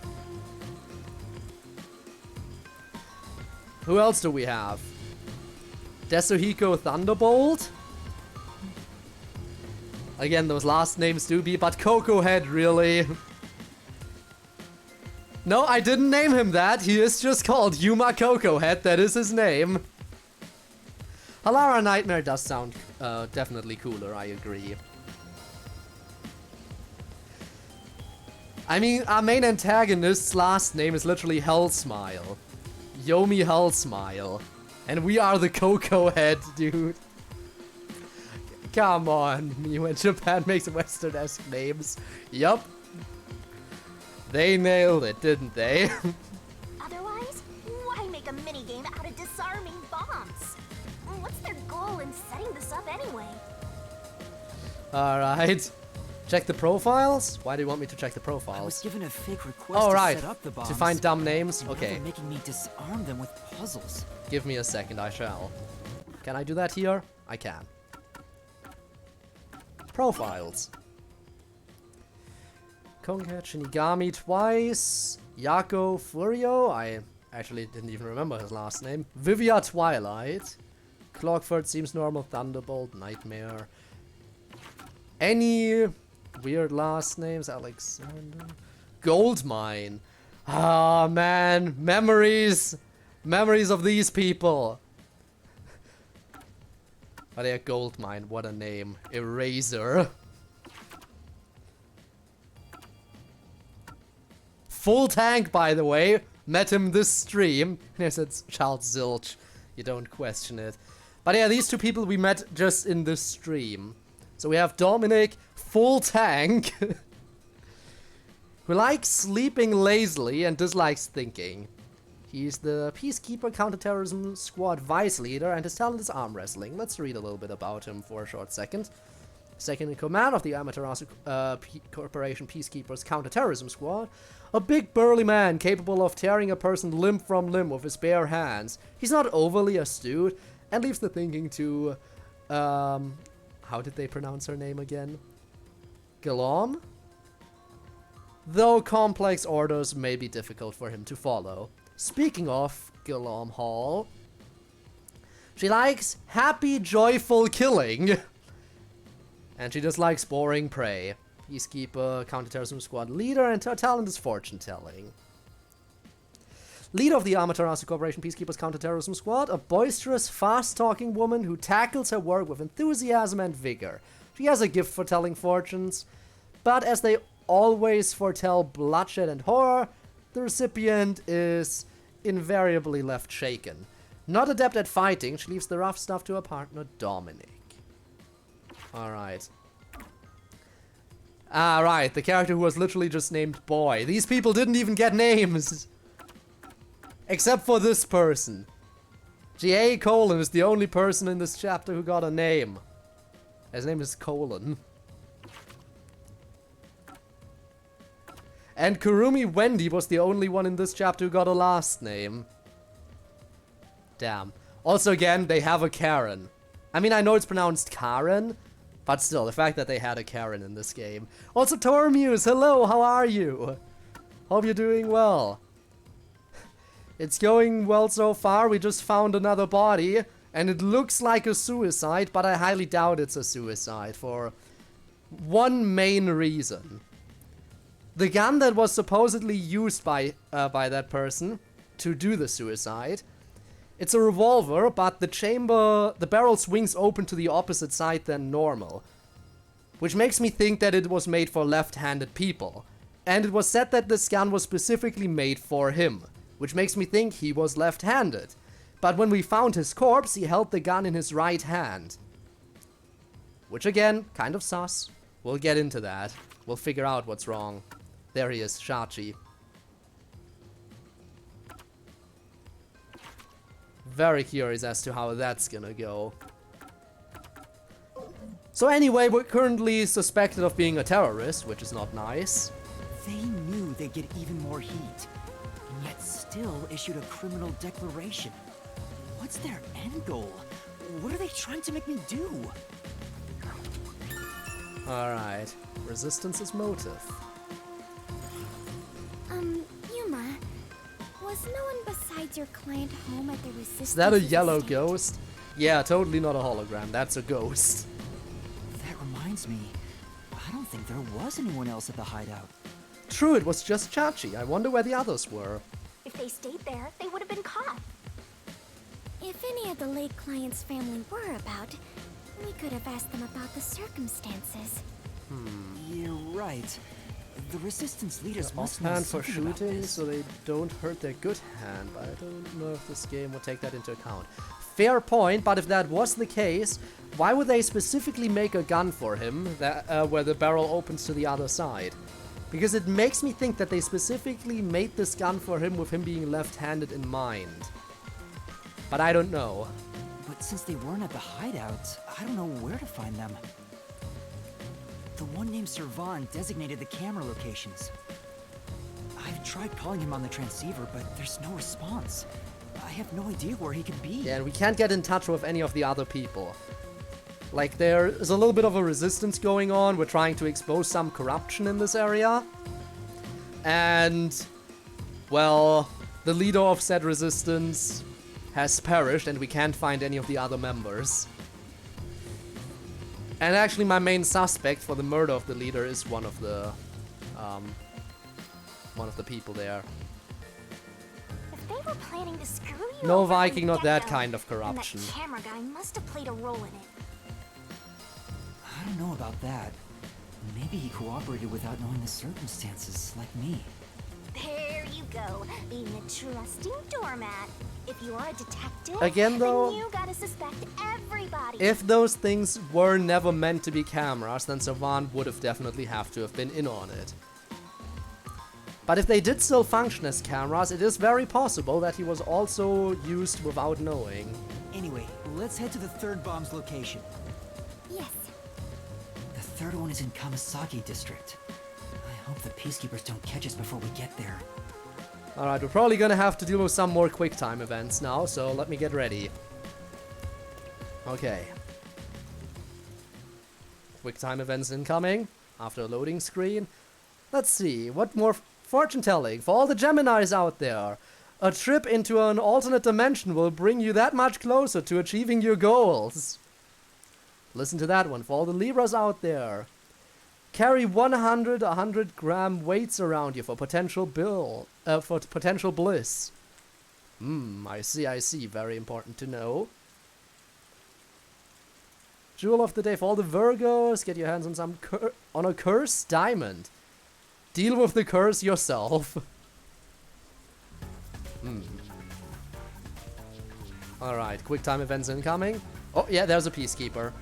Who else do we have? Desuhiko Thunderbolt? Again, those last names do be, but Cocoa Head, really? No, I didn't name him that. He is just called Yuma Cocoa Head. That is his name. Halara Nightmare does sound definitely cooler, I agree. I mean, our main antagonist's last name is literally Hellsmile. Yomi Hellsmile. And we are the Cocoa Head, dude. Come on, me when Japan makes Western-esque names. Yup. They nailed it, didn't they? Otherwise, why make a minigame out of disarming bombs? What's their goal in setting this up anyway? Alright. Check the profiles? Why do you want me to check the I was profiles? given a fake request Oh, to right. set up the bombs. To find dumb names? and now Okay. they're making me disarm them with puzzles. Give me a second, I shall. Can I do that here? I can. Profiles. Conquered Shinigami twice. Yako Furio. I actually didn't even remember his last name. Vivia Twilight. Clockford seems normal. Thunderbolt. Nightmare. Any weird last names? Alexander. Goldmine. Ah, man. Memories. Memories of these people. Oh, they're Goldmine. What a name. Eraser. Full tank, by the way. Met him this stream. Yes, it's Charles Zilch. You don't question it. But yeah, these two people we met just in this stream. So we have Dominic, full tank, who likes sleeping lazily and dislikes thinking. He's the Peacekeeper Counterterrorism Squad Vice Leader, and his talent is arm wrestling. Let's read a little bit about him for a short second. Second in command of the Amaterasu Corporation Peacekeepers Counterterrorism Squad. A big burly man capable of tearing a person limb from limb with his bare hands. He's not overly astute and leaves the thinking to... how did they pronounce her name again? Guillaume? Though complex orders may be difficult for him to follow. Speaking of Guillaume Hall, she likes happy, joyful killing. And she dislikes boring prey. Peacekeeper, Counterterrorism Squad leader, and her talent is fortune-telling. Leader of the Amaterasu Corporation Peacekeepers Counterterrorism Squad, a boisterous, fast-talking woman who tackles her work with enthusiasm and vigor. She has a gift for telling fortunes, but as they always foretell bloodshed and horror, the recipient is invariably left shaken. Not adept at fighting, she leaves the rough stuff to her partner, Dominic. Alright. Right, the character who was literally just named Boy. These people didn't even get names! Except for this person. G.A. Colon is the only person in this chapter who got a name. His name is Colon. And Kurumi Wendy was the only one in this chapter who got a last name. Damn. Also, again, they have a Karen. I mean, I know it's pronounced Karen, but still, the fact that they had a Karen in this game. Also, Tormuse, hello, how are you? Hope you're doing well. It's going well so far. We just found another body, and it looks like a suicide, but I highly doubt it's a suicide for one main reason. The gun that was supposedly used by that person to do the suicide, it's a revolver, but the barrel swings open to the opposite side than normal. Which makes me think that it was made for left-handed people. And it was said that this gun was specifically made for him, which makes me think he was left-handed. But when we found his corpse, he held the gun in his right hand. Which again, kind of sus. We'll get into that. We'll figure out what's wrong. There he is, Shachi. Very curious as to how that's gonna go. So anyway, we're currently suspected of being a terrorist, which is not nice. They knew they'd get even more heat, and yet still issued a criminal declaration. What's their end goal? What are they trying to make me do? Alright. Resistance's motive. Yuma, was no one besides your client home at the Resistance? Is that a yellow ghost? Yeah, totally not a hologram. That's a ghost. That reminds me, I don't think there was anyone else at the hideout. True, it was just Chachi. I wonder where the others were. If they stayed there, they would have been caught. If any of the late client's family were about, we could have asked them about the circumstances. You're right. The Resistance leaders must know Offhand for something about shooting, this. so they don't hurt their good hand, but I don't know if this game will take that into account. Fair point, but if that was the case, why would they specifically make a gun for him that where the barrel opens to the other side? Because it makes me think that they specifically made this gun for him with him being left-handed in mind. But I don't know. But since they weren't at the hideout, I don't know where to find them. The one named Servan designated the camera locations. I've tried calling him on the transceiver, but there's no response. I have no idea where he could be. Yeah, and we can't get in touch with any of the other people. Like, there is a little bit of a resistance going on. We're trying to expose some corruption in this area. And, well, the leader of said resistance has perished, and we can't find any of the other members. And actually, my main suspect for the murder of the leader is one of the people there. If they were planning to screw you No over from Viking, not that get-go, kind of then corruption. that camera guy must have played a role in it. I don't know about that. Maybe he cooperated without knowing the circumstances, like me. There you go, being a trusting doormat. If you're a detective, Again, though- then you gotta suspect everybody. if those things were never meant to be cameras, then Savan would have definitely have to have been in on it. But if they did still function as cameras, it is very possible that he was also used without knowing. Anyway, let's head to the third bomb's location. Yes. The third one is in Kamasaki District. I hope the Peacekeepers don't catch us before we get there. Alright, we're probably gonna have to deal with some more quick time events now, so let me get ready. Okay. Quick time events incoming, after a loading screen. Let's see, what more fortune telling for all the Geminis out there. A trip into an alternate dimension will bring you that much closer to achieving your goals. Listen to that one for all the Libras out there. Carry 100 gram weights around you for potential bliss. I see, very important to know. Jewel of the day for all the Virgos, get your hands on on a cursed diamond. Deal with the curse yourself. Alright, quick time events incoming. Oh yeah, there's a Peacekeeper.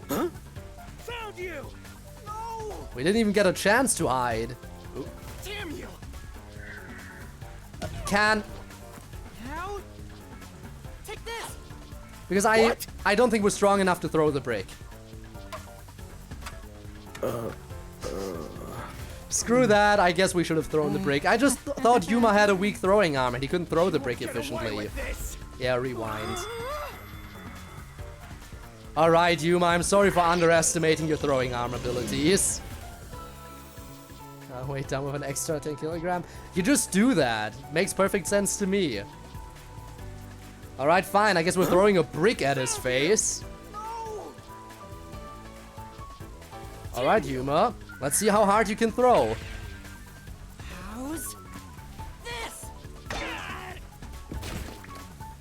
Huh? Found you! No! We didn't even get a chance to hide. Ooh. Damn you! Can. How? Take this! Because I don't think we're strong enough to throw the brick. Screw that, I guess we should have thrown the brick. I just thought Yuma had a weak throwing arm and he couldn't throw the brick efficiently. Yeah, rewind. Alright, Yuma, I'm sorry for underestimating your throwing arm abilities. Weight down with an extra 10 kilogram. You just do that. Makes perfect sense to me. Alright, fine, I guess we're throwing a brick at his face. Alright, Yuma. Let's see how hard you can throw. How's this?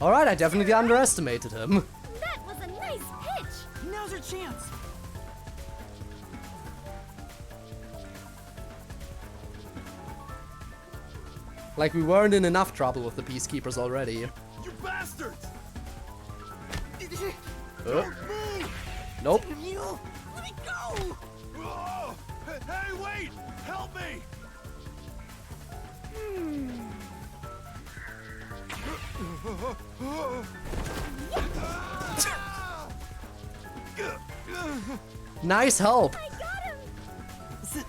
Alright, I definitely underestimated him. That was a nice pitch. Now's our chance. Like we weren't in enough trouble with the Peacekeepers already. You bastards! Nope. You let me go! Oh, hey, wait! Help me! Nice help. I got him.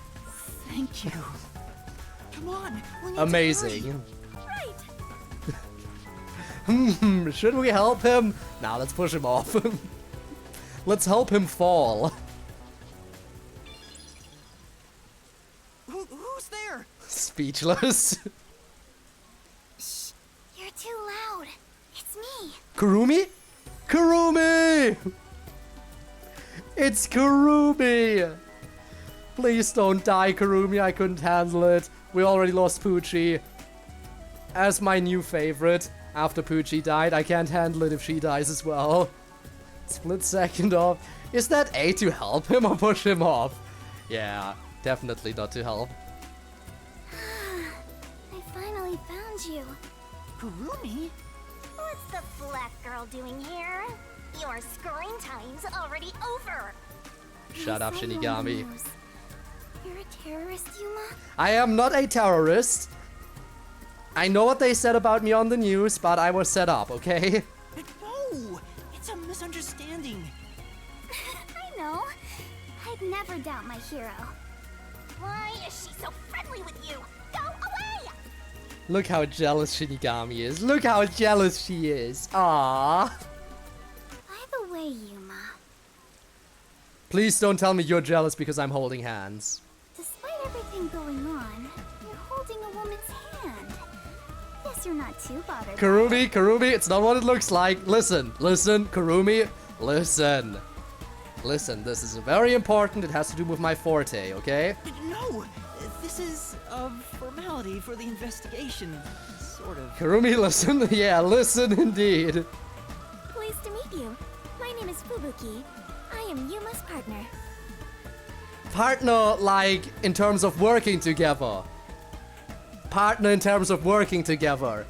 Thank you. Come on. We need Amazing. Right. Should we help him? Nah, let's push him off. Let's help him fall. Who's there? Speechless. Shh. You're too loud. It's me. Kurumi? Kurumi! It's Kurumi! Please don't die, Kurumi. I couldn't handle it. We already lost Poochie. As my new favorite. After Poochie died, I can't handle it if she dies as well. Split second off. Is that A to help him or push him off? Yeah, definitely not to help. I finally found you. Kurumi? What's the black girl doing here? Your screen time's already over. Shut up, Yes, I know Shinigami. news. You're a terrorist, Yuma? I am not a terrorist. I know what they said about me on the news, but I was set up, okay? No! It's a misunderstanding. I know. I'd never doubt my hero. Why is she so friendly with you? Go away! Look how jealous Shinigami is. Look how jealous she is. Aww. By the way, Yuma, Please don't tell me you're jealous because I'm holding hands. despite everything going on, you're holding a woman's hand. Guess you're not too bothered. by it. Kurumi, it's not what it looks like. Listen, Kurumi, listen. Listen, this is very important. It has to do with my forte, okay? No! This is a formality for the investigation. Sort of. Kurumi, listen. Yeah, listen indeed. Pleased to meet you. My name is Fubuki. I am Yuma's partner. Partner, like, in terms of working together. Partner in terms of working together.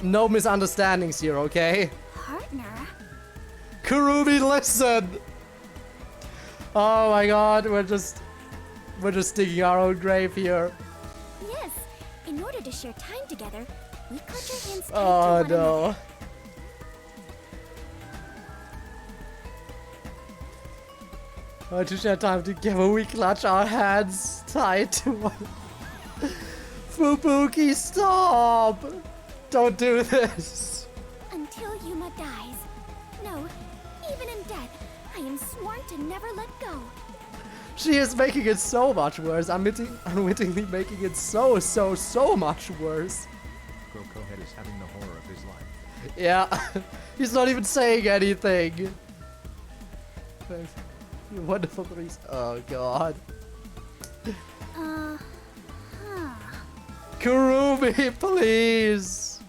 No misunderstandings here, okay? Partner? Kurumi, listen! Oh my god, we're just digging our own grave here. Yes, in order to share time together, we clutch our hands tight Oh to one no. another. To share time together, we clutch our hands tight to one. Fubuki, stop! Don't do this. Until Yuma dies. No, even in death, I am sworn to never let go. She is making it so much worse. Unwittingly making it so much worse. Crocohead is having the horror of his life. Yeah, he's not even saying anything. You wonderful threes. Oh god. Huh. Kurumi, please!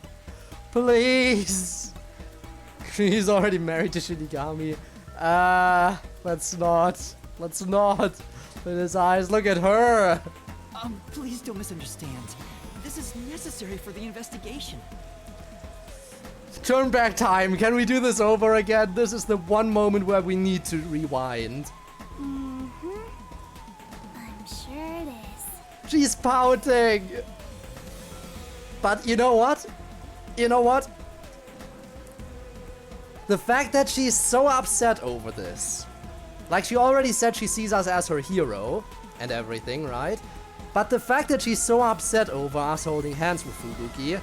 Please! He's already married to Shinigami. Let's not. Let's not. With his eyes, look at her! Please don't misunderstand. This is necessary for the investigation. Turn back time. Can we do this over again? This is the one moment where we need to rewind. I'm sure it is. She's pouting! But you know what? You know what? The fact that she's so upset over this. Like, she already said she sees us as her hero and everything, right? But the fact that she's so upset over us holding hands with Fubuki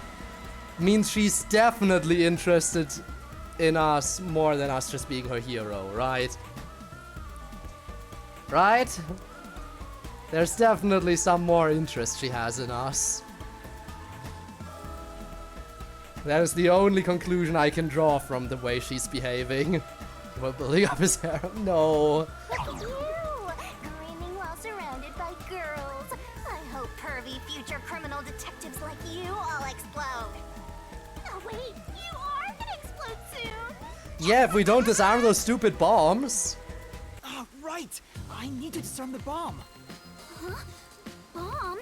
means she's definitely interested in us more than us just being her hero, right? Right? There's definitely some more interest she has in us. That is the only conclusion I can draw from the way she's behaving. We're building up his hair. No. Look at you! Grinning while surrounded by girls. I hope pervy future criminal detectives like you all explode. Oh wait, you are gonna explode soon! Yeah, if we don't disarm those stupid bombs. Right! I need to disarm the bomb. Huh? Bomb?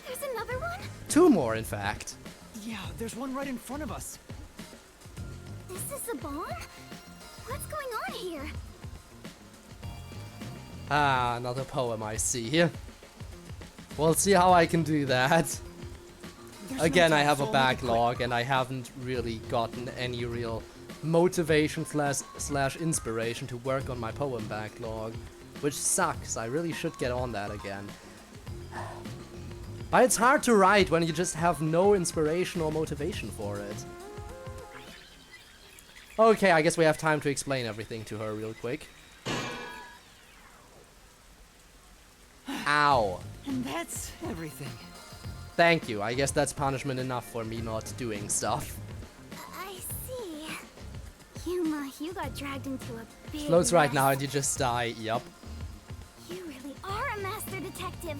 There's another one? 2 more, in fact. Yeah, there's one right in front of us. This is the bomb? What's going on here? Ah, another poem I see. We'll see how I can do that. Again, I have a backlog and I haven't really gotten any real motivation slash inspiration to work on my poem backlog, which sucks. I really should get on that again. But it's hard to write when you just have no inspiration or motivation for it. Okay, I guess we have time to explain everything to her real quick. Ow. And that's everything. Thank you. I guess that's punishment enough for me not doing stuff. I see. Yuma, you got dragged into a big Floats right mess. now and you just die. Yup. You really are a master detective.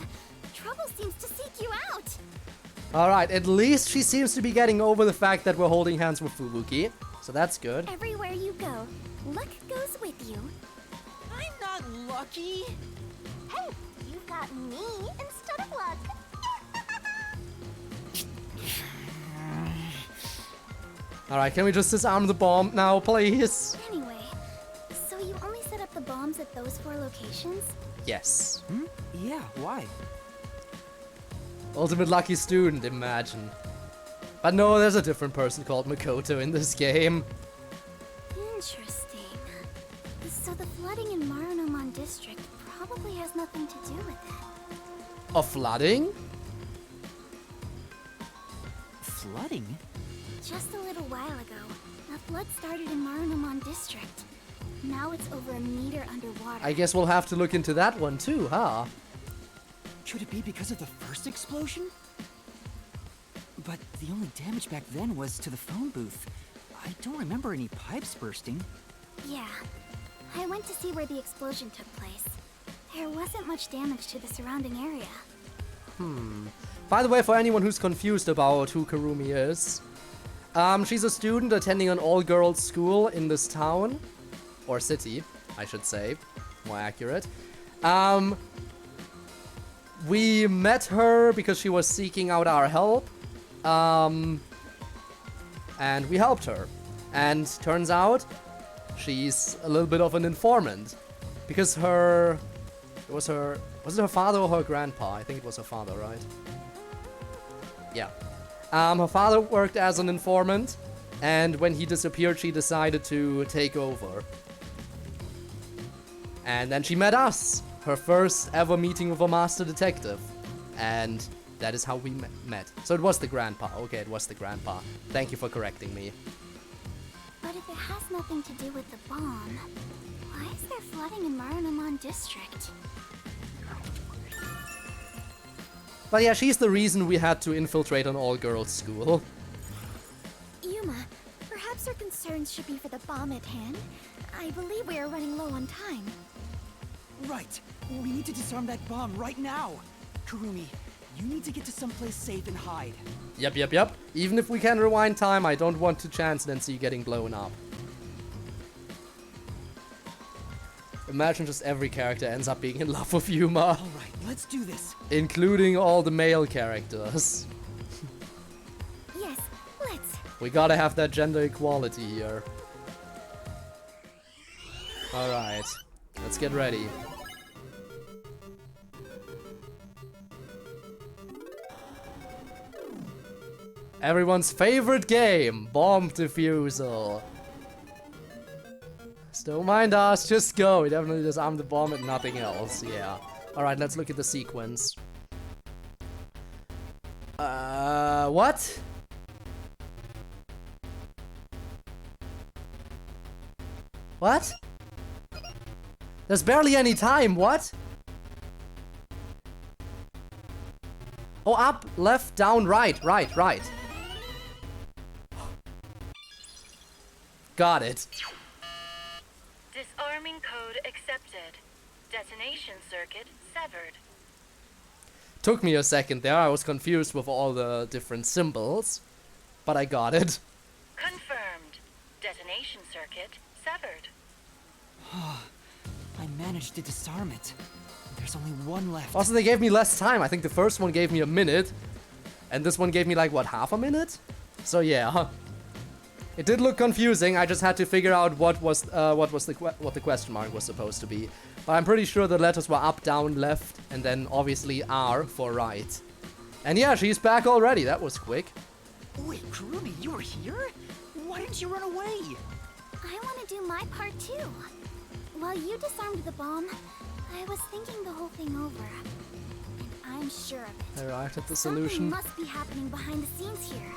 Trouble seems to seek you out. Alright, at least she seems to be getting over the fact that we're holding hands with Fubuki. So that's good. Everywhere you go, luck goes with you. I'm not lucky. Hey, you got me instead of luck. Alright, can we just disarm the bomb now, please? Anyway, so you only set up the bombs at those 4 locations? Yes. Yeah, why? Ultimate lucky student, imagine. But no, there's a different person called Makoto in this game. Interesting. So the flooding in Marunomon district probably has nothing to do with it. A flooding? Flooding? Just a little while ago, a flood started in Marunomon district. Now it's over a meter underwater. I guess we'll have to look into that one too, huh? Could it be because of the first explosion? But the only damage back then was to the phone booth. I don't remember any pipes bursting. Yeah. I went to see where the explosion took place. There wasn't much damage to the surrounding area. By the way, for anyone who's confused about who Kurumi is, she's a student attending an all-girls school in this town. Or city, I should say. More accurate. We met her because she was seeking out our help. And we helped her. And turns out, she's a little bit of an informant. Because was it her father or her grandpa? I think it was her father, right? Yeah. Her father worked as an informant, and when he disappeared, she decided to take over. And then she met us, her first ever meeting with a master detective. And that is how we met. So it was the grandpa. Okay, it was the grandpa. Thank you for correcting me. But if it has nothing to do with the bomb, why is there flooding in Marunaman district? But yeah, she's the reason we had to infiltrate an all-girls school. Yuma, perhaps our concerns should be for the bomb at hand. I believe we are running low on time. Right. We need to disarm that bomb right now. Kurumi, you need to get to someplace safe and hide. Yep. Even if we can rewind time, I don't want to chance Nancy getting blown up. Imagine just every character ends up being in love with Yuma. Alright, let's do this. Including all the male characters. Yes, let's. We gotta have that gender equality here. Alright, let's get ready. Everyone's favorite game, bomb defusal. Don't mind us, just go. We definitely disarm the bomb and nothing else, yeah. Alright, let's look at the sequence. What? What? There's barely any time, what? Oh, up, left, down, right. Got it. Disarming code accepted. Detonation circuit severed. Took me a second there, I was confused with all the different symbols, but I got it. Confirmed. Detonation circuit severed. I managed to disarm it. There's only one left. Also, they gave me less time. I think the first one gave me a minute, and this one gave me like, what, half a minute? So yeah. It did look confusing. I just had to figure out what the question mark was supposed to be. But I'm pretty sure the letters were up, down, left, and then obviously R for right. And yeah, she's back already. That was quick. Wait, Kurumi, you were here? Why didn't you run away? I want to do my part too. While you disarmed the bomb, I was thinking the whole thing over. And I'm sure of it. I arrived at the solution. Something must be happening behind the scenes here.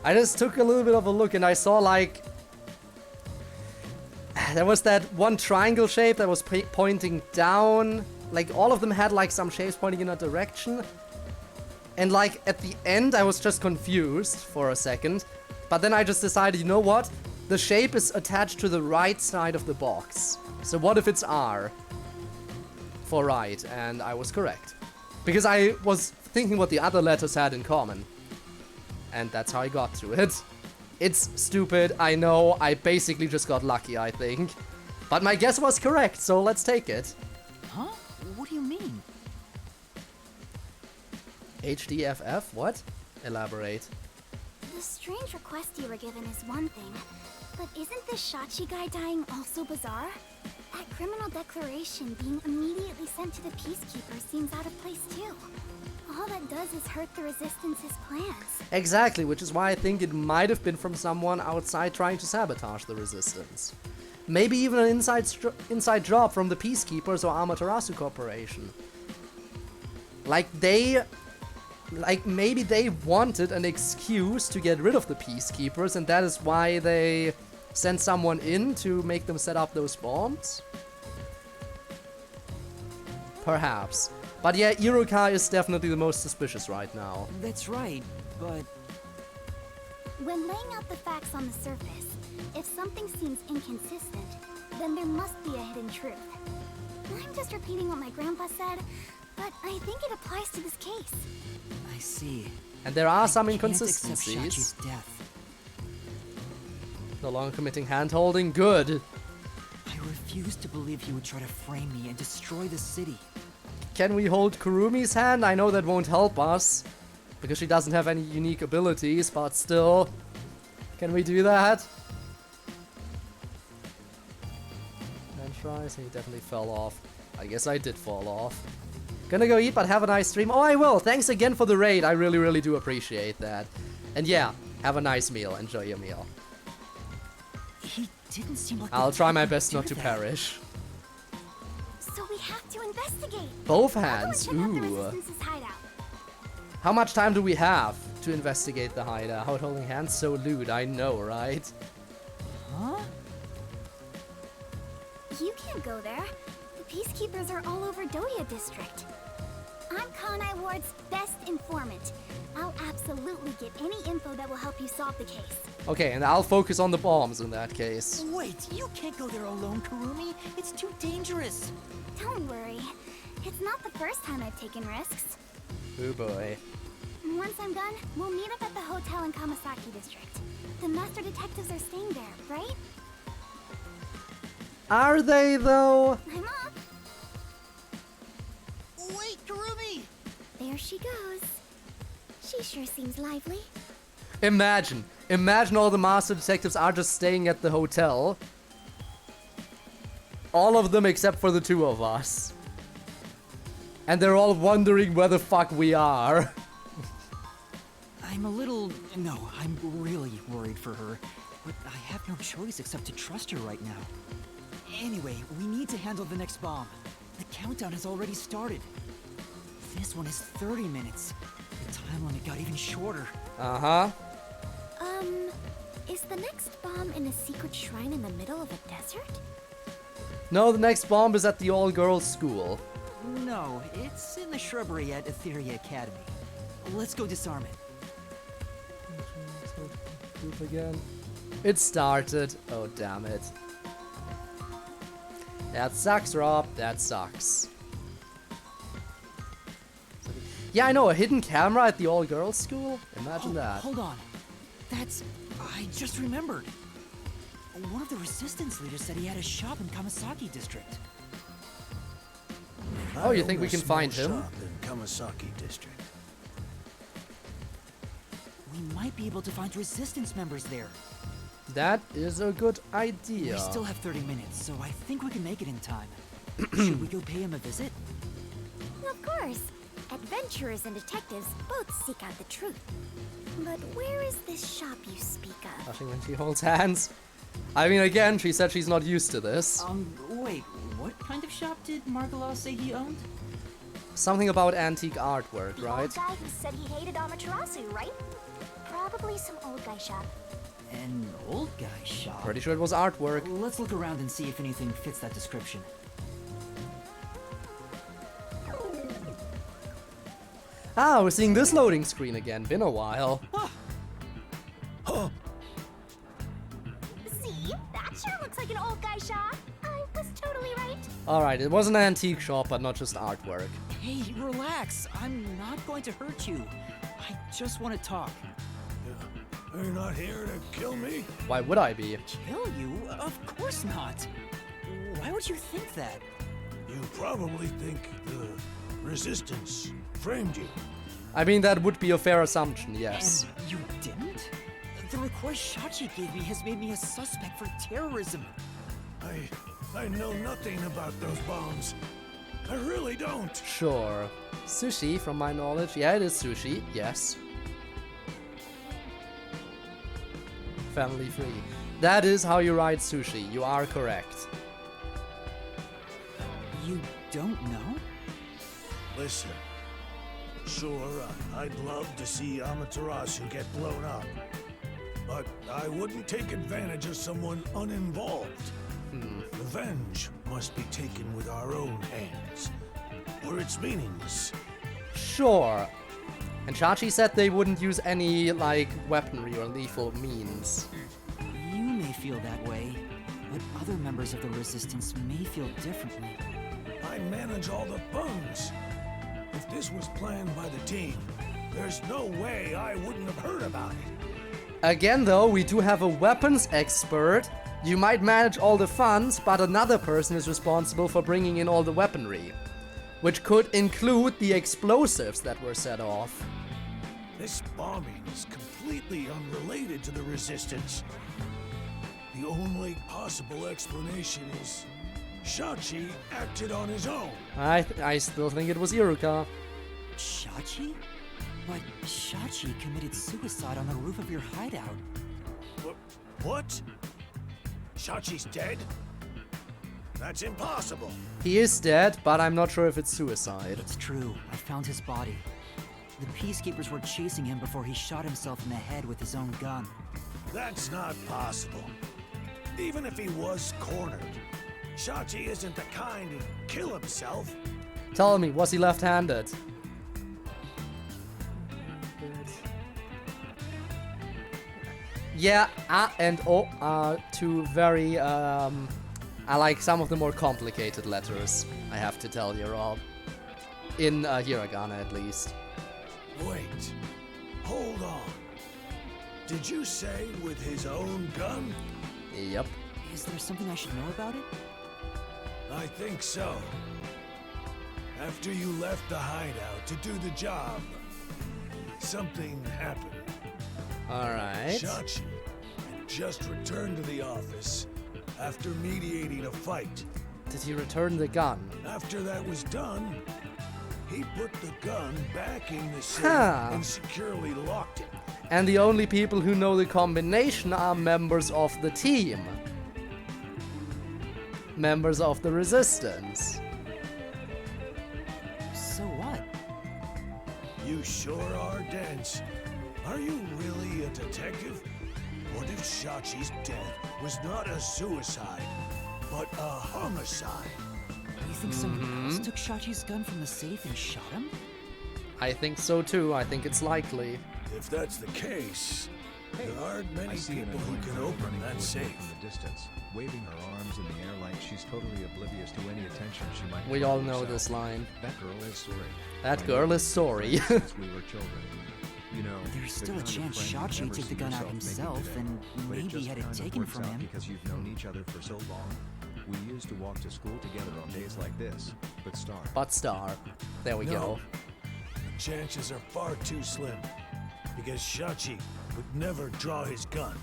I just took a little bit of a look and I saw like... There was that one triangle shape that was pointing down. Like all of them had like some shapes pointing in a direction. And like at the end I was just confused for a second. But then I just decided, you know what? The shape is attached to the right side of the box. So what if it's R? For right, and I was correct. Because I was thinking what the other letters had in common. And that's how I got to it. It's stupid, I know, I basically just got lucky, I think. But my guess was correct, so let's take it. Huh? What do you mean? HDFF? What? Elaborate. The strange request you were given is one thing, but isn't the Shachi guy dying also bizarre? That criminal declaration being immediately sent to the Peacekeeper seems out of place too. All that does is hurt the Resistance's plans. Exactly, which is why I think it might have been from someone outside trying to sabotage the Resistance. Maybe even an inside job from the Peacekeepers or Amaterasu Corporation. Maybe they wanted an excuse to get rid of the Peacekeepers, and that is why they sent someone in to make them set up those bombs? Perhaps. But yeah, Iruka is definitely the most suspicious right now. That's right, but... When laying out the facts on the surface, if something seems inconsistent, then there must be a hidden truth. I'm just repeating what my grandpa said, but I think it applies to this case. I see. And there are some I can't accept inconsistencies. Shachi's death. No longer committing hand-holding, good. I refuse to believe he would try to frame me and destroy the city. Can we hold Kurumi's hand? I know that won't help us, because she doesn't have any unique abilities, but still. Can we do that? tries, and he definitely fell off. I guess I did fall off. Gonna go eat, but have a nice stream. Oh, I will. Thanks again for the raid. I really, really do appreciate that. And yeah, have a nice meal. Enjoy your meal. He didn't seem like I'll try my best not to perish. So we have to investigate. Both I'll go hands. and check out the Ooh. Resistance's hideout. How much time do we have to investigate the hideout? Holding hands so lewd, I know, right? Huh? You can't go there. The peacekeepers are all over Doya District. I'm Kanai Ward's best informant. I'll absolutely get any info that will help you solve the case. Okay, and I'll focus on the bombs in that case. Wait, you can't go there alone, Kurumi. It's too dangerous. Don't worry. It's not the first time I've taken risks. Oh boy. Once I'm done, we'll meet up at the hotel in Kamasaki District. The master detectives are staying there, right? Are they, though? I'm up. Wait, Kurumi! There she goes. She sure seems lively. Imagine all the master detectives are just staying at the hotel. All of them except for the two of us. And they're all wondering where the fuck we are. I'm really worried for her. But I have no choice except to trust her right now. Anyway, we need to handle the next bomb. The countdown has already started. This one is 30 minutes. The time limit got even shorter. Uh-huh. Is the next bomb in a secret shrine in the middle of a desert? No, the next bomb is at the all-girls school. No, it's in the shrubbery at Etheria Academy. Let's go disarm it. Again. It started. Oh, damn it. That sucks, Rob. That sucks. Yeah, I know. A hidden camera at the all-girls school? Imagine that. Hold on. I just remembered. One of the resistance leaders said he had a shop in Kamasaki District. Oh, you think we can find him? Shop in Kamasaki District. We might be able to find resistance members there. That is a good idea. We still have 30 minutes, so I think we can make it in time. Should we go pay him a visit? Of course. Adventurers and detectives both seek out the truth. But where is this shop you speak of? Blushing when she holds hands. I mean, again, she said she's not used to this. Wait, what kind of shop did Margalaw say he owned? Something about antique artwork, The Oh, right? old guy who said he hated Amaterasu, right? Probably some old guy shop. An old guy shop? Pretty sure it was artwork. Let's look around and see if anything fits that description. Ah, we're seeing this loading screen again. Been a while. See? That sure looks like an old guy shop. I was totally right. Alright, it was an antique shop, but not just artwork. Hey, relax. I'm not going to hurt you. I just want to talk. You're not here to kill me? Why would I be? Kill you? Of course not. Why would you think that? You probably think the Resistance framed you. I mean, that would be a fair assumption, yes. And you didn't? The request Shachi gave me has made me a suspect for terrorism. I know nothing about those bombs. I really don't. Sure. Sushi, from my knowledge. Yeah, it is sushi, yes. Family free. That is how you write sushi. You are correct. You don't know? Listen. Sure, I'd love to see Amaterasu get blown up. But I wouldn't take advantage of someone uninvolved. Revenge must be taken with our own hands, or it's meaningless. Sure. And Chachi said they wouldn't use any, like, weaponry or lethal means. You may feel that way, but other members of the Resistance may feel differently. I manage all the funds. If this was planned by the team, there's no way I wouldn't have heard about it. Again, though, we do have a weapons expert. You might manage all the funds, but another person is responsible for bringing in all the weaponry. Which could include the explosives that were set off. This bombing is completely unrelated to the Resistance. The only possible explanation is Shachi acted on his own. I still think it was Iruka. Shachi? But Shachi committed suicide on the roof of your hideout. What? Shachi's dead? That's impossible. He is dead, but I'm not sure if it's suicide. It's true. I found his body. The peacekeepers were chasing him before he shot himself in the head with his own gun. That's not possible. Even if he was cornered, Shachi isn't the kind who'd kill himself. Tell me, was he left-handed? Yeah, and O are two very, I like some of the more complicated letters, I have to tell you, Rob. In hiragana, at least. Wait. Hold on. Did you say with his own gun? Yep. Is there something I should know about it? I think so. After you left the hideout to do the job, something happened. Alright. Shachi had just returned to the office after mediating a fight. Did he return the gun? After that was done, he put the gun back in the safe and securely locked it. And the only people who know the combination are members of the team. Members of the Resistance. So what? You sure are dense. Are you really a detective? What if Shachi's death was not a suicide, but a homicide? You think someone else took Shachi's gun from the safe and shot him? I think so too. I think it's likely. If that's the case, there aren't I many see an people who annoying can girl open running that towards me safe. from the distance, waving her arms in the air like she's totally oblivious to any attention she might. We draw all to know herself. this line. That girl is sorry. That I girl know is sorry. since we were children. You know, There's the still a kind of chance friend Shachi you'd never took the see gun out yourself making himself today. and But it maybe just had it kind of taken works from out him. because you've known each other for so long. We used to walk to school together on days like this, but Star. But Star. There we No. go. The chances are far too slim, because Shachi would never draw his gun.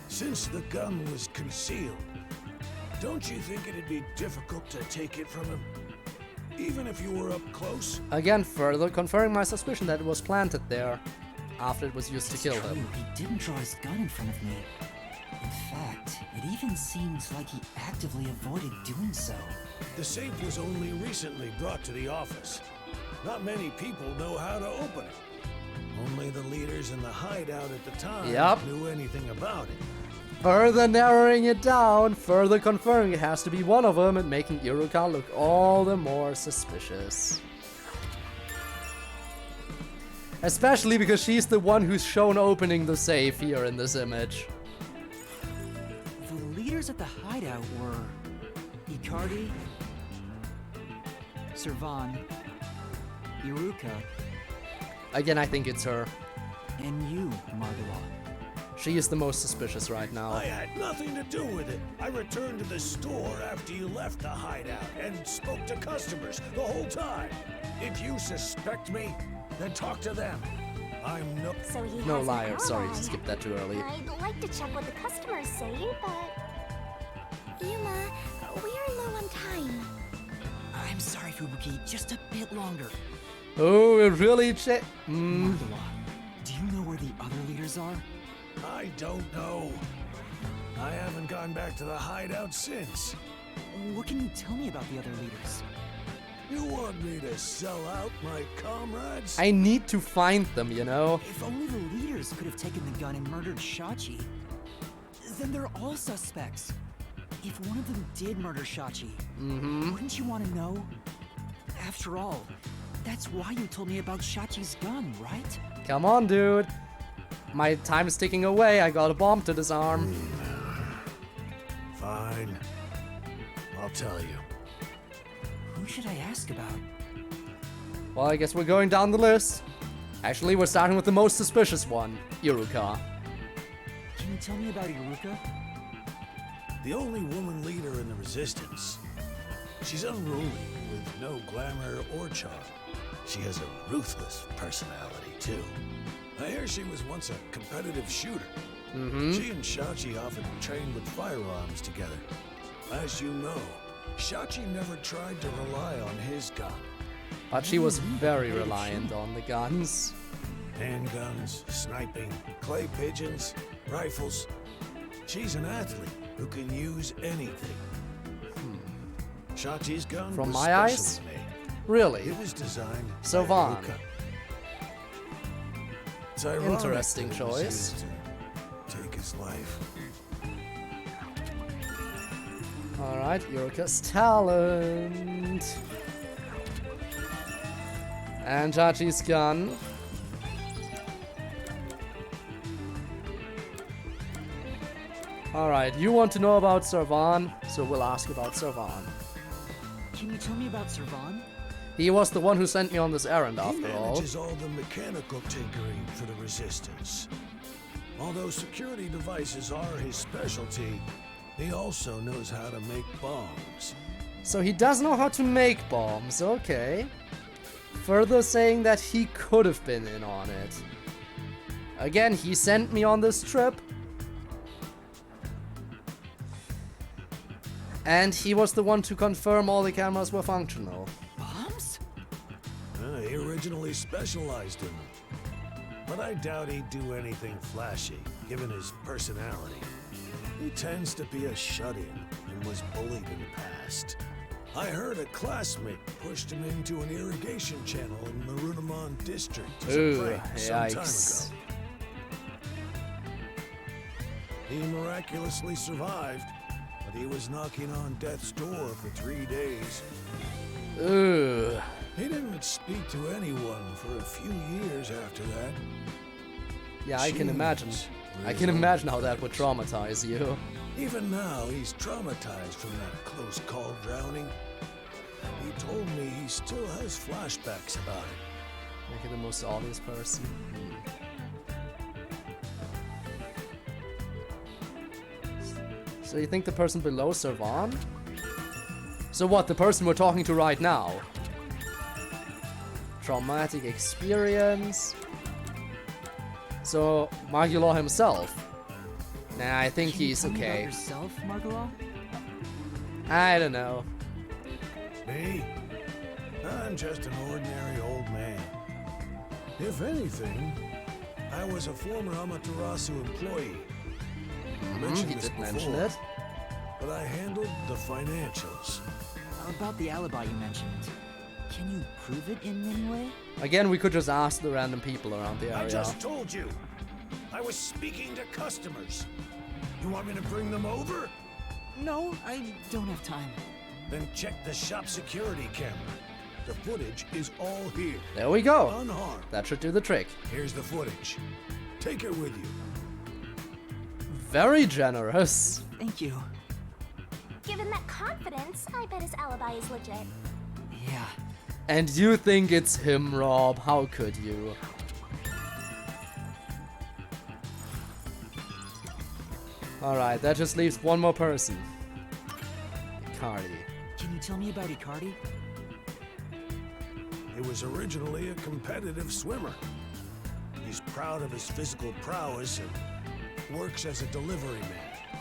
Since the gun was concealed, don't you think it'd be difficult to take it from him? Even if you were up close? Again, further confirming my suspicion that it was planted there after it was used to kill True, him. he didn't draw his gun in front of me. In fact, it even seems like he actively avoided doing so. The safe was only recently brought to the office. Not many people know how to open it. Only the leaders in the hideout at the time knew anything about it. Further narrowing it down, further confirming it has to be one of them and making Iruka look all the more suspicious. Especially because she's the one who's shown opening the safe here in this image. The leaders at the hideout were Icardi, Servan, Iruka, Again, I think it's her. and you, Margala. She is the most suspicious right now. I had nothing to do with it. I returned to the store after you left the hideout and spoke to customers the whole time. If you suspect me, then talk to them. I'm no... So he No has an liar, sorry, alibi. skipped that too early. I'd like to check what the customers say, but... Yuma, we are low on time. I'm sorry, Fubuki, just a bit longer. Oh, it really Margala, do you know where the other leaders are? I don't know. I haven't gone back to the hideout since. What can you tell me about the other leaders? You want me to sell out my comrades? I need to find them, you know? If only the leaders could have taken the gun and murdered Shachi, then they're all suspects. If one of them did murder Shachi, wouldn't you want to know? After all, that's why you told me about Shachi's gun, right? Come on, dude. My time is ticking away. I got a bomb to disarm. Fine. I'll tell you. Who should I ask about? Well, I guess we're going down the list. Actually, we're starting with the most suspicious one, Iruka. Can you tell me about Iruka? The only woman leader in the Resistance. She's unruly, with no glamour or charm. She has a ruthless personality, too. I hear she was once a competitive shooter. She and Shachi often trained with firearms together. As you know, Shachi never tried to rely on his gun. But she was very reliant on the guns. Handguns, sniping, clay pigeons, rifles. She's an athlete who can use anything. Shachi's gun From was my eyes? specially made. Really? It was designed So by Vaughn. Haruka. It's ironic Interesting that it was choice. used to take his life. Alright, Yurika's talent. And Chachi's gun. Alright, you want to know about Servan, so we'll ask about Servan. Can you tell me about Servan? He was the one who sent me on this errand He after all. manages all the mechanical tinkering for the Resistance. Although security devices are his specialty, he also knows how to make bombs. So he does know how to make bombs, okay. Further saying that he could have been in on it. Again, he sent me on this trip. And he was the one to confirm all the cameras were functional. Bombs? He originally specialized in them. But I doubt he'd do anything flashy, given his personality. He tends to be a shut-in and was bullied in the past. I heard a classmate pushed him into an irrigation channel in the Runamon district as a Ooh, prank some time yikes. ago. He miraculously survived, but he was knocking on death's door for 3 days. Ooh. He didn't speak to anyone for a few years after that. Yeah, I can imagine. Jeez, I can imagine how that would traumatize you. Even now, he's traumatized from that close call drowning. He told me he still has flashbacks about it. Make it the most obvious person. So you think the person below Servan? So what, the person we're talking to right now? Traumatic experience. So, Margulaw himself. Nah, I think Can you he's tell me about okay. yourself, Margalaw? I don't know. Me? I'm just an ordinary old man. If anything, I was a former Amaterasu employee. I mentioned He this did mention before, it. but I handled the financials. About the alibi you mentioned. Can you prove it in any way? Again, we could just ask the random people around the I area. just told you. I was speaking to customers. You want me to bring them over? No, I don't have time. Then check the shop security camera. The footage is all here. There we go. Unharmed. That should do the trick. Here's the footage. Take it with you. Very generous. Thank you. Given that confidence, I bet his alibi is legit. Yeah. And you think it's him, Rob? How could you? Alright, that just leaves one more person. Icardi. Can you tell me about Icardi? He was originally a competitive swimmer. He's proud of his physical prowess and works as a delivery man.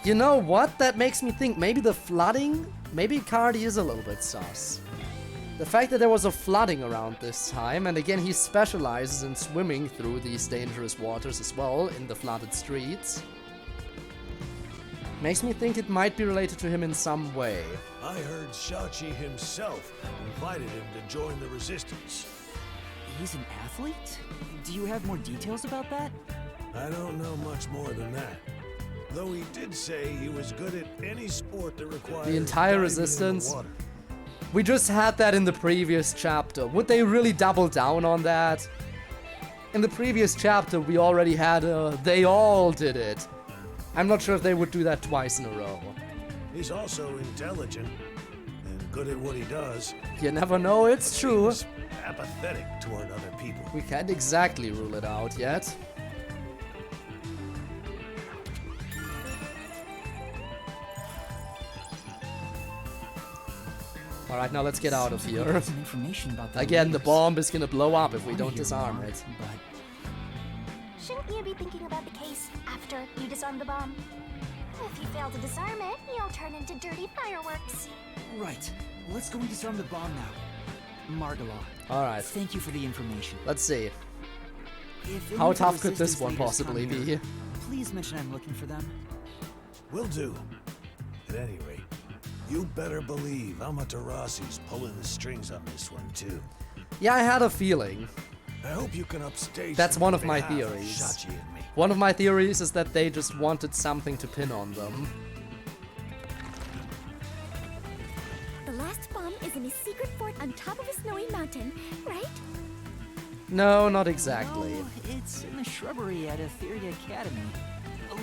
You know what? That makes me think maybe the flooding? Maybe Icardi is a little bit sus. The fact that there was a flooding around this time, and again he specializes in swimming through these dangerous waters as well, in the flooded streets, makes me think it might be related to him in some way. I heard Shachi himself invited him to join the Resistance. He's an athlete? Do you have more details about that? I don't know much more than that. Though he did say he was good at any sport that requires The entire diving in the Resistance? water. We just had that in the previous chapter. Would they really double down on that? In the previous chapter, we already had they all did it. I'm not sure if they would do that twice in a row. He's also intelligent and good at what he does. You never know, it's true. He's apathetic toward other people. We can't exactly rule it out yet. Alright, now let's get out of Seems like we here. got some information about the Again, the leaders. bomb is gonna blow up if we Wanna don't hear disarm more, it. But Shouldn't you be thinking about the case after you disarm the bomb? If you fail to disarm it, you'll turn into dirty fireworks. Right. Let's go and disarm the bomb now. Margala. Alright. Thank you for the information. Let's see. If any How of the tough could this resistance one leaders possibly come be? here, please mention I'm looking for them. Will do. At any rate, you better believe Amaterasu's pulling the strings on this one, too. Yeah, I had a feeling. I hope you can upstage. That's them one on of my behalf theories. Shachi and me. One of my theories is that they just wanted something to pin on them. The last bomb is in a secret fort on top of a snowy mountain, right? No, not exactly. No, it's in the shrubbery at Etheria Academy.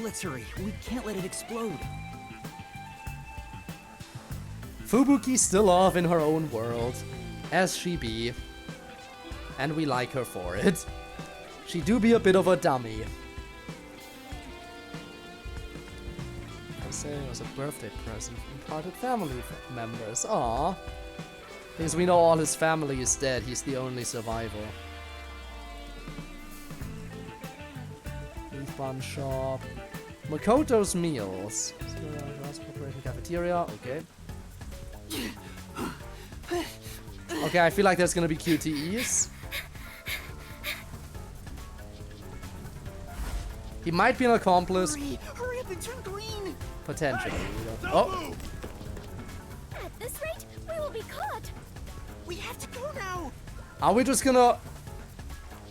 Let's hurry. We can't let it explode. Fubuki's still off in her own world, as she be. And we like her for it. She do be a bit of a dummy. I say it was a birthday present from parted family members. Aww. Because we know all his family is dead, he's the only survivor. Beef bun shop. Makoto's meals. Corporation cafeteria, okay. Okay, I feel like there's gonna be QTEs. He might be an accomplice. Hurry up and turn green! Potentially. Hey, Oh! At this rate, we will be caught. We have to go now! Are we just gonna...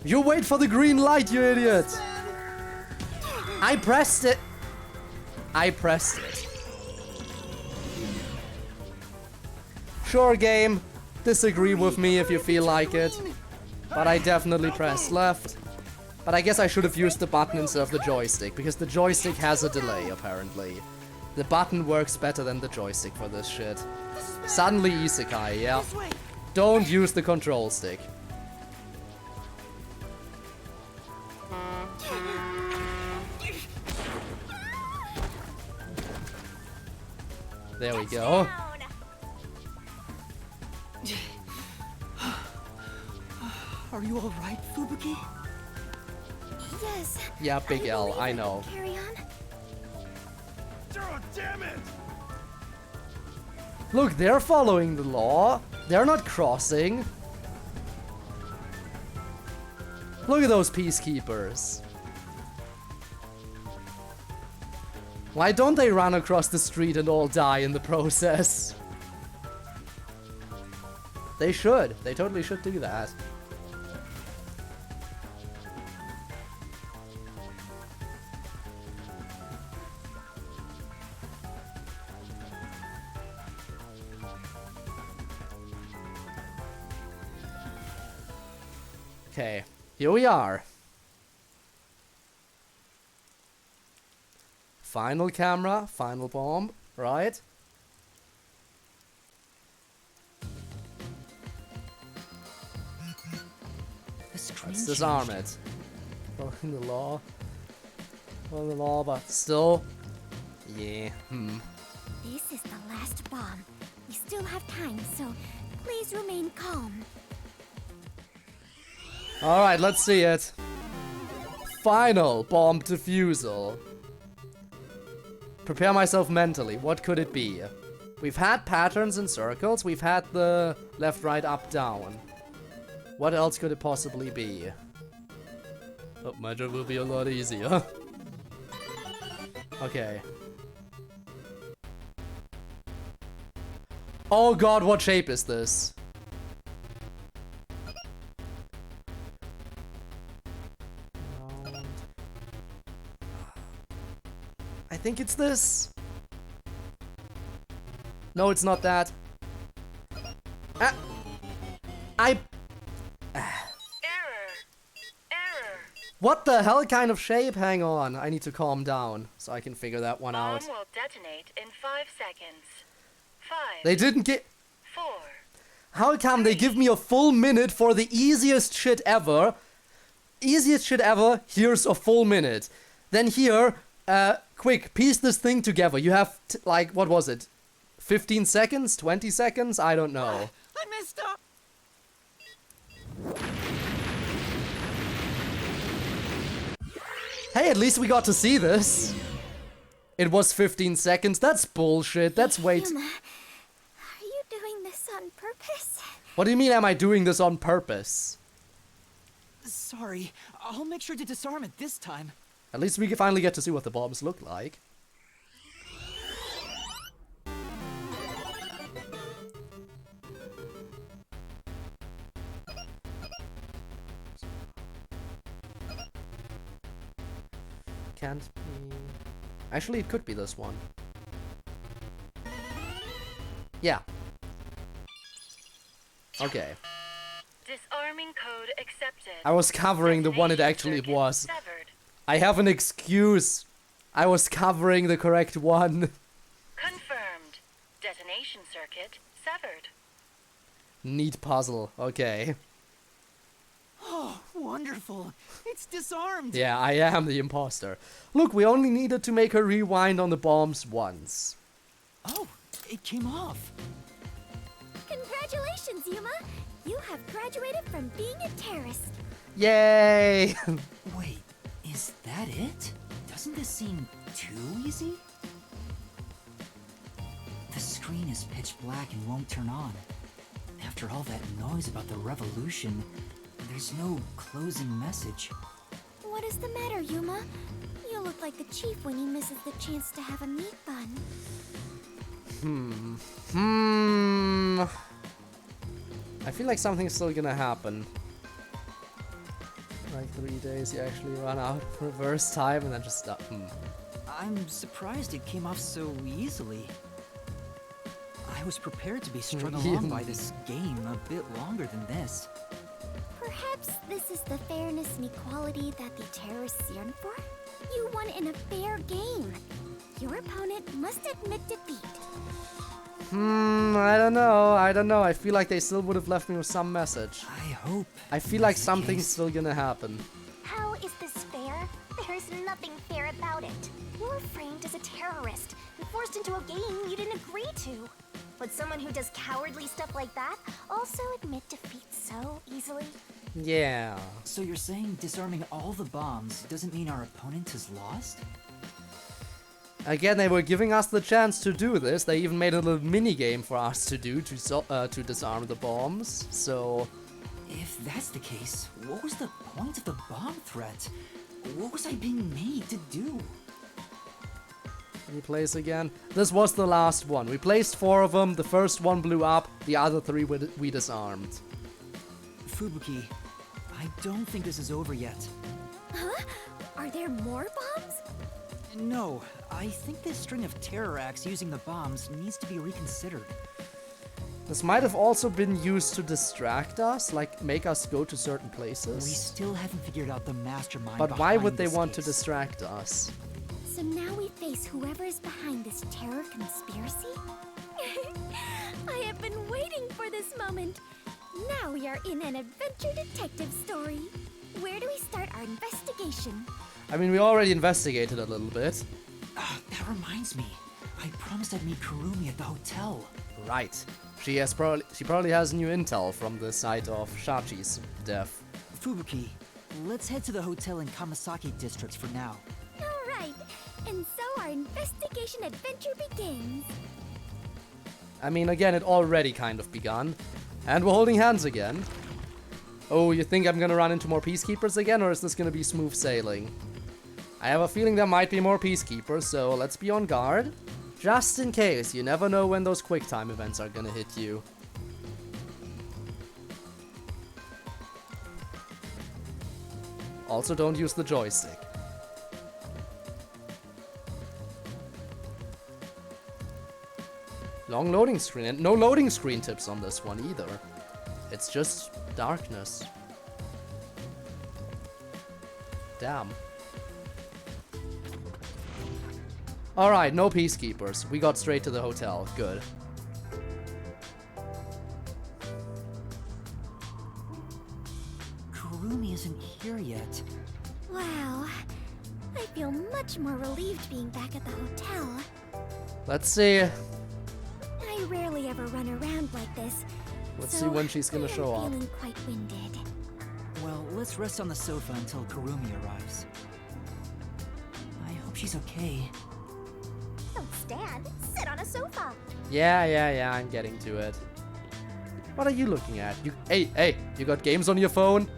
You wait for the green light, you idiot! I pressed it! I pressed it. Sure, game. Disagree with me if you feel like it. But I definitely pressed left. But I guess I should have used the button instead of the joystick, because the joystick has a delay, apparently. The button works better than the joystick for this shit. Suddenly isekai, yeah. Don't use the control stick. There we go. Are you alright, Fubuki? Yes. Yeah, big L, I know. Carry on. Oh, damn it! Look, they're following the law. They're not crossing. Look at those peacekeepers. Why don't they run across the street and all die in the process? They should. They totally should do that. Okay, here we are. Final camera, final bomb, right? Let's disarm it. Following the law. Following the law, but still. Yeah, This is the last bomb. We still have time, so please remain calm. Alright, let's see it. Final bomb defusal. Prepare myself mentally. What could it be? We've had patterns and circles. We've had the left, right, up, down. What else could it possibly be? Oh, my job will be a lot easier. Okay. Oh god, what shape is this? I think it's this. No, it's not that. Error! What the hell kind of shape? Hang on, I need to calm down so I can figure that one Bomb out. will detonate in 5 seconds. 5. They didn't get... 4. How come they give me a full minute for the easiest shit ever? Easiest shit ever, here's a full minute. Then here, quick, piece this thing together. You have, like, what was it? 15 seconds? 20 seconds? I don't know. I messed up! Hey, at least we got to see this. It was 15 seconds. That's bullshit. That's wait. Yuma, are you doing this on purpose? What do you mean, am I doing this on purpose? Sorry, I'll make sure to disarm it this time. At least we can finally get to see what the bombs look like. Can't be... Actually, it could be this one. Yeah. Okay. Disarming code accepted. I was covering the one it actually was. Severed. I have an excuse. I was covering the correct one. Confirmed. Detonation circuit severed. Neat puzzle. Okay. Oh, wonderful. It's disarmed. Yeah, I am the imposter. Look, we only needed to make her rewind on the bombs once. Oh, it came off. Congratulations, Yuma! You have graduated from being a terrorist. Yay! Wait, is that it? Doesn't this seem too easy? The screen is pitch black and won't turn on. After all that noise about the revolution, there's no closing message. What is the matter, Yuma? You look like the chief when he misses the chance to have a meat bun. I feel like something's still gonna happen. Like 3 days, you actually run out of reverse time and then just stop. I'm surprised it came off so easily. I was prepared to be strung along by this game a bit longer than this. Perhaps this is the fairness and equality that the terrorists yearn for? You won in a fair game. Your opponent must admit defeat. I don't know. I feel like they still would have left me with some message. I hope. I feel like something's still gonna happen. How is this fair? There's nothing fair about it. You were framed as a terrorist and forced into a game you didn't agree to. Would someone who does cowardly stuff like that also admit defeat so easily? Yeah. So you're saying disarming all the bombs doesn't mean our opponent has lost? Again, they were giving us the chance to do this. They even made a little mini game for us to do to disarm the bombs. So, if that's the case, what was the point of the bomb threat? What was I being made to do? replace again. This was the last one. We placed 4 of them. The first one blew up. The other 3 we disarmed. Fubuki, I don't think this is over yet. Huh? Are there more bombs? No, I think this string of terror acts using the bombs needs to be reconsidered. This might have also been used to distract us, like make us go to certain places. We still haven't figured out the mastermind. But why would they want case. to distract us? So now we face whoever is behind this terror conspiracy? I have been waiting for this moment. Now we are in an adventure detective story. Where do we start our investigation? I mean, we already investigated a little bit. That reminds me. I promised I'd meet Kurumi at the hotel. Right. She probably has new intel from the side of Shachi's death. Fubuki, let's head to the hotel in Kamasaki district for now. Alright, and so our investigation adventure begins. I mean, again, it already kind of begun. And we're holding hands again. Oh, you think I'm gonna run into more peacekeepers again, or is this gonna be smooth sailing? I have a feeling there might be more peacekeepers, so let's be on guard. Just in case, you never know when those quick time events are gonna hit you. Also, don't use the joystick. Long loading screen, and no loading screen tips on this one either. It's just darkness. Damn. Alright, no peacekeepers. We got straight to the hotel. Good. Kurumi isn't here yet. Wow. I feel much more relieved being back at the hotel. Let's see. I rarely ever run around like this. Let's see when she's gonna show up. I'm feeling quite winded. Well, let's rest on the sofa until Kurumi arrives. I hope she's okay. stand, sit on a sofa. Yeah, I'm getting to it. What are you looking at? Hey, you got games on your phone?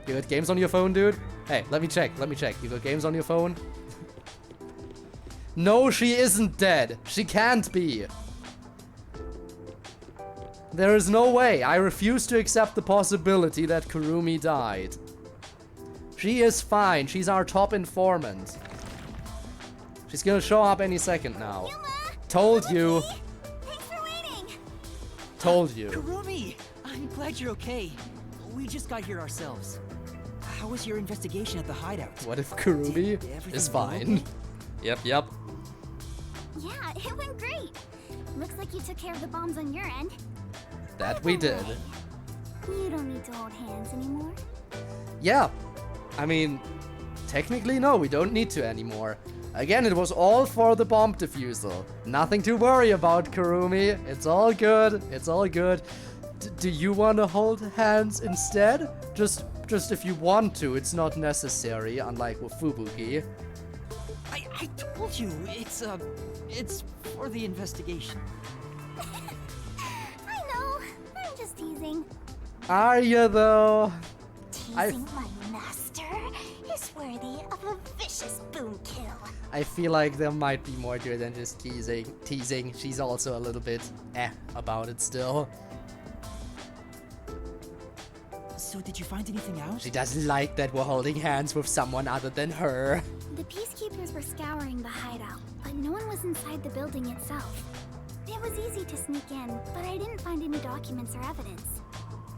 You got games on your phone, dude? Hey, let me check. You got games on your phone? No, she isn't dead. She can't be. There is no way. I refuse to accept the possibility that Kurumi died. She is fine. She's our top informant. She's gonna show up any second now. Yuma! Told you. Thanks for waiting. Told you. Kurumi! I'm glad you're okay. We just got here ourselves. How was your investigation at the hideout? What if Kurumi is fine? Yep. Yeah, it went great. Looks like you took care of the bombs on your end. That we did. You don't need to hold hands anymore. Yeah. I mean, technically no, we don't need to anymore. Again, it was all for the bomb defusal. Nothing to worry about, Kurumi. It's all good. It's all good. Do you want to hold hands instead? Just if you want to. It's not necessary, unlike with Fubuki. I told you, it's for the investigation. I know. I'm just teasing. Are you though? Teasing my master is worthy of a vicious boom kill. I feel like there might be more to it than just teasing. She's also a little bit about it still. So did you find anything out? She doesn't like that we're holding hands with someone other than her. The peacekeepers were scouring the hideout, but no one was inside the building itself. It was easy to sneak in, but I didn't find any documents or evidence.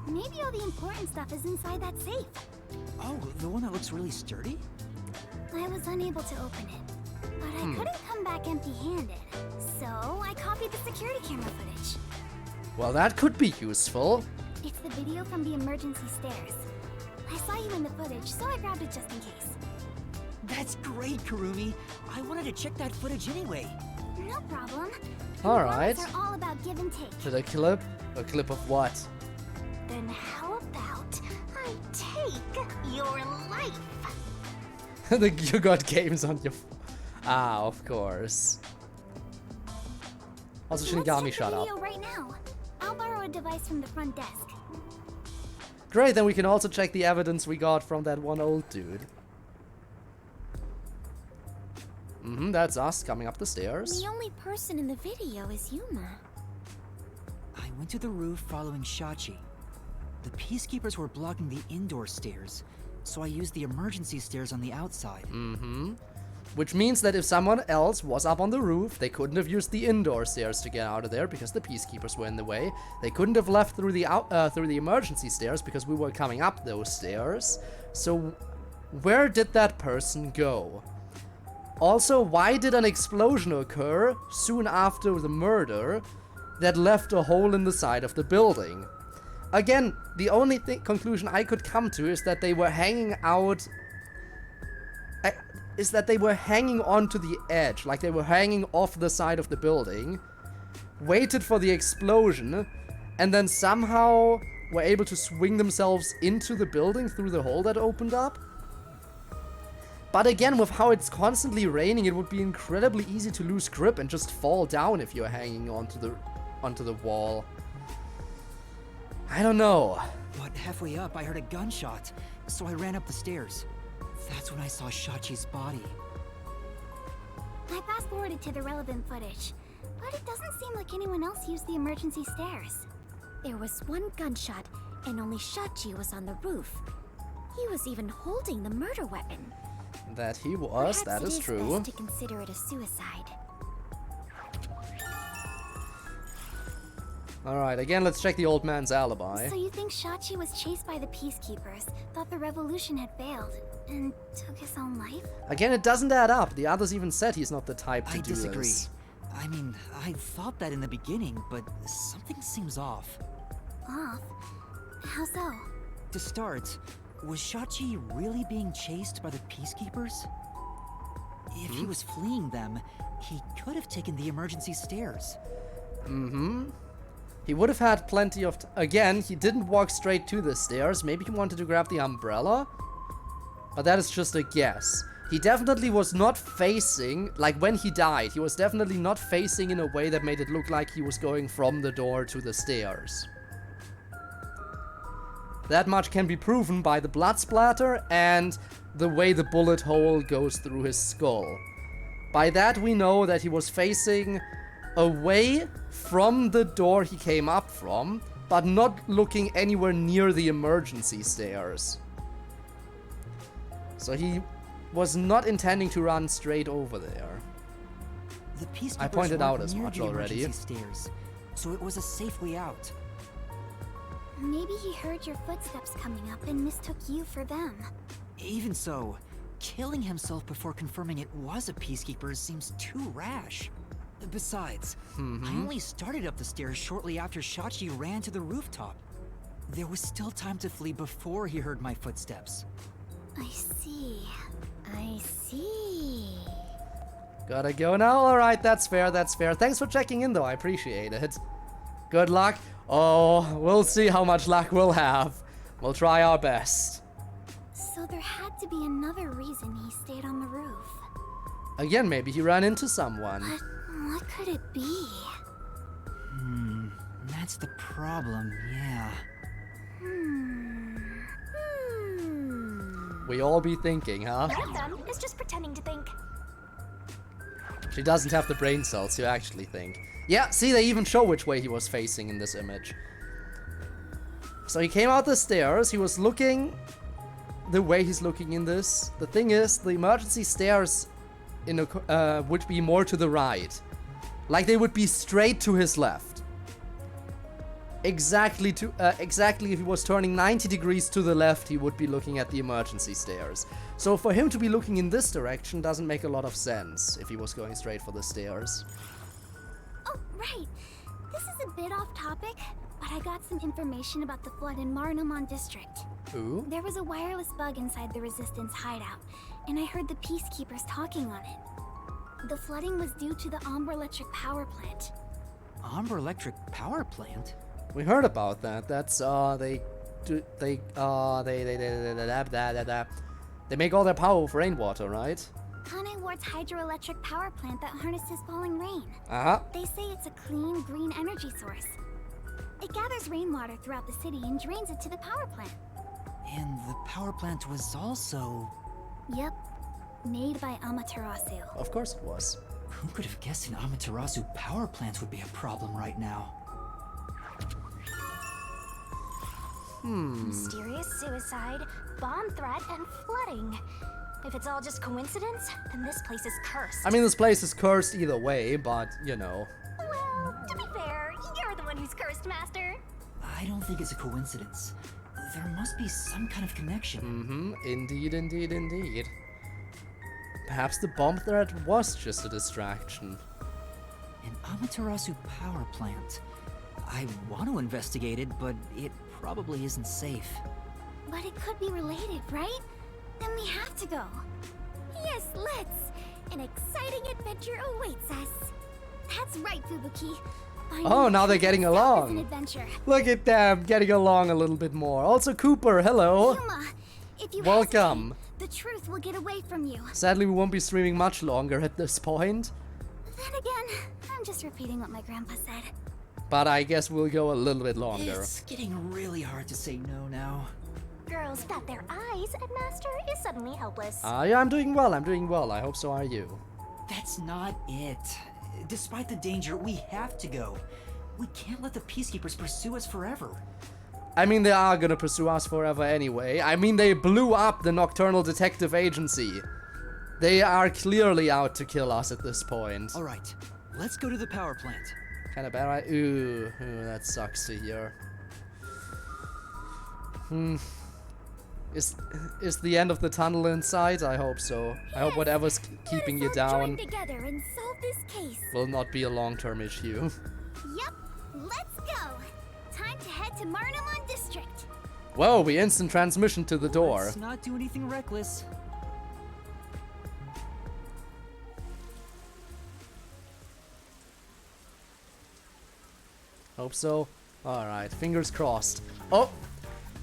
Maybe all the important stuff is inside that safe. Oh, the one that looks really sturdy? I was unable to open it, but I couldn't come back empty-handed. So I copied the security camera footage. Well, that could be useful. It's the video from the emergency stairs. I saw you in the footage, so I grabbed it just in case. That's great, Kurumi. I wanted to check that footage anyway. No problem. Alright. Are all about give and take. To the clip? A clip of what? Then how about I take your life? You got games on your... of course. Also, Shinigami, shut up. Right now. I'll borrow a device from the front desk. Great, then we can also check the evidence we got from that one old dude. That's us coming up the stairs. The only person in the video is Yuma. I went to the roof following Shachi. The peacekeepers were blocking the indoor stairs, so I used the emergency stairs on the outside. Which means that if someone else was up on the roof, they couldn't have used the indoor stairs to get out of there because the peacekeepers were in the way. They couldn't have left through the emergency stairs because we were coming up those stairs. So where did that person go? Also, why did an explosion occur soon after the murder that left a hole in the side of the building? Again, the only conclusion I could come to is that they were hanging out... is that they were hanging onto the edge, like they were hanging off the side of the building, waited for the explosion, and then somehow were able to swing themselves into the building through the hole that opened up. But again, with how it's constantly raining, it would be incredibly easy to lose grip and just fall down if you're hanging onto the wall. I don't know. But halfway up, I heard a gunshot, so I ran up the stairs. That's when I saw Shachi's body. I fast-forwarded to the relevant footage, but it doesn't seem like anyone else used the emergency stairs. There was one gunshot, and only Shachi was on the roof. He was even holding the murder weapon. That he was, that is true. Perhaps it is best to consider it a suicide. Alright, again, let's check the old man's alibi. So you think Shachi was chased by the peacekeepers, thought the revolution had failed, and took his own life? Again, it doesn't add up. The others even said he's not the type to do disagree. this. I mean, I thought that in the beginning, but something seems off. Off? How so? To start, was Shachi really being chased by the peacekeepers? If he was fleeing them, he could have taken the emergency stairs. He would have had plenty of... Again, he didn't walk straight to the stairs. Maybe he wanted to grab the umbrella? But that is just a guess. he definitely was not facing, like when he died, he was definitely not facing in a way that made it look like he was going from the door to the stairs. That much can be proven by the blood splatter and the way the bullet hole goes through his skull. By that we know that he was facing away from the door he came up from, but not looking anywhere near the emergency stairs. So he was not intending to run straight over there. The peacekeepers I pointed out as near much the already. emergency stairs, so it was a safe way out. Maybe he heard your footsteps coming up and mistook you for them. Even so, killing himself before confirming it was a peacekeeper seems too rash. Besides, I only started up the stairs shortly after Shachi ran to the rooftop. There was still time to flee before he heard my footsteps. I see. I see. Gotta go now? Alright, that's fair, that's fair. Thanks for checking in though, I appreciate it. Good luck. Oh, we'll see how much luck we'll have. We'll try our best. So there had to be another reason he stayed on the roof. Again, maybe he ran into someone. But what could it be? That's the problem, yeah. We all be thinking, huh? None of them is just pretending to think. She doesn't have the brain cells to actually think. Yeah, see, they even show which way he was facing in this image. So he came out the stairs, he was looking the way he's looking in this. The thing is, the emergency stairs would be more to the right. Like they would be straight to his left. Exactly if he was turning 90 degrees to the left, he would be looking at the emergency stairs. So for him to be looking in this direction doesn't make a lot of sense if he was going straight for the stairs. Oh, right. This is a bit off topic, but I got some information about the flood in Marnamon District. Ooh. There was a wireless bug inside the Resistance hideout, and I heard the peacekeepers talking on it. The flooding was due to the Ombre Electric Power Plant. Ombre Electric Power Plant? We heard about that. That's they make all their power with rainwater, right? Kanai Ward's hydroelectric power plant that harnesses falling rain. They say it's a clean, green energy source. It gathers rainwater throughout the city and drains it to the power plant. And the power plant was also... Yep. Made by Amaterasu. Of course it was. Who could have guessed an Amaterasu power plant would be a problem right now? Mysterious suicide, bomb threat, and flooding. If it's all just coincidence, then this place is cursed. I mean, this place is cursed either way, but, you know. Well, to be fair, you're the one who's cursed, Master. I don't think it's a coincidence. There must be some kind of connection. Indeed, indeed, indeed. Perhaps the bomb threat was just a distraction. An Amaterasu power plant. I want to investigate it, but it probably isn't safe. But it could be related, right? Then we have to go. Yes, let's! An exciting adventure awaits us. That's right, Fubuki. Oh, now they're getting along. An adventure. Look at them getting along a little bit more. Also, Cooper, hello. Yuma, if you welcome. Hesitate, the truth will get away from you. Sadly, we won't be streaming much longer at this point. Then again, I'm just repeating what my grandpa said. But I guess we'll go a little bit longer. It's getting really hard to say no now. Girls bat their eyes, and Master is suddenly helpless. Yeah, I'm doing well, I hope so are you. That's not it. Despite the danger, we have to go. We can't let the peacekeepers pursue us forever. I mean, they are gonna pursue us forever anyway. I mean, they blew up the Nocturnal Detective Agency. They are clearly out to kill us at this point. Alright, let's go to the power plant. Kinda bad, right? Ooh, that sucks to hear. Is the end of the tunnel in sight? I hope so. Yes, I hope whatever's keeping you down together and solve this case. will not be a long-term issue. Yep, let's go. Time to head to Marnamon District. Whoa, we instant transmission to the door. Let's not do anything reckless. Hope so. Alright, fingers crossed. Oh!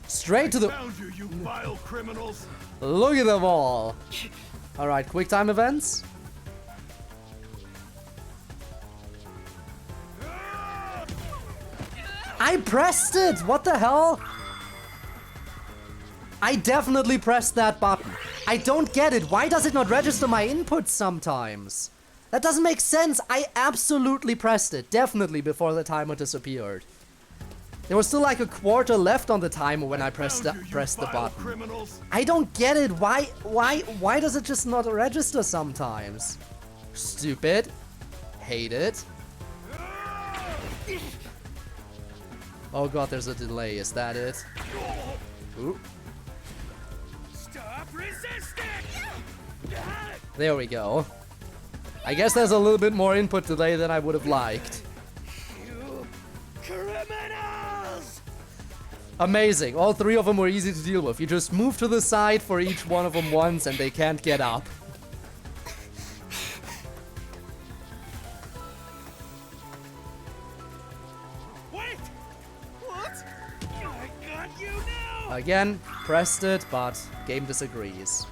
Straight to the... Found you, you vile criminals! Look at them all! Alright, quick time events. I pressed it! What the hell? I definitely pressed that button. I don't get it. Why does it not register my input sometimes? That doesn't make sense. I absolutely pressed it. Definitely before the timer disappeared. There was still like a quarter left on the timer when I pressed the button. I don't get it. Why does it just not register sometimes? Stupid. Hate it. Oh god, there's a delay. Is that it? Ooh. Stop resisting! There we go. I guess there's a little bit more input delay than I would have liked. You criminals! Amazing. All three of them were easy to deal with. You just move to the side for each one of them once and they can't get up. Wait! What? I got you now! Again, pressed it, but game disagrees.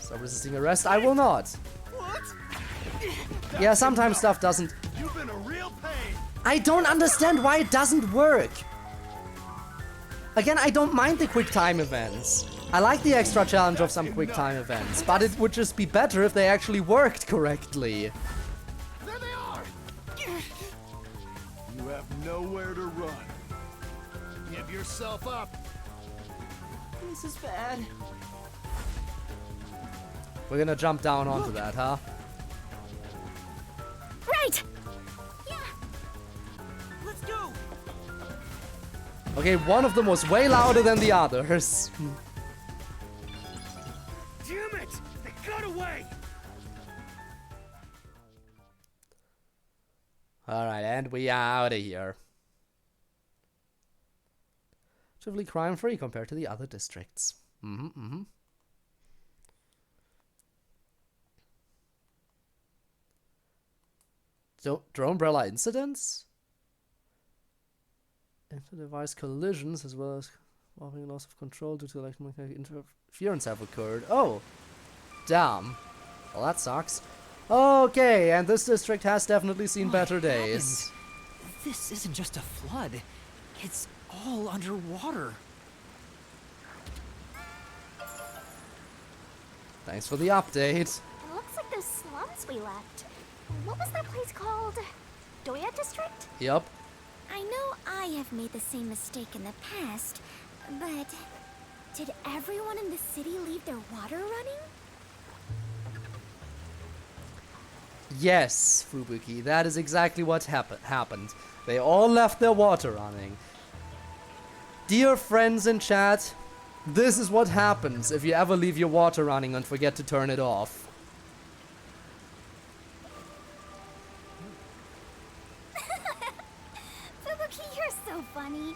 Stop resisting arrest. I will not. What? Yeah, sometimes stuff doesn't. You've been a real pain. I don't understand why it doesn't work. Again, I don't mind the quick time events. I like the extra challenge of some quick time events, but it would just be better if they actually worked correctly. There they are. You have nowhere to run. Give yourself up. This is bad. We're gonna jump down onto that, huh? Right! Yeah. Let's go. Okay, one of them was way louder than the others. Damn it! They got away. Alright, and we are out of here. Relatively crime-free compared to the other districts. Drone umbrella incidents? Inter-device collisions as well as involving loss of control due to electromagnetic interference have occurred. Oh! Damn. Well, that sucks. Okay, and this district has definitely seen better days. This isn't just a flood. It's all underwater. Thanks for the update. It looks like those slums we left. What was that place called? Doya District? Yup. I know I have made the same mistake in the past, but did everyone in the city leave their water running? Yes, Fubuki, that is exactly what happened. They all left their water running. Dear friends in chat, this is what happens if you ever leave your water running and forget to turn it off. Fubuki, you're so funny.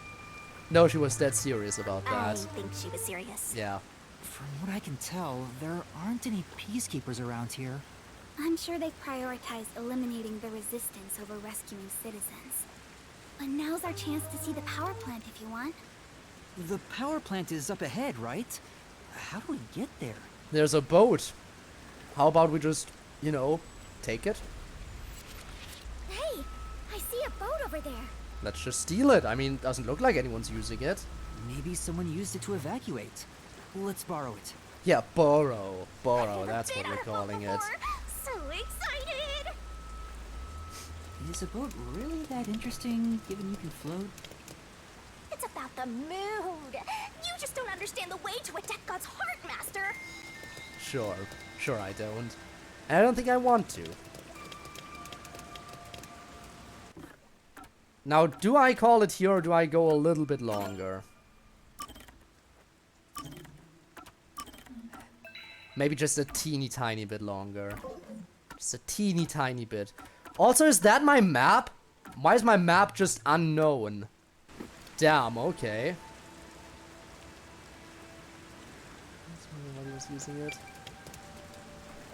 No, she was dead serious about I that. think she was serious. Yeah. From what I can tell, there aren't any peacekeepers around here. I'm sure they prioritize eliminating the resistance over rescuing citizens. But now's our chance to see the power plant if you want. The power plant is up ahead, right? How do we get there? There's a boat. How about we just, you know, take it? Hey, I see a boat over there. Let's just steal it. I mean, doesn't look like anyone's using it. Maybe someone used it to evacuate. Let's borrow it. Yeah, borrow. Borrow, that's what we're calling it. So excited! Is a boat really that interesting, given you can float? It's about the mood. You just don't understand the way to a death god's heart, Master. Sure. Sure I don't. And I don't think I want to. Now, do I call it here or do I go a little bit longer? Maybe just a teeny tiny bit longer. Just a teeny tiny bit. Also, is that my map? Why is my map just unknown? Damn, okay. That's why I was using it.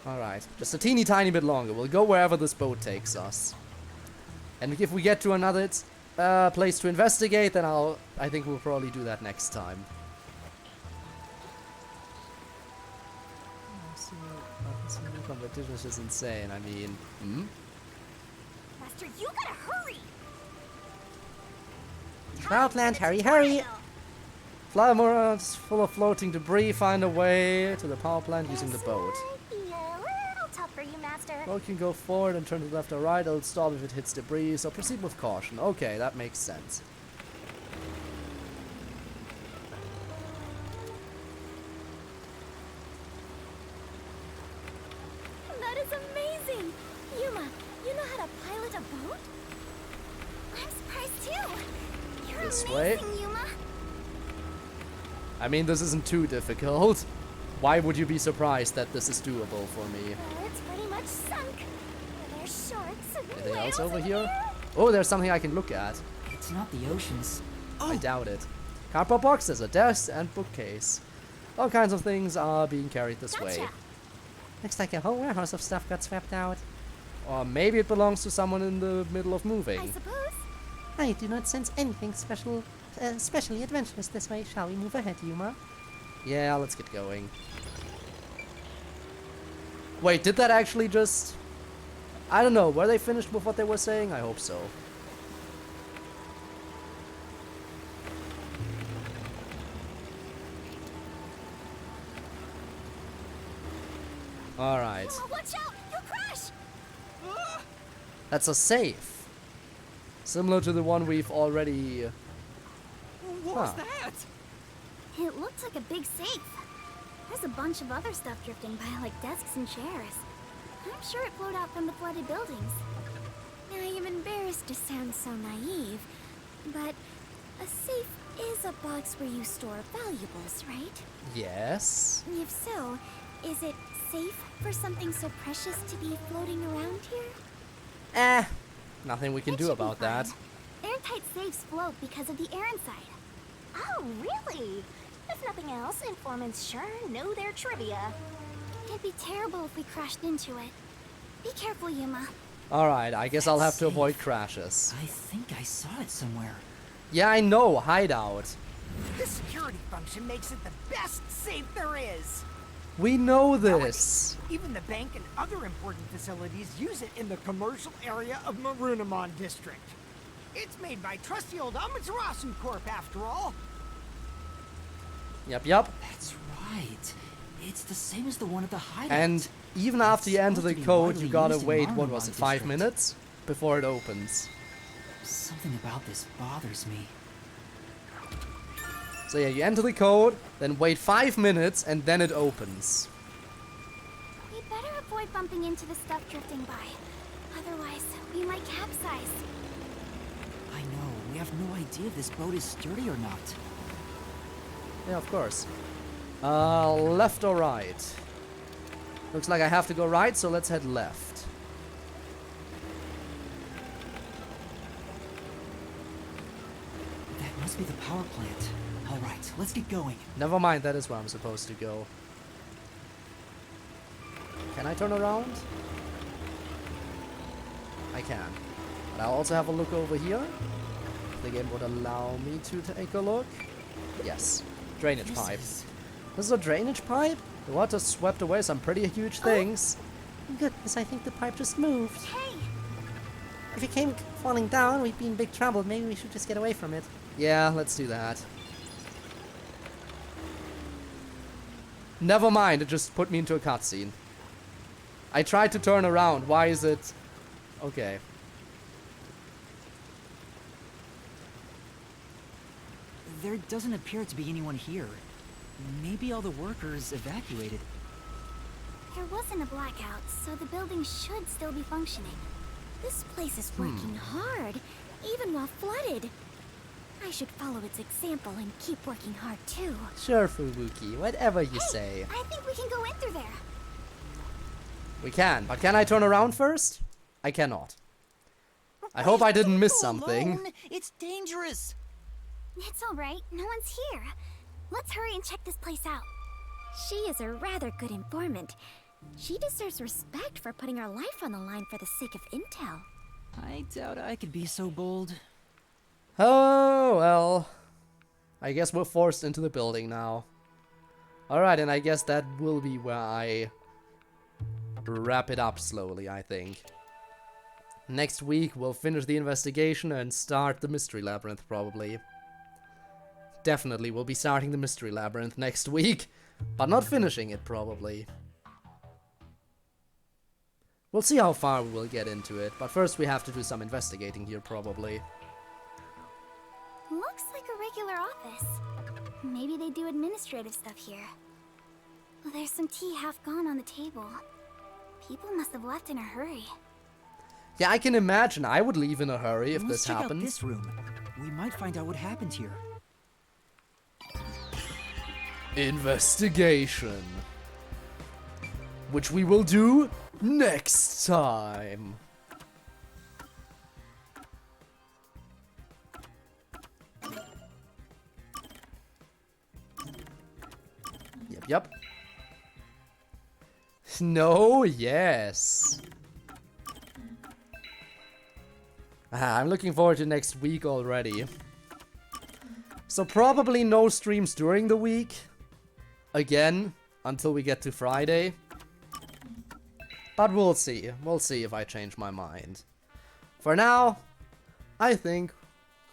Alright, just a teeny tiny bit longer. We'll go wherever this boat takes us. And if we get to another, place to investigate, then I think we'll probably do that next time. Competition is just insane. I mean, Master, you gotta hurry! Power plant, hurry, hurry! Fly more full of floating debris. Find a way to the power plant using the boat. Yeah, a little tough for you, Master. Boat can go forward and turn to the left or right. It'll stop if it hits debris, so proceed with caution. Okay, that makes sense. That is amazing! Yuma, you know how to pilot a boat? I'm surprised too! You're This amazing, way? Yuma! I mean, this isn't too difficult. Why would you be surprised that this is doable for me? It's pretty much sunk. There's sharks and Anything whales else over in here? Oh, there's something I can look at. It's not the oceans. I doubt it. Cardboard boxes, a desk, and bookcase. All kinds of things are being carried this way. Looks like a whole warehouse of stuff got swept out. Or maybe it belongs to someone in the middle of I moving. suppose. I do not sense anything especially adventurous this way. Shall we move ahead, Yuma? Yeah, let's get going. Wait, did that actually just... I don't know, were they finished with what they were saying? I hope so. Alright. Oh, watch out! You'll crash! That's a safe. Similar to the one we've already... What was that? It looks like a big safe. There's a bunch of other stuff drifting by, like desks and chairs. I'm sure it flowed out from the flooded buildings. I am embarrassed to sound so naive, but a safe is a box where you store valuables, right? Yes. If so, is it safe for something so precious to be floating around here? Nothing we can It do should be about that. fine. Airtight safes float because of the air inside. Oh, really? If nothing else, informants sure know their trivia. It'd be terrible if we crashed into it. Be careful, Yuma. Alright, I guess I'll have to Safe. avoid crashes. I think I saw it somewhere. Yeah, I know, hideout. The security function makes it the best safe there is. We know this. Even the bank and other important facilities use it in the commercial area of Marunamon District. It's made by trusty old Amaterasu Corp after all. Yep. That's right. It's the same as the one at the hideout. And even after you enter the supposed to be code, widely you gotta used in wait, what Marunamon was it, 5 District. minutes? Before it opens. Something about this bothers me. So yeah, you enter the code, then wait 5 minutes, and then it opens. We better avoid bumping into the stuff drifting by. Otherwise, we might capsize. I know. We have no idea if this boat is sturdy or not. Yeah, of course. Left or right? Looks like I have to go right, so let's head left. That must be the power plant. All right, let's get going. Never mind, that is where I'm supposed to go. Can I turn around? I can. But I'll also have a look over here. The game would allow me to take a look. Yes. Drainage pipe. This is a drainage pipe? The water swept away some pretty huge things. Goodness, I think the pipe just moved. Hey! If it came falling down, we'd be in big trouble. Maybe we should just get away from it. Yeah, let's do that. Never mind, it just put me into a cutscene. I tried to turn around. Why is it... Okay. There doesn't appear to be anyone here. Maybe all the workers evacuated. There wasn't a blackout, so the building should still be functioning. This place is working hard, even while flooded. I should follow its example and keep working hard too. Sure, Fubuki, whatever you say. I think we can go in through there. We can, but can I turn around first? I cannot. I hope I didn't miss something. Alone? It's dangerous. It's all right. No one's here. Let's hurry and check this place out. She is a rather good informant. She deserves respect for putting her life on the line for the sake of intel. I doubt I could be so bold. Oh, well. I guess we're forced into the building now. Alright, and I guess that will be where I wrap it up slowly, I think. Next week, we'll finish the investigation and start the Mystery Labyrinth, probably. Definitely, we'll be starting the Mystery Labyrinth next week, but not finishing it, probably. We'll see how far we will get into it, but first we have to do some investigating here, probably. Looks like a regular office. Maybe they do administrative stuff here. Well, there's some tea half gone on the table. People must have left in a hurry. Yeah, I can imagine. I would leave in a hurry if this Let's check out happens. this room. We might find out what happened here. Investigation. Which we will do next time. Yep. No, yes. I'm looking forward to next week already. So probably no streams during the week. Again, until we get to Friday. But we'll see. We'll see if I change my mind. For now, I think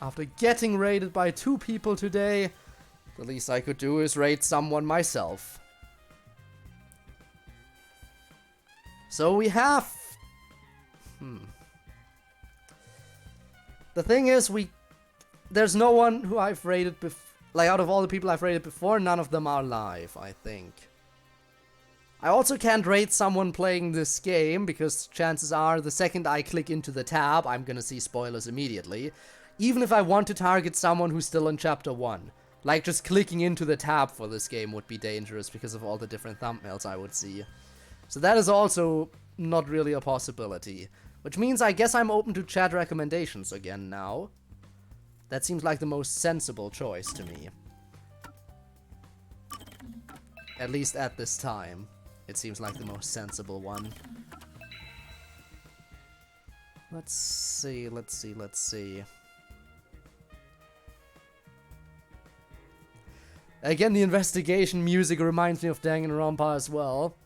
after getting raided by 2 people today, the least I could do is raid someone myself. So we have... The thing is, there's no one who I've raided before. Like, out of all the people I've raided before, none of them are live, I think. I also can't raid someone playing this game, because chances are the second I click into the tab, I'm gonna see spoilers immediately. Even if I want to target someone who's still in Chapter 1. Like, just clicking into the tab for this game would be dangerous because of all the different thumbnails I would see. So that is also not really a possibility. Which means I guess I'm open to chat recommendations again now. That seems like the most sensible choice to me. At least at this time. It seems like the most sensible one. Let's see. Again, the investigation music reminds me of Danganronpa as well.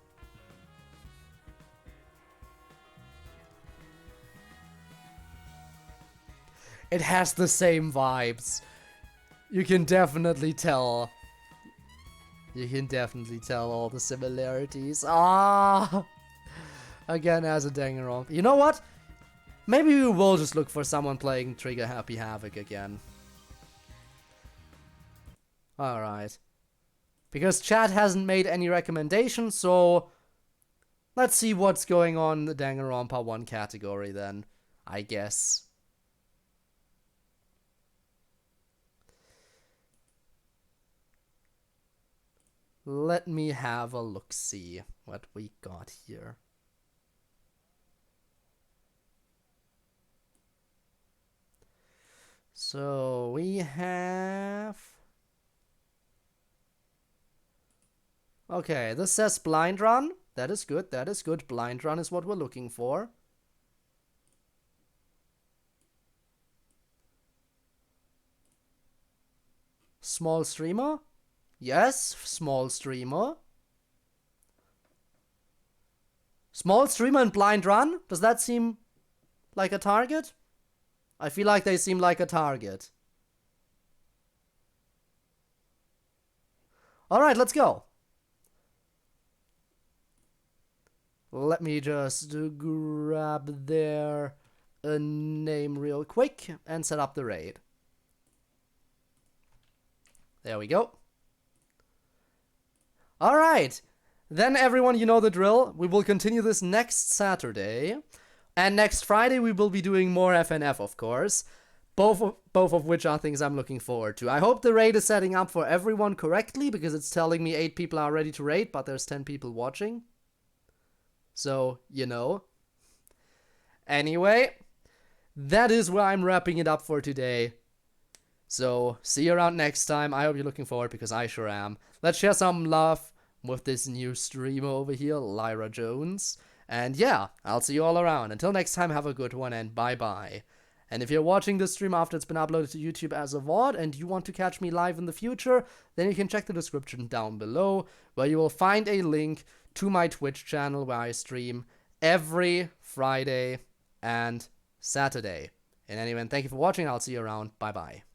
It has the same vibes. You can definitely tell. You can definitely tell all the similarities. Ah! Again, as a Danganronpa. You know what? Maybe we will just look for someone playing Trigger Happy Havoc again. Alright. Because chat hasn't made any recommendations, so... Let's see what's going on in the Danganronpa 1 category then, I guess. Let me have a look-see what we got here. So we have... Okay, this says Blind Run. That is good, that is good. Blind Run is what we're looking for. Small streamer? Yes, small streamer. Small streamer and Blind Run? Does that seem like a target? I feel like they seem like a target. Alright, let's go. Let me just grab their name real quick and set up the raid. There we go. Alright, then everyone, you know the drill. We will continue this next Saturday. And next Friday we will be doing more FNF, of course. Both of which are things I'm looking forward to. I hope the raid is setting up for everyone correctly, because it's telling me 8 people are ready to raid, but there's 10 people watching. So, you know. Anyway, that is where I'm wrapping it up for today. So, see you around next time. I hope you're looking forward, because I sure am. Let's share some love with this new streamer over here, Lyra Jones. And yeah, I'll see you all around. Until next time, have a good one, and bye-bye. And if you're watching this stream after it's been uploaded to YouTube as a VOD and you want to catch me live in the future, then you can check the description down below, where you will find a link to my Twitch channel where I stream every Friday and Saturday. In any event, thank you for watching. I'll see you around. Bye-bye.